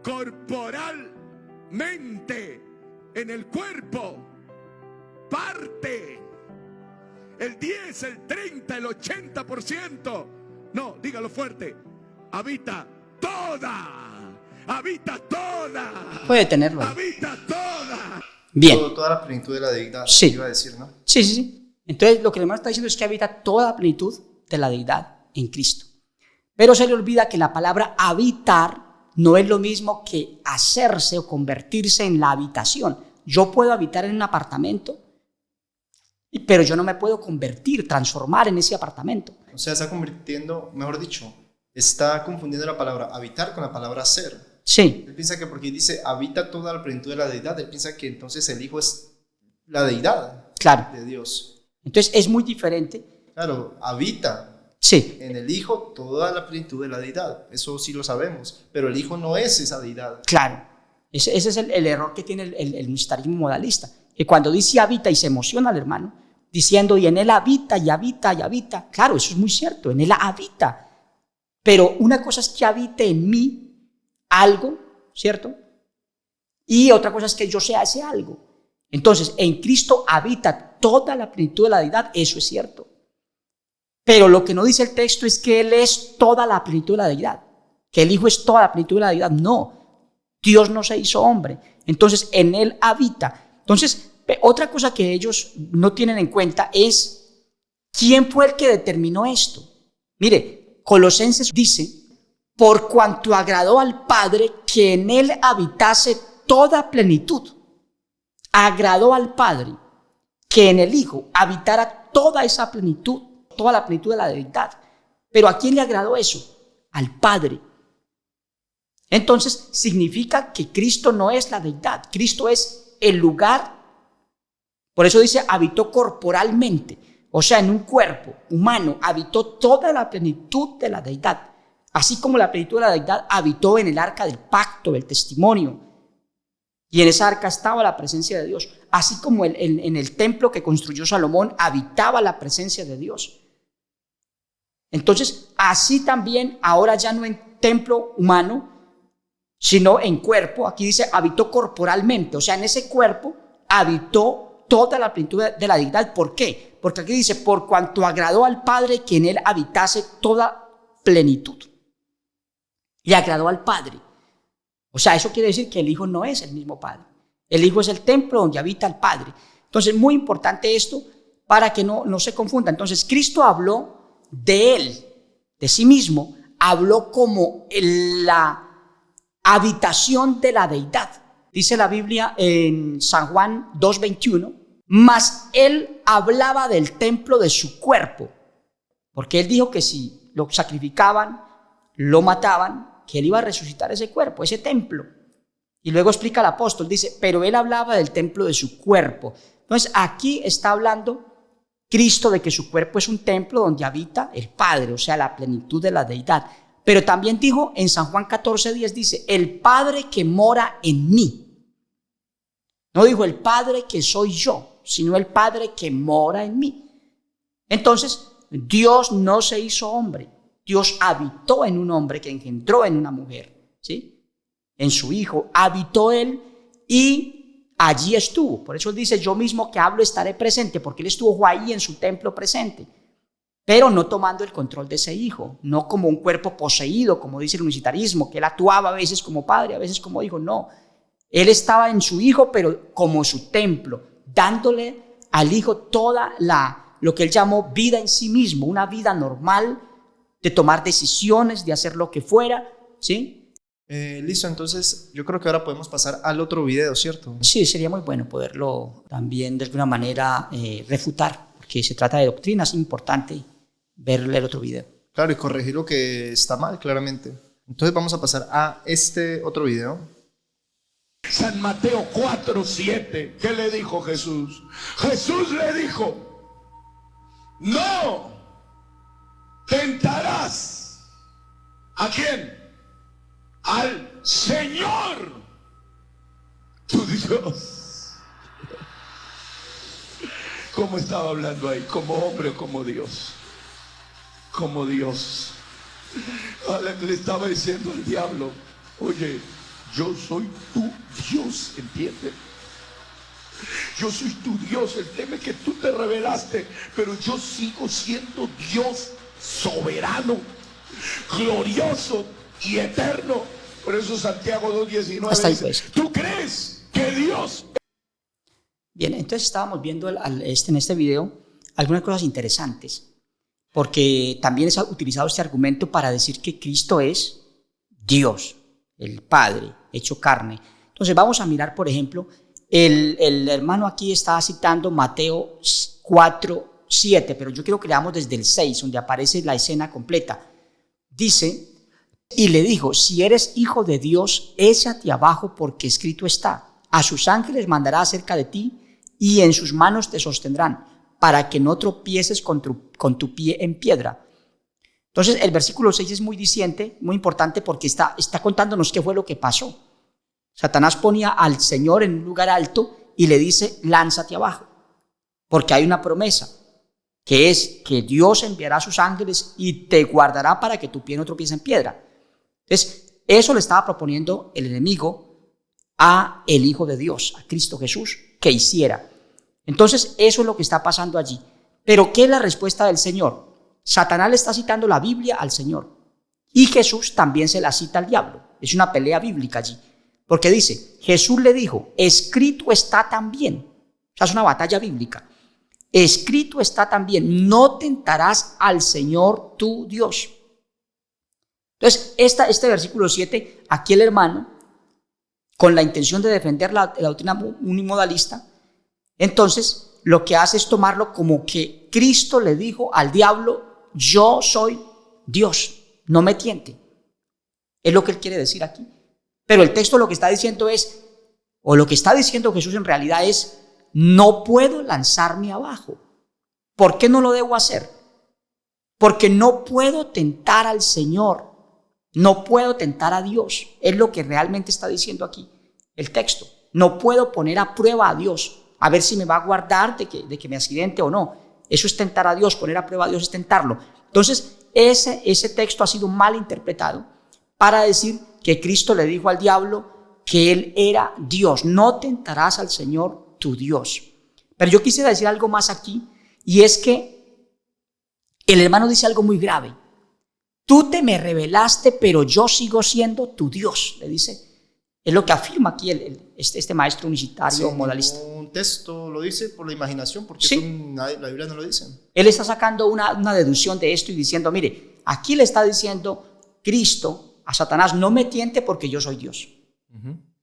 corporalmente en el cuerpo parte el 10, el 30, el 80%. No, dígalo fuerte. Habita toda. Puede tenerlo. Habita toda. Bien. Toda la plenitud de la deidad, Sí. iba a decir, ¿no? Sí. Entonces, lo que el hermano está diciendo es que habita toda la plenitud de la deidad en Cristo. Pero se le olvida que la palabra habitar no es lo mismo que hacerse o convertirse en la habitación. Yo puedo habitar en un apartamento, pero yo no me puedo transformar en ese apartamento. O sea, está convirtiendo, mejor dicho, está confundiendo la palabra habitar con la palabra ser. Sí. Él piensa que porque dice habita toda la plenitud de la deidad, él piensa que entonces el Hijo es la deidad, Claro. de Dios. Entonces es muy diferente. Claro, habita Sí. en el Hijo toda la plenitud de la deidad, eso sí lo sabemos, pero el Hijo no es esa deidad. Claro. Ese es el error que tiene el unitarismo modalista. Que cuando dice habita y se emociona al hermano, diciendo y en él habita y habita y habita. Claro, eso es muy cierto, en él habita. Pero una cosa es que habite en mí algo, ¿cierto? Y otra cosa es que yo sea ese algo. Entonces, en Cristo habita toda la plenitud de la deidad, eso es cierto. Pero lo que no dice el texto es que Él es toda la plenitud de la deidad, que el Hijo es toda la plenitud de la deidad. No, Dios no se hizo hombre, entonces en Él habita. Entonces, otra cosa que ellos no tienen en cuenta es ¿quién fue el que determinó esto? Mire, Colosenses dice, por cuanto agradó al Padre que en Él habitase toda plenitud. Agradó al Padre que en el Hijo habitara toda esa plenitud, toda la plenitud de la deidad. Pero ¿a quién le agradó eso? Al Padre. Entonces significa que Cristo no es la deidad, Cristo es el lugar. Por eso dice habitó corporalmente, o sea, en un cuerpo humano habitó toda la plenitud de la deidad. Así como la plenitud de la deidad habitó en el arca del pacto, del testimonio, y en esa arca estaba la presencia de Dios. Así como en el templo que construyó Salomón habitaba la presencia de Dios. Entonces, así también, ahora ya no en templo humano, sino en cuerpo. Aquí dice habitó corporalmente, o sea, en ese cuerpo habitó toda la plenitud de la deidad. ¿Por qué? Porque aquí dice, por cuanto agradó al Padre que en él habitase toda plenitud. Le agradó al Padre. O sea, eso quiere decir que el Hijo no es el mismo Padre. El Hijo es el templo donde habita el Padre. Entonces, muy importante esto para que no se confunda. Entonces, Cristo habló de Él, de sí mismo, habló como la habitación de la deidad. Dice la Biblia en San Juan 2:21, mas Él hablaba del templo de su cuerpo, porque Él dijo que si lo sacrificaban, lo mataban, que Él iba a resucitar ese cuerpo, ese templo. Y luego explica el apóstol, dice, pero Él hablaba del templo de su cuerpo. Entonces aquí está hablando Cristo de que su cuerpo es un templo donde habita el Padre, o sea, la plenitud de la deidad. Pero también dijo en San Juan 14:10, dice, el Padre que mora en mí. No dijo el Padre que soy yo, sino el Padre que mora en mí. Entonces, Dios no se hizo hombre. Dios habitó en un hombre que engendró en una mujer, ¿sí? En su Hijo habitó Él y allí estuvo. Por eso Él dice, yo mismo que hablo estaré presente, porque Él estuvo ahí en su templo presente. pero no tomando el control de ese hijo, no como un cuerpo poseído, como dice el unitarismo, que él actuaba a veces como padre, a veces como hijo, no. Él estaba en su hijo, pero como su templo, dándole al hijo toda lo que él llamó vida en sí mismo, una vida normal de tomar decisiones, de hacer lo que fuera, ¿sí? Listo, entonces yo creo que ahora podemos pasar al otro video, ¿cierto? Sí, sería muy bueno poderlo también de alguna manera refutar, porque se trata de doctrina, es importante verle el otro video. Claro, y corregir lo que está mal, claramente. Entonces vamos a pasar a este otro video. San Mateo 4:7. ¿Qué le dijo Jesús? Jesús le dijo: no tentarás. ¿A quién? Al Señor tu Dios. ¿Cómo estaba hablando ahí? ¿Como hombre o como Dios? Como Dios. Le estaba diciendo al diablo: oye, yo soy tu Dios, ¿entiendes? Yo soy tu Dios. El tema es que tú te rebelaste, pero yo sigo siendo Dios soberano, glorioso y eterno. Por eso Santiago 2:19 dice: pues. ¿Tú crees que Dios? Bien, entonces estábamos viendo en este video algunas cosas interesantes, porque también se ha utilizado este argumento para decir que Cristo es Dios, el Padre, hecho carne. Entonces vamos a mirar, por ejemplo, el hermano aquí está citando Mateo 4:7, pero yo quiero que leamos desde el 6, donde aparece la escena completa. Dice: y le dijo, si eres hijo de Dios, échate abajo, porque escrito está: a sus ángeles mandará acerca de ti, y en sus manos te sostendrán, para que no tropieces con tu pie en piedra. Entonces el versículo 6 es muy diciente, muy importante, porque está contándonos qué fue lo que pasó. Satanás ponía al Señor en un lugar alto y le dice: lánzate abajo, porque hay una promesa, que es que Dios enviará a sus ángeles y te guardará para que tu pie no tropiece en piedra. Entonces, eso le estaba proponiendo el enemigo a el Hijo de Dios, a Cristo Jesús, que hiciera. Entonces, eso es lo que está pasando allí. Pero, ¿qué es la respuesta del Señor? Satanás le está citando la Biblia al Señor, y Jesús también se la cita al diablo. Es una pelea bíblica allí, porque dice: Jesús le dijo, escrito está también. O sea, es una batalla bíblica. Escrito está también: no tentarás al Señor tu Dios. Entonces, este versículo 7, aquí el hermano, con la intención de defender la doctrina unimodalista, entonces lo que hace es tomarlo como que Cristo le dijo al diablo: yo soy Dios, no me tiente. Es lo que él quiere decir aquí. Pero el texto lo que está diciendo es, o lo que está diciendo Jesús en realidad es: no puedo lanzarme abajo. ¿Por qué no lo debo hacer? Porque no puedo tentar al Señor. No puedo tentar a Dios. Es lo que realmente está diciendo aquí el texto. No puedo poner a prueba a Dios, a ver si me va a guardar de que me accidente o no. Eso es tentar a Dios. Poner a prueba a Dios es tentarlo. Entonces, ese texto ha sido mal interpretado para decir que Cristo le dijo al diablo que él era Dios. No tentarás al Señor tu Dios. Pero yo quisiera decir algo más aquí, y es que el hermano dice algo muy grave. Tú te me revelaste, pero yo sigo siendo tu Dios, le dice. Es lo que afirma aquí este maestro unicitario modalista. Un texto lo dice por la imaginación, porque sí. La Biblia no lo dice. Él está sacando una deducción de esto y diciendo: mire, aquí le está diciendo Cristo a Satanás: no me tiente porque yo soy Dios.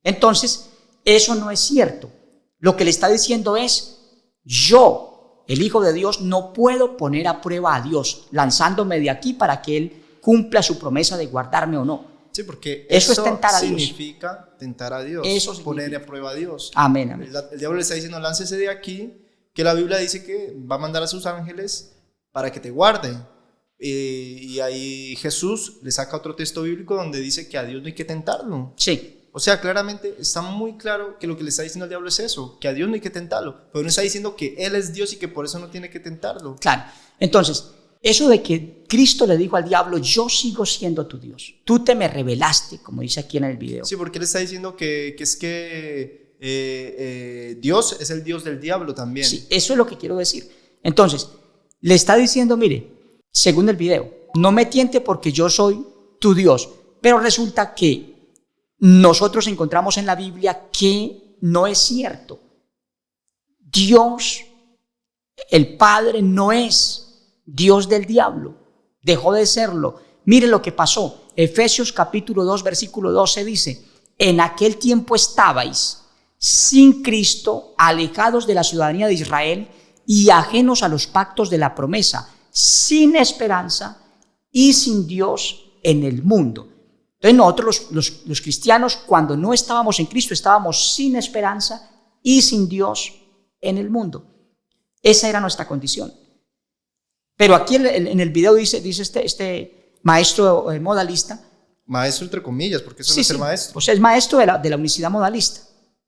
Entonces, eso no es cierto. Lo que le está diciendo es: yo, el Hijo de Dios, no puedo poner a prueba a Dios lanzándome de aquí para que Él cumpla su promesa de guardarme o no. Sí, porque eso es tentar a Dios. Significa tentar a Dios, eso poner a prueba a Dios. Amén, amén. El diablo le está diciendo: láncese de aquí, que la Biblia dice que va a mandar a sus ángeles para que te guarden. Y ahí Jesús le saca otro texto bíblico donde dice que a Dios no hay que tentarlo. Sí. O sea, claramente está muy claro que lo que le está diciendo el diablo es eso, que a Dios no hay que tentarlo, pero no está diciendo que Él es Dios y que por eso no tiene que tentarlo. Claro. Entonces, eso de que Cristo le dijo al diablo: yo sigo siendo tu Dios, tú te me revelaste, como dice aquí en el video. Sí, porque Él está diciendo que es que Dios es el Dios del diablo también. Sí, eso es lo que quiero decir. Entonces, le está diciendo: mire, según el video, no me tiente porque yo soy tu Dios. Pero resulta que nosotros encontramos en la Biblia que no es cierto. Dios, el Padre, no es Dios del diablo. Dejó de serlo. Mire lo que pasó. Efesios capítulo 2, versículo 12 dice: en aquel tiempo estabais sin Cristo, alejados de la ciudadanía de Israel y ajenos a los pactos de la promesa, sin esperanza y sin Dios en el mundo. Entonces nosotros los cristianos, cuando no estábamos en Cristo, estábamos sin esperanza y sin Dios en el mundo. Esa era nuestra condición. Pero aquí en el video dice este maestro modalista. Maestro entre comillas, porque eso no es ser maestro. O sea, es maestro de la unicidad modalista.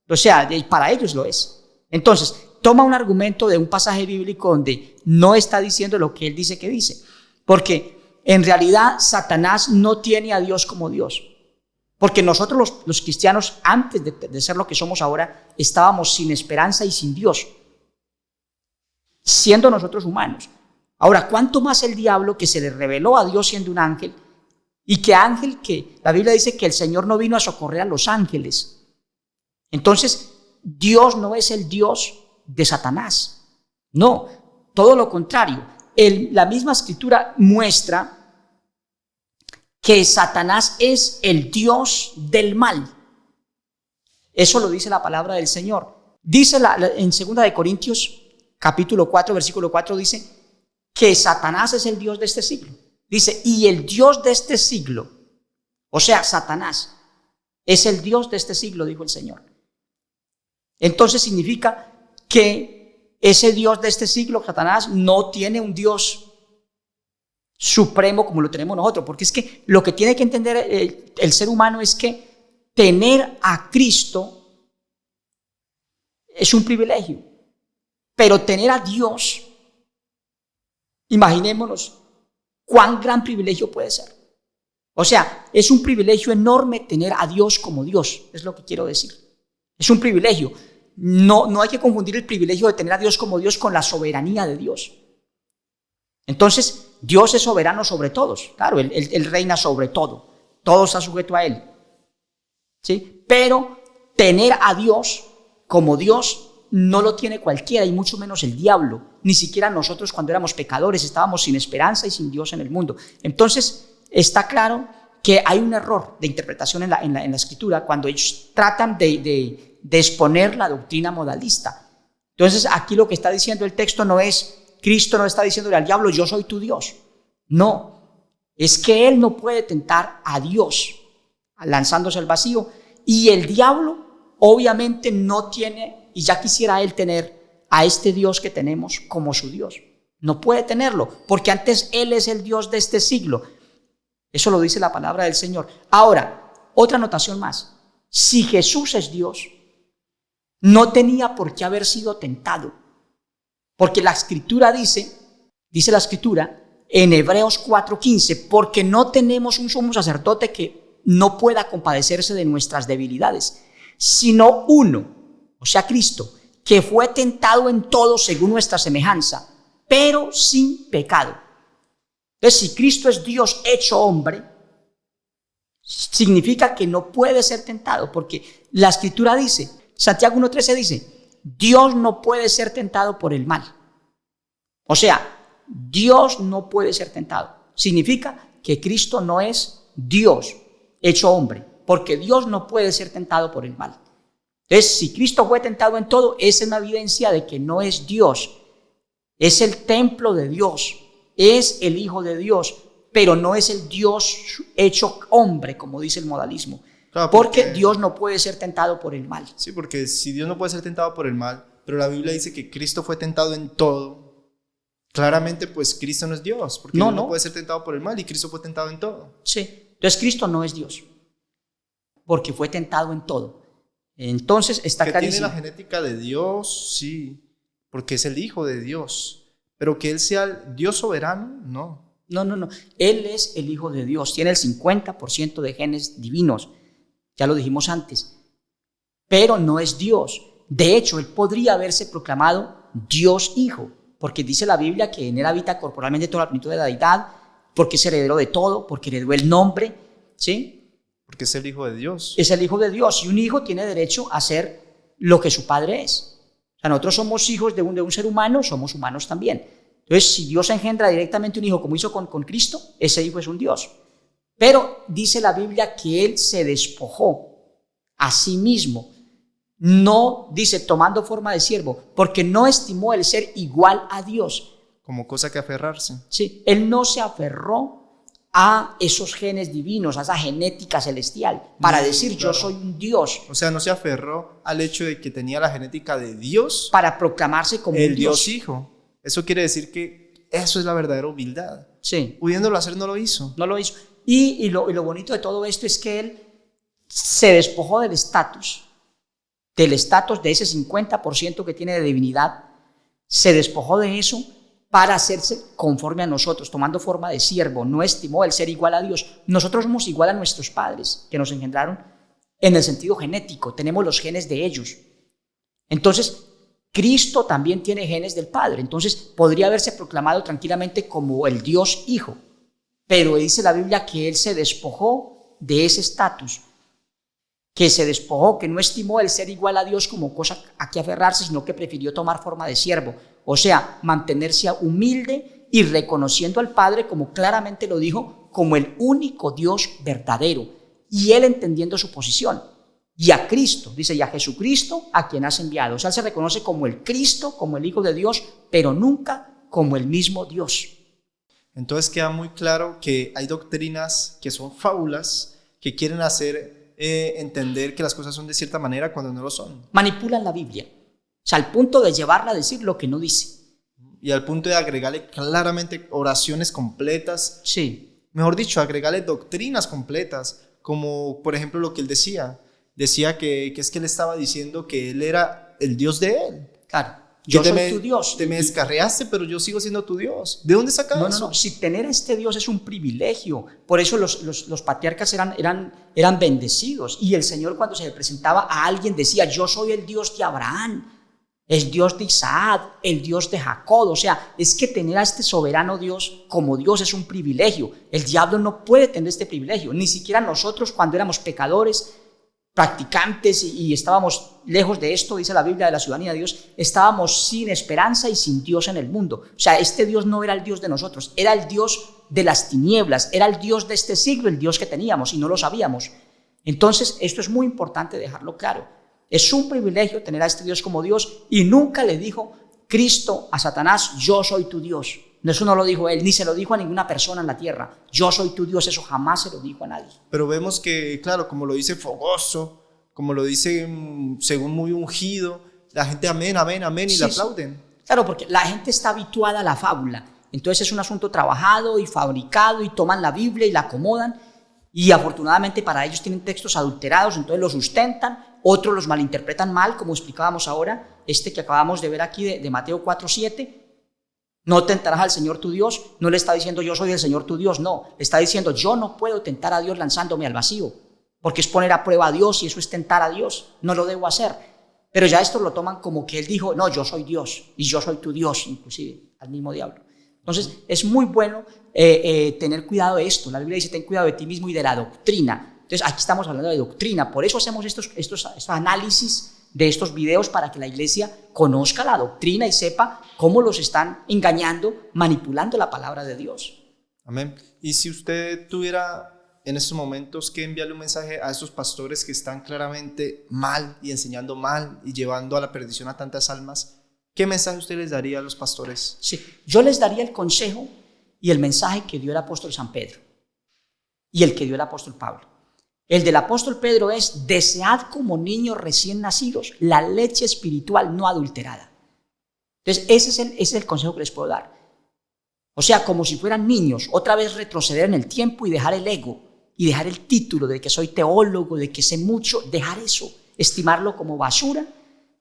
O sea, para ellos lo es. Entonces, toma un argumento de un pasaje bíblico donde no está diciendo lo que él dice que dice. Porque en realidad Satanás no tiene a Dios como Dios. Porque nosotros los cristianos, antes de ser lo que somos ahora, estábamos sin esperanza y sin Dios, siendo nosotros humanos. Ahora, ¿cuánto más el diablo, que se le reveló a Dios siendo un ángel, y que ángel, que la Biblia dice que el Señor no vino a socorrer a los ángeles? Entonces, Dios no es el Dios de Satanás. No, todo lo contrario. La misma escritura muestra que Satanás es el Dios del mal. Eso lo dice la palabra del Señor. Dice en 2 de Corintios capítulo 4, versículo 4, dice que Satanás es el Dios de este siglo. Dice, y el Dios de este siglo, o sea, Satanás, es el Dios de este siglo, dijo el Señor. Entonces significa que ese Dios de este siglo, Satanás, no tiene un Dios supremo como lo tenemos nosotros, porque es que lo que tiene que entender el ser humano es que tener a Cristo es un privilegio, pero tener a Dios, imaginémonos cuán gran privilegio puede ser. O sea, es un privilegio enorme tener a Dios como Dios, es lo que quiero decir. Es un privilegio. No hay que confundir el privilegio de tener a Dios como Dios con la soberanía de Dios. Entonces, Dios es soberano sobre todos. Claro, él reina sobre todo. Todo está sujeto a Él. ¿Sí? Pero tener a Dios como Dios no lo tiene cualquiera, y mucho menos el diablo. Ni siquiera nosotros, cuando éramos pecadores, estábamos sin esperanza y sin Dios en el mundo. Entonces, está claro que hay un error de interpretación en la escritura cuando ellos tratan de exponer la doctrina modalista. Entonces, aquí lo que está diciendo el texto no es, Cristo no está diciéndole al diablo, yo soy tu Dios. No, es que él no puede tentar a Dios lanzándose al vacío, y el diablo obviamente no tiene, y ya quisiera él tener a este Dios que tenemos como su Dios. No puede tenerlo, porque antes él es el Dios de este siglo. Eso lo dice la palabra del Señor. Ahora, otra anotación más. Si Jesús es Dios, no tenía por qué haber sido tentado, porque la escritura dice la escritura en Hebreos 4:15, porque no tenemos un sumo sacerdote que no pueda compadecerse de nuestras debilidades, sino uno, o sea, Cristo, que fue tentado en todo según nuestra semejanza, pero sin pecado. Entonces, si Cristo es Dios hecho hombre, significa que no puede ser tentado, porque la escritura dice, Santiago 1:13 dice, Dios no puede ser tentado por el mal. O sea, Dios no puede ser tentado. Significa que Cristo no es Dios hecho hombre, porque Dios no puede ser tentado por el mal. Entonces, si Cristo fue tentado en todo, es una evidencia de que no es Dios. Es el templo de Dios, es el Hijo de Dios, pero no es el Dios hecho hombre, como dice el modalismo. Claro, porque Dios no puede ser tentado por el mal. Sí, porque si Dios no puede ser tentado por el mal, pero la Biblia dice que Cristo fue tentado en todo, claramente pues Cristo no es Dios, porque Dios no puede ser tentado por el mal y Cristo fue tentado en todo. Sí, entonces Cristo no es Dios, porque fue tentado en todo. Entonces está clarísimo. ¿Que tiene la genética de Dios? Sí, porque es el Hijo de Dios, pero que Él sea el Dios soberano, no. No. Él es el Hijo de Dios, tiene el 50% de genes divinos, ya lo dijimos antes, pero no es Dios. De hecho, Él podría haberse proclamado Dios Hijo, porque dice la Biblia que en él habita corporalmente toda la plenitud de la deidad, porque es heredero de todo, porque heredó el nombre, ¿sí? Porque es el Hijo de Dios. Es el Hijo de Dios, y un hijo tiene derecho a ser lo que su padre es. O sea, nosotros somos hijos de un ser humano, somos humanos también. Entonces, si Dios engendra directamente un hijo, como hizo con Cristo, ese hijo es un Dios. Pero dice la Biblia que él se despojó a sí mismo. No dice tomando forma de siervo, porque no estimó el ser igual a Dios. Como cosa que aferrarse. Sí, él no se aferró a esos genes divinos, a esa genética celestial, para decir yo soy un Dios. O sea, no se aferró al hecho de que tenía la genética de Dios. Para proclamarse como el un Dios. Dios Hijo. Eso quiere decir que eso es la verdadera humildad. Sí. Pudiéndolo hacer, no lo hizo. No lo hizo. Y lo bonito de todo esto es que él se despojó del estatus de ese 50% que tiene de divinidad, se despojó de eso para hacerse conforme a nosotros, tomando forma de siervo. No estimó el ser igual a Dios. Nosotros somos igual a nuestros padres que nos engendraron en el sentido genético, tenemos los genes de ellos. Entonces, Cristo también tiene genes del Padre, entonces podría haberse proclamado tranquilamente como el Dios Hijo, pero dice la Biblia que él se despojó de ese estatus, que se despojó, que no estimó el ser igual a Dios como cosa a que aferrarse, sino que prefirió tomar forma de siervo, o sea, mantenerse humilde y reconociendo al Padre, como claramente lo dijo, como el único Dios verdadero, y él entendiendo su posición. Y a Cristo, dice, y a Jesucristo a quien has enviado. O sea, él se reconoce como el Cristo, como el Hijo de Dios, pero nunca como el mismo Dios. Entonces queda muy claro que hay doctrinas que son fábulas, que quieren hacer entender que las cosas son de cierta manera cuando no lo son. Manipulan la Biblia, o sea, al punto de llevarla a decir lo que no dice. Y al punto de agregarle claramente oraciones completas. Sí. Mejor dicho, agregarle doctrinas completas, como por ejemplo lo que él decía. Decía que es que él estaba diciendo que él era el Dios de él. Claro, yo soy tu Dios. Te me descarriaste, pero yo sigo siendo tu Dios. ¿De dónde sacas eso? No, si tener a este Dios es un privilegio. Por eso los patriarcas eran bendecidos. Y el Señor, cuando se le presentaba a alguien, decía, yo soy el Dios de Abraham, el Dios de Isaac, el Dios de Jacob. O sea, es que tener a este soberano Dios como Dios es un privilegio. El diablo no puede tener este privilegio. Ni siquiera nosotros, cuando éramos pecadores, practicantes y estábamos lejos de esto, dice la Biblia, de la ciudadanía de Dios, estábamos sin esperanza y sin Dios en el mundo. O sea, este Dios no era el Dios de nosotros, era el Dios de las tinieblas, era el Dios de este siglo, el Dios que teníamos y no lo sabíamos. Entonces, esto es muy importante dejarlo claro. Es un privilegio tener a este Dios como Dios, y nunca le dijo Cristo a Satanás, yo soy tu Dios. Eso no lo dijo él, ni se lo dijo a ninguna persona en la tierra. Yo soy tu Dios, eso jamás se lo dijo a nadie. Pero vemos que, claro, como lo dice fogoso, como lo dice según muy ungido, la gente amén, amén, amén, y sí, le aplauden. Sí. Claro, porque la gente está habituada a la fábula. Entonces es un asunto trabajado y fabricado, y toman la Biblia y la acomodan, y afortunadamente para ellos tienen textos adulterados, entonces los sustentan, otros los malinterpretan mal, como explicábamos ahora, que acabamos de ver aquí de Mateo 4:7. No tentarás al Señor tu Dios. No le está diciendo yo soy el Señor tu Dios, no. Le está diciendo yo no puedo tentar a Dios lanzándome al vacío, porque es poner a prueba a Dios y eso es tentar a Dios. No lo debo hacer. Pero ya esto lo toman como que él dijo, no, yo soy Dios y yo soy tu Dios, inclusive al mismo diablo. Entonces es muy bueno tener cuidado de esto. La Biblia dice ten cuidado de ti mismo y de la doctrina. Entonces aquí estamos hablando de doctrina. Por eso hacemos estos análisis de estos videos, para que la iglesia conozca la doctrina y sepa cómo los están engañando, manipulando la palabra de Dios. Amén. Y si usted tuviera en estos momentos que enviarle un mensaje a estos pastores que están claramente mal y enseñando mal y llevando a la perdición a tantas almas, ¿qué mensaje usted les daría a los pastores? Sí, yo les daría el consejo y el mensaje que dio el apóstol San Pedro y el que dio el apóstol Pablo. El del apóstol Pedro es: desead como niños recién nacidos la leche espiritual no adulterada. Entonces ese es el consejo que les puedo dar. O sea, como si fueran niños, otra vez retroceder en el tiempo y dejar el ego y dejar el título de que soy teólogo, de que sé mucho, dejar eso, estimarlo como basura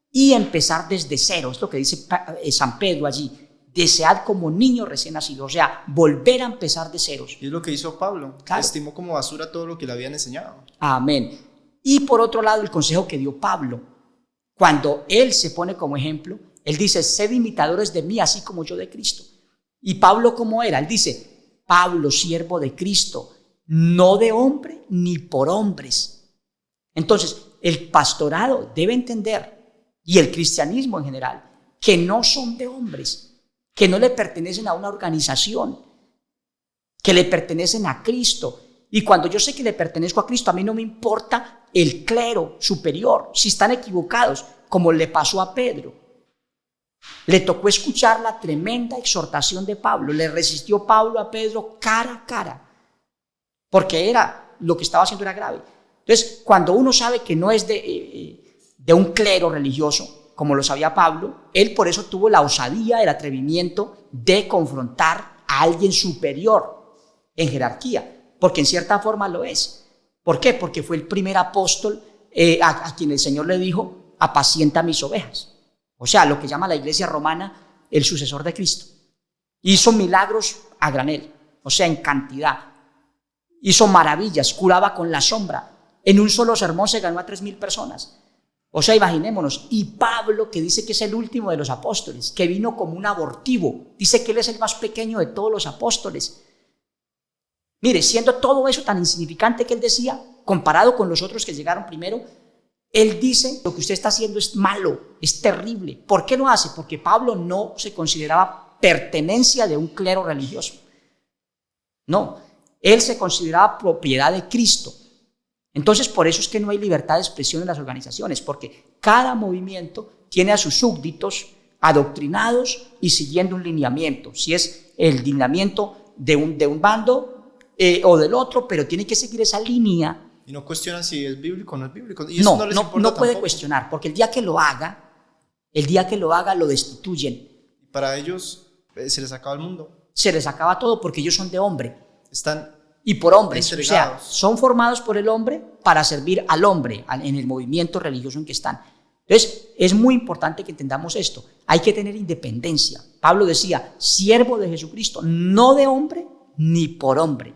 y empezar desde cero. Es lo que dice San Pedro allí: desead como niños recién nacidos, o sea, volver a empezar de ceros. Y es lo que hizo Pablo, claro. Estimó como basura todo lo que le habían enseñado. Amén. Y por otro lado, el consejo que dio Pablo, cuando él se pone como ejemplo Él dice, sed imitadores de mí, así como yo de Cristo. ¿Y Pablo cómo era? Él dice, Pablo, siervo de Cristo, no de hombre ni por hombres. Entonces, el pastorado debe entender, y el cristianismo en general, que no son de hombres, que no le pertenecen a una organización, que le pertenecen a Cristo. Y cuando yo sé que le pertenezco a Cristo, a mí no me importa el clero superior, si están equivocados, como le pasó a Pedro. Le tocó escuchar la tremenda exhortación de Pablo, le resistió Pablo a Pedro cara a cara, porque lo que estaba haciendo era grave. Entonces, cuando uno sabe que no es de un clero religioso, como lo sabía Pablo, él por eso tuvo la osadía, el atrevimiento de confrontar a alguien superior en jerarquía, porque en cierta forma lo es. ¿Por qué? Porque fue el primer apóstol a quien el Señor le dijo, apacienta mis ovejas. O sea, lo que llama la iglesia romana el sucesor de Cristo. Hizo milagros a granel, o sea, en cantidad. Hizo maravillas, curaba con la sombra. En un solo sermón se ganó a 3,000 personas. O sea, imaginémonos. Y Pablo, que dice que es el último de los apóstoles, que vino como un abortivo, dice que él es el más pequeño de todos los apóstoles. Mire, siendo todo eso tan insignificante que él decía, comparado con los otros que llegaron primero, él dice, lo que usted está haciendo es malo, es terrible. ¿Por qué lo hace? Porque Pablo no se consideraba pertenencia de un clero religioso. No, él se consideraba propiedad de Cristo. Entonces, por eso es que no hay libertad de expresión en las organizaciones, porque cada movimiento tiene a sus súbditos adoctrinados y siguiendo un lineamiento. Si es el lineamiento de un bando o del otro, pero tiene que seguir esa línea. Y no cuestionan si es bíblico o no es bíblico. Y eso no puede cuestionar, porque el día que lo haga, lo destituyen. Para ellos se les acaba el mundo. Se les acaba todo porque ellos son de hombre. Están y por hombres, entregados. O sea, son formados por el hombre para servir al hombre en el movimiento religioso en que están. Entonces, es muy importante que entendamos esto. Hay que tener independencia. Pablo decía, siervo de Jesucristo, no de hombre ni por hombre.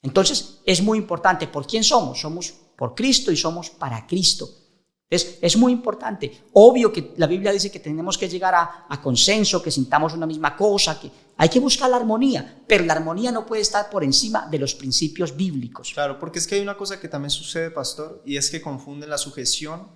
Entonces, es muy importante. ¿Por quién somos? Somos por Cristo y somos para Cristo. Entonces, es muy importante. Obvio que la Biblia dice que tenemos que llegar a consenso, que sintamos una misma cosa, que hay que buscar la armonía, pero la armonía no puede estar por encima de los principios bíblicos. Claro, porque es que hay una cosa que también sucede, pastor, y es que confunden la sujeción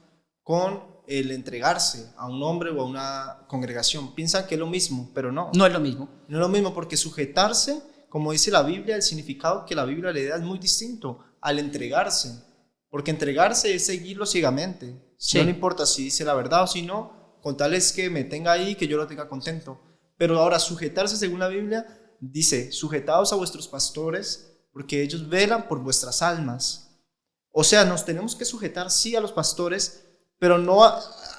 con el entregarse a un hombre o a una congregación. Piensan que es lo mismo, pero no. No es lo mismo. No es lo mismo, porque sujetarse, como dice la Biblia, el significado que la Biblia le da es muy distinto al entregarse. Porque entregarse es seguirlo ciegamente. Sí. No le importa si dice la verdad o si no, con tal es que me tenga ahí, que yo lo tenga contento. Pero ahora, sujetarse según la Biblia, dice, sujetaos a vuestros pastores, porque ellos velan por vuestras almas. O sea, nos tenemos que sujetar, sí, a los pastores, pero no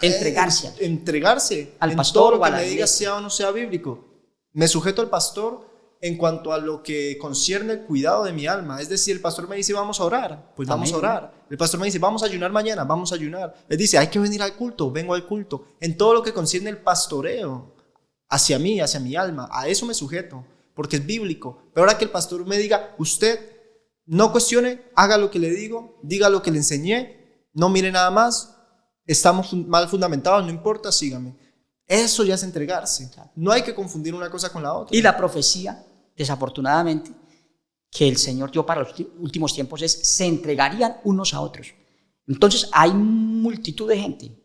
entregarse al en pastor todo lo o a que la me diga, iglesia. sea o no sea bíblico. Me sujeto al pastor en cuanto a lo que concierne el cuidado de mi alma. Es decir, el pastor me dice, vamos a orar, pues vamos a orar. El pastor me dice, vamos a ayunar mañana, vamos a ayunar. Él dice, hay que venir al culto, vengo al culto. En todo lo que concierne el pastoreo, hacia mí, hacia mi alma, a eso me sujeto, porque es bíblico. Pero ahora que el pastor me diga, usted no cuestione, haga lo que le digo, diga lo que le enseñé, no mire nada más, estamos mal fundamentados, no importa, sígame. Eso ya es entregarse. No hay que confundir una cosa con la otra. Y la profecía, desafortunadamente, que el Señor dio para los últimos tiempos es, se entregarían unos a otros. Entonces hay multitud de gente,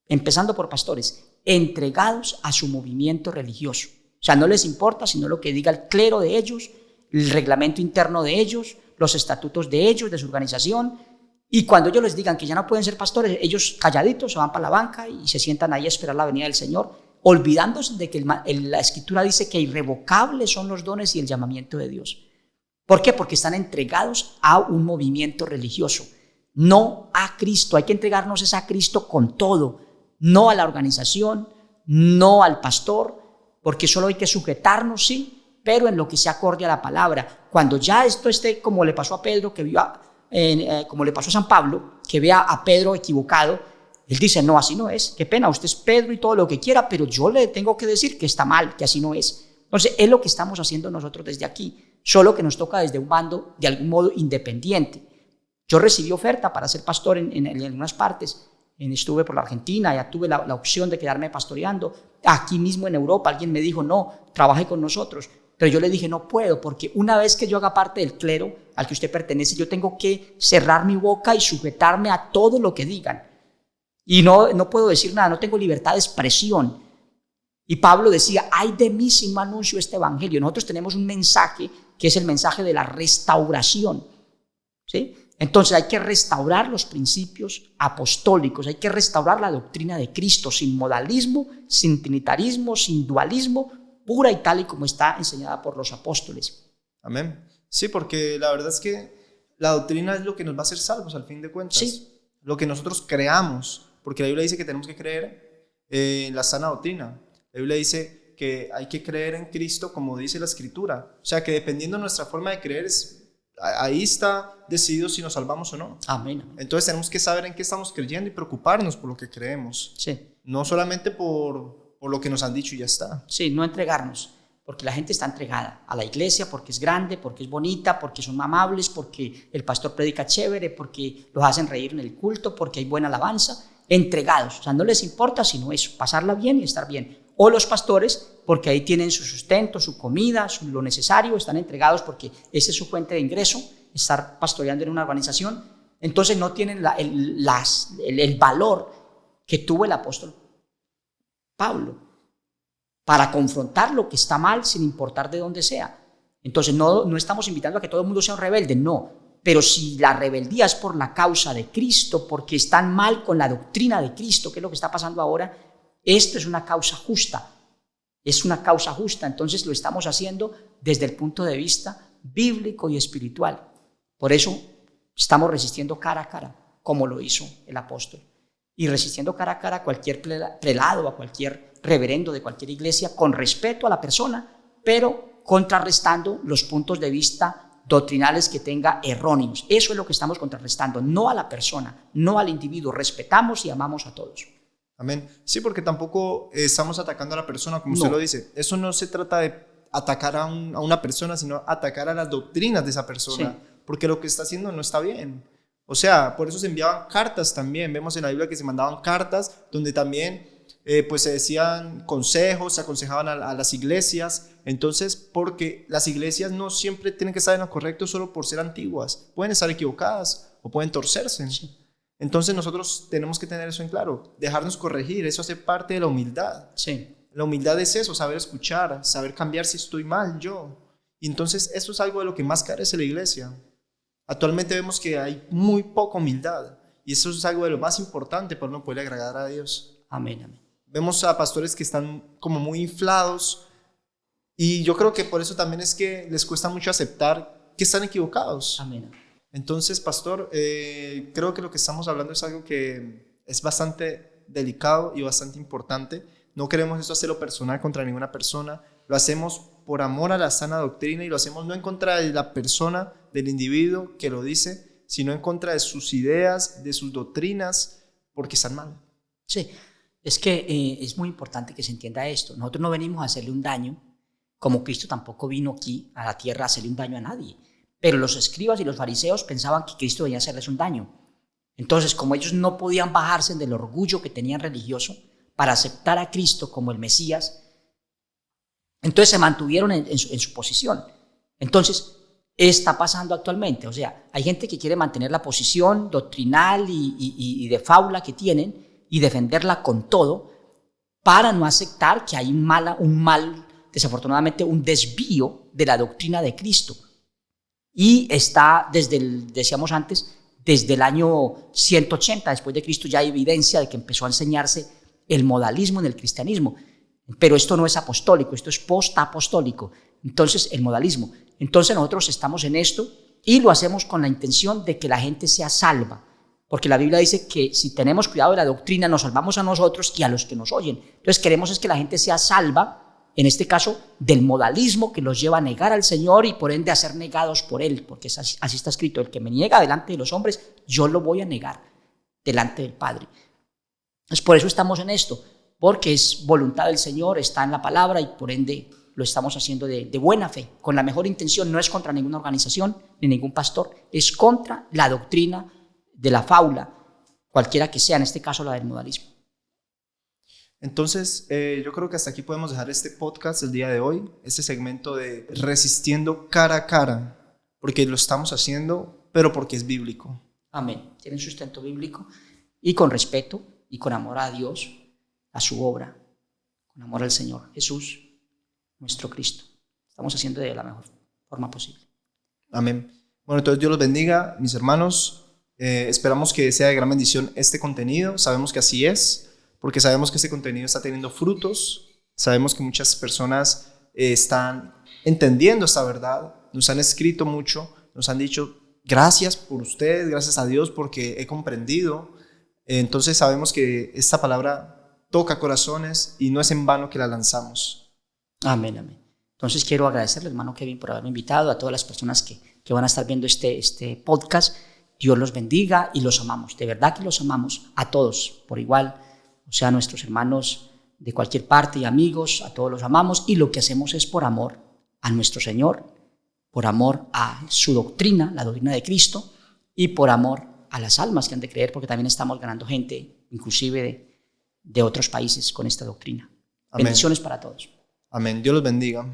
empezando por pastores, entregados a su movimiento religioso. O sea, no les importa sino lo que diga el clero de ellos, el reglamento interno de ellos, los estatutos de ellos, de su organización. Y cuando ellos les digan que ya no pueden ser pastores, ellos calladitos se van para la banca y se sientan ahí a esperar la venida del Señor, olvidándose de que la Escritura dice que irrevocables son los dones y el llamamiento de Dios. ¿Por qué? Porque están entregados a un movimiento religioso, no a Cristo. Hay que entregarnos es a Cristo con todo, no a la organización, no al pastor, porque solo hay que sujetarnos, sí, pero en lo que se acorde a la palabra. Cuando ya esto esté como le pasó a Pedro, como le pasó a San Pablo, que vea a Pedro equivocado, él dice, no, así no es, qué pena, usted es Pedro y todo lo que quiera, pero yo le tengo que decir que está mal, que así no es. Entonces, es lo que estamos haciendo nosotros desde aquí, solo que nos toca desde un bando de algún modo independiente. Yo recibí oferta para ser pastor en algunas partes, estuve por la Argentina, ya tuve la opción de quedarme pastoreando. Aquí mismo en Europa alguien me dijo, no, trabaje con nosotros. Pero yo le dije, no puedo, porque una vez que yo haga parte del clero al que usted pertenece, yo tengo que cerrar mi boca y sujetarme a todo lo que digan. Y no puedo decir nada, no tengo libertad de expresión. Y Pablo decía, ay de mí si no anuncio este evangelio. Nosotros tenemos un mensaje que es el mensaje de la restauración, ¿sí? Entonces hay que restaurar los principios apostólicos, hay que restaurar la doctrina de Cristo sin modalismo, sin trinitarismo, sin dualismo, pura y tal y como está enseñada por los apóstoles. Amén. Sí, porque la verdad es que la doctrina es lo que nos va a hacer salvos al fin de cuentas. Sí. Lo que nosotros creamos, porque la Biblia dice que tenemos que creer en la sana doctrina. La Biblia dice que hay que creer en Cristo como dice la Escritura. O sea, que dependiendo de nuestra forma de creer, ahí está decidido si nos salvamos o no. Amén. Entonces tenemos que saber en qué estamos creyendo y preocuparnos por lo que creemos. Sí. No solamente por lo que nos han dicho y ya está. Sí, no entregarnos, porque la gente está entregada a la iglesia, porque es grande, porque es bonita, porque son amables, porque el pastor predica chévere, porque los hacen reír en el culto, porque hay buena alabanza. Entregados, o sea, no les importa sino eso, pasarla bien y estar bien. O los pastores, porque ahí tienen su sustento, su comida, lo necesario, están entregados porque esa es su fuente de ingreso, estar pastoreando en una organización. Entonces no tienen el valor que tuvo el apóstol Pablo para confrontar lo que está mal sin importar de dónde sea. Entonces no estamos invitando a que todo el mundo sea un rebelde, no. Pero si la rebeldía es por la causa de Cristo, porque están mal con la doctrina de Cristo, que es lo que está pasando ahora, esto es una causa justa. Es una causa justa, entonces lo estamos haciendo desde el punto de vista bíblico y espiritual. Por eso estamos resistiendo cara a cara, como lo hizo el apóstol. Y resistiendo cara a cara a cualquier prelado, a cualquier reverendo de cualquier iglesia, con respeto a la persona, pero contrarrestando los puntos de vista doctrinales que tenga erróneos. Eso es lo que estamos contrarrestando, no a la persona, no al individuo. Respetamos y amamos a todos. Amén. Sí, porque tampoco estamos atacando a la persona, como usted lo dice. Eso no se trata de atacar a una persona, sino atacar a las doctrinas de esa persona, sí, porque lo que está haciendo no está bien. O sea, por eso se enviaban cartas también. Vemos en la Biblia que se mandaban cartas donde también pues se decían consejos, se aconsejaban a las iglesias. Entonces, porque las iglesias no siempre tienen que estar en lo correcto solo por ser antiguas. Pueden estar equivocadas o pueden torcerse. Sí. Entonces nosotros tenemos que tener eso en claro, dejarnos corregir. Eso hace parte de la humildad. Sí. La humildad es eso, saber escuchar, saber cambiar si estoy mal yo. Y entonces eso es algo de lo que más carece la iglesia. Actualmente vemos que hay muy poca humildad y eso es algo de lo más importante para uno poder agradar a Dios. Amén, amén. Vemos a pastores que están como muy inflados y yo creo que por eso también es que les cuesta mucho aceptar que están equivocados. Amén. Entonces, pastor, creo que lo que estamos hablando es algo que es bastante delicado y bastante importante. No queremos esto hacerlo personal contra ninguna persona, lo hacemos por amor a la sana doctrina y lo hacemos no en contra de la persona, del individuo que lo dice, sino en contra de sus ideas, de sus doctrinas, porque están mal. Sí, es que es muy importante que se entienda esto. Nosotros no venimos a hacerle un daño, como Cristo tampoco vino aquí a la tierra a hacerle un daño a nadie. Pero los escribas y los fariseos pensaban que Cristo venía a hacerles un daño. Entonces, como ellos no podían bajarse del orgullo que tenían religioso para aceptar a Cristo como el Mesías, entonces se mantuvieron en su posición. Entonces, está pasando actualmente. O sea, hay gente que quiere mantener la posición doctrinal y de fábula que tienen y defenderla con todo para no aceptar que hay desafortunadamente, un desvío de la doctrina de Cristo. Y está, decíamos antes, desde el año 180 después de Cristo ya hay evidencia de que empezó a enseñarse el modalismo en el cristianismo. Pero esto no es apostólico, esto es post-apostólico. Entonces, el modalismo. Entonces nosotros estamos en esto y lo hacemos con la intención de que la gente sea salva. Porque la Biblia dice que si tenemos cuidado de la doctrina, nos salvamos a nosotros y a los que nos oyen. Entonces queremos es que la gente sea salva, en este caso, del modalismo que los lleva a negar al Señor y por ende a ser negados por Él. Porque así está escrito, el que me niega delante de los hombres, yo lo voy a negar delante del Padre. Entonces por eso estamos en esto. Porque es voluntad del Señor, está en la palabra y por ende lo estamos haciendo de buena fe, con la mejor intención. No es contra ninguna organización ni ningún pastor, es contra la doctrina de la fábula, cualquiera que sea, en este caso la del modalismo. Entonces, yo creo que hasta aquí podemos dejar este podcast el día de hoy, este segmento de resistiendo cara a cara, porque lo estamos haciendo, pero porque es bíblico. Amén. Tiene un sustento bíblico y con respeto y con amor a Dios, a su obra, con amor al Señor Jesús, nuestro Cristo. Estamos haciendo de la mejor forma posible. Amén. Bueno, entonces Dios los bendiga, mis hermanos. Esperamos que sea de gran bendición este contenido. Sabemos que así es, porque sabemos que este contenido está teniendo frutos. Sabemos que muchas personas están entendiendo esta verdad. Nos han escrito mucho, nos han dicho gracias por ustedes, gracias a Dios porque he comprendido. Entonces sabemos que esta palabra toca corazones y no es en vano que la lanzamos. Amén, amén. Entonces quiero agradecerle, hermano Kevin, por haberme invitado, a todas las personas que van a estar viendo este podcast. Dios los bendiga y los amamos. De verdad que los amamos a todos por igual. O sea, nuestros hermanos de cualquier parte y amigos, a todos los amamos. Y lo que hacemos es por amor a nuestro Señor, por amor a su doctrina, la doctrina de Cristo, y por amor a las almas que han de creer, porque también estamos ganando gente, inclusive de otros países, con esta doctrina. Amén. Bendiciones para todos. Amén. Dios los bendiga.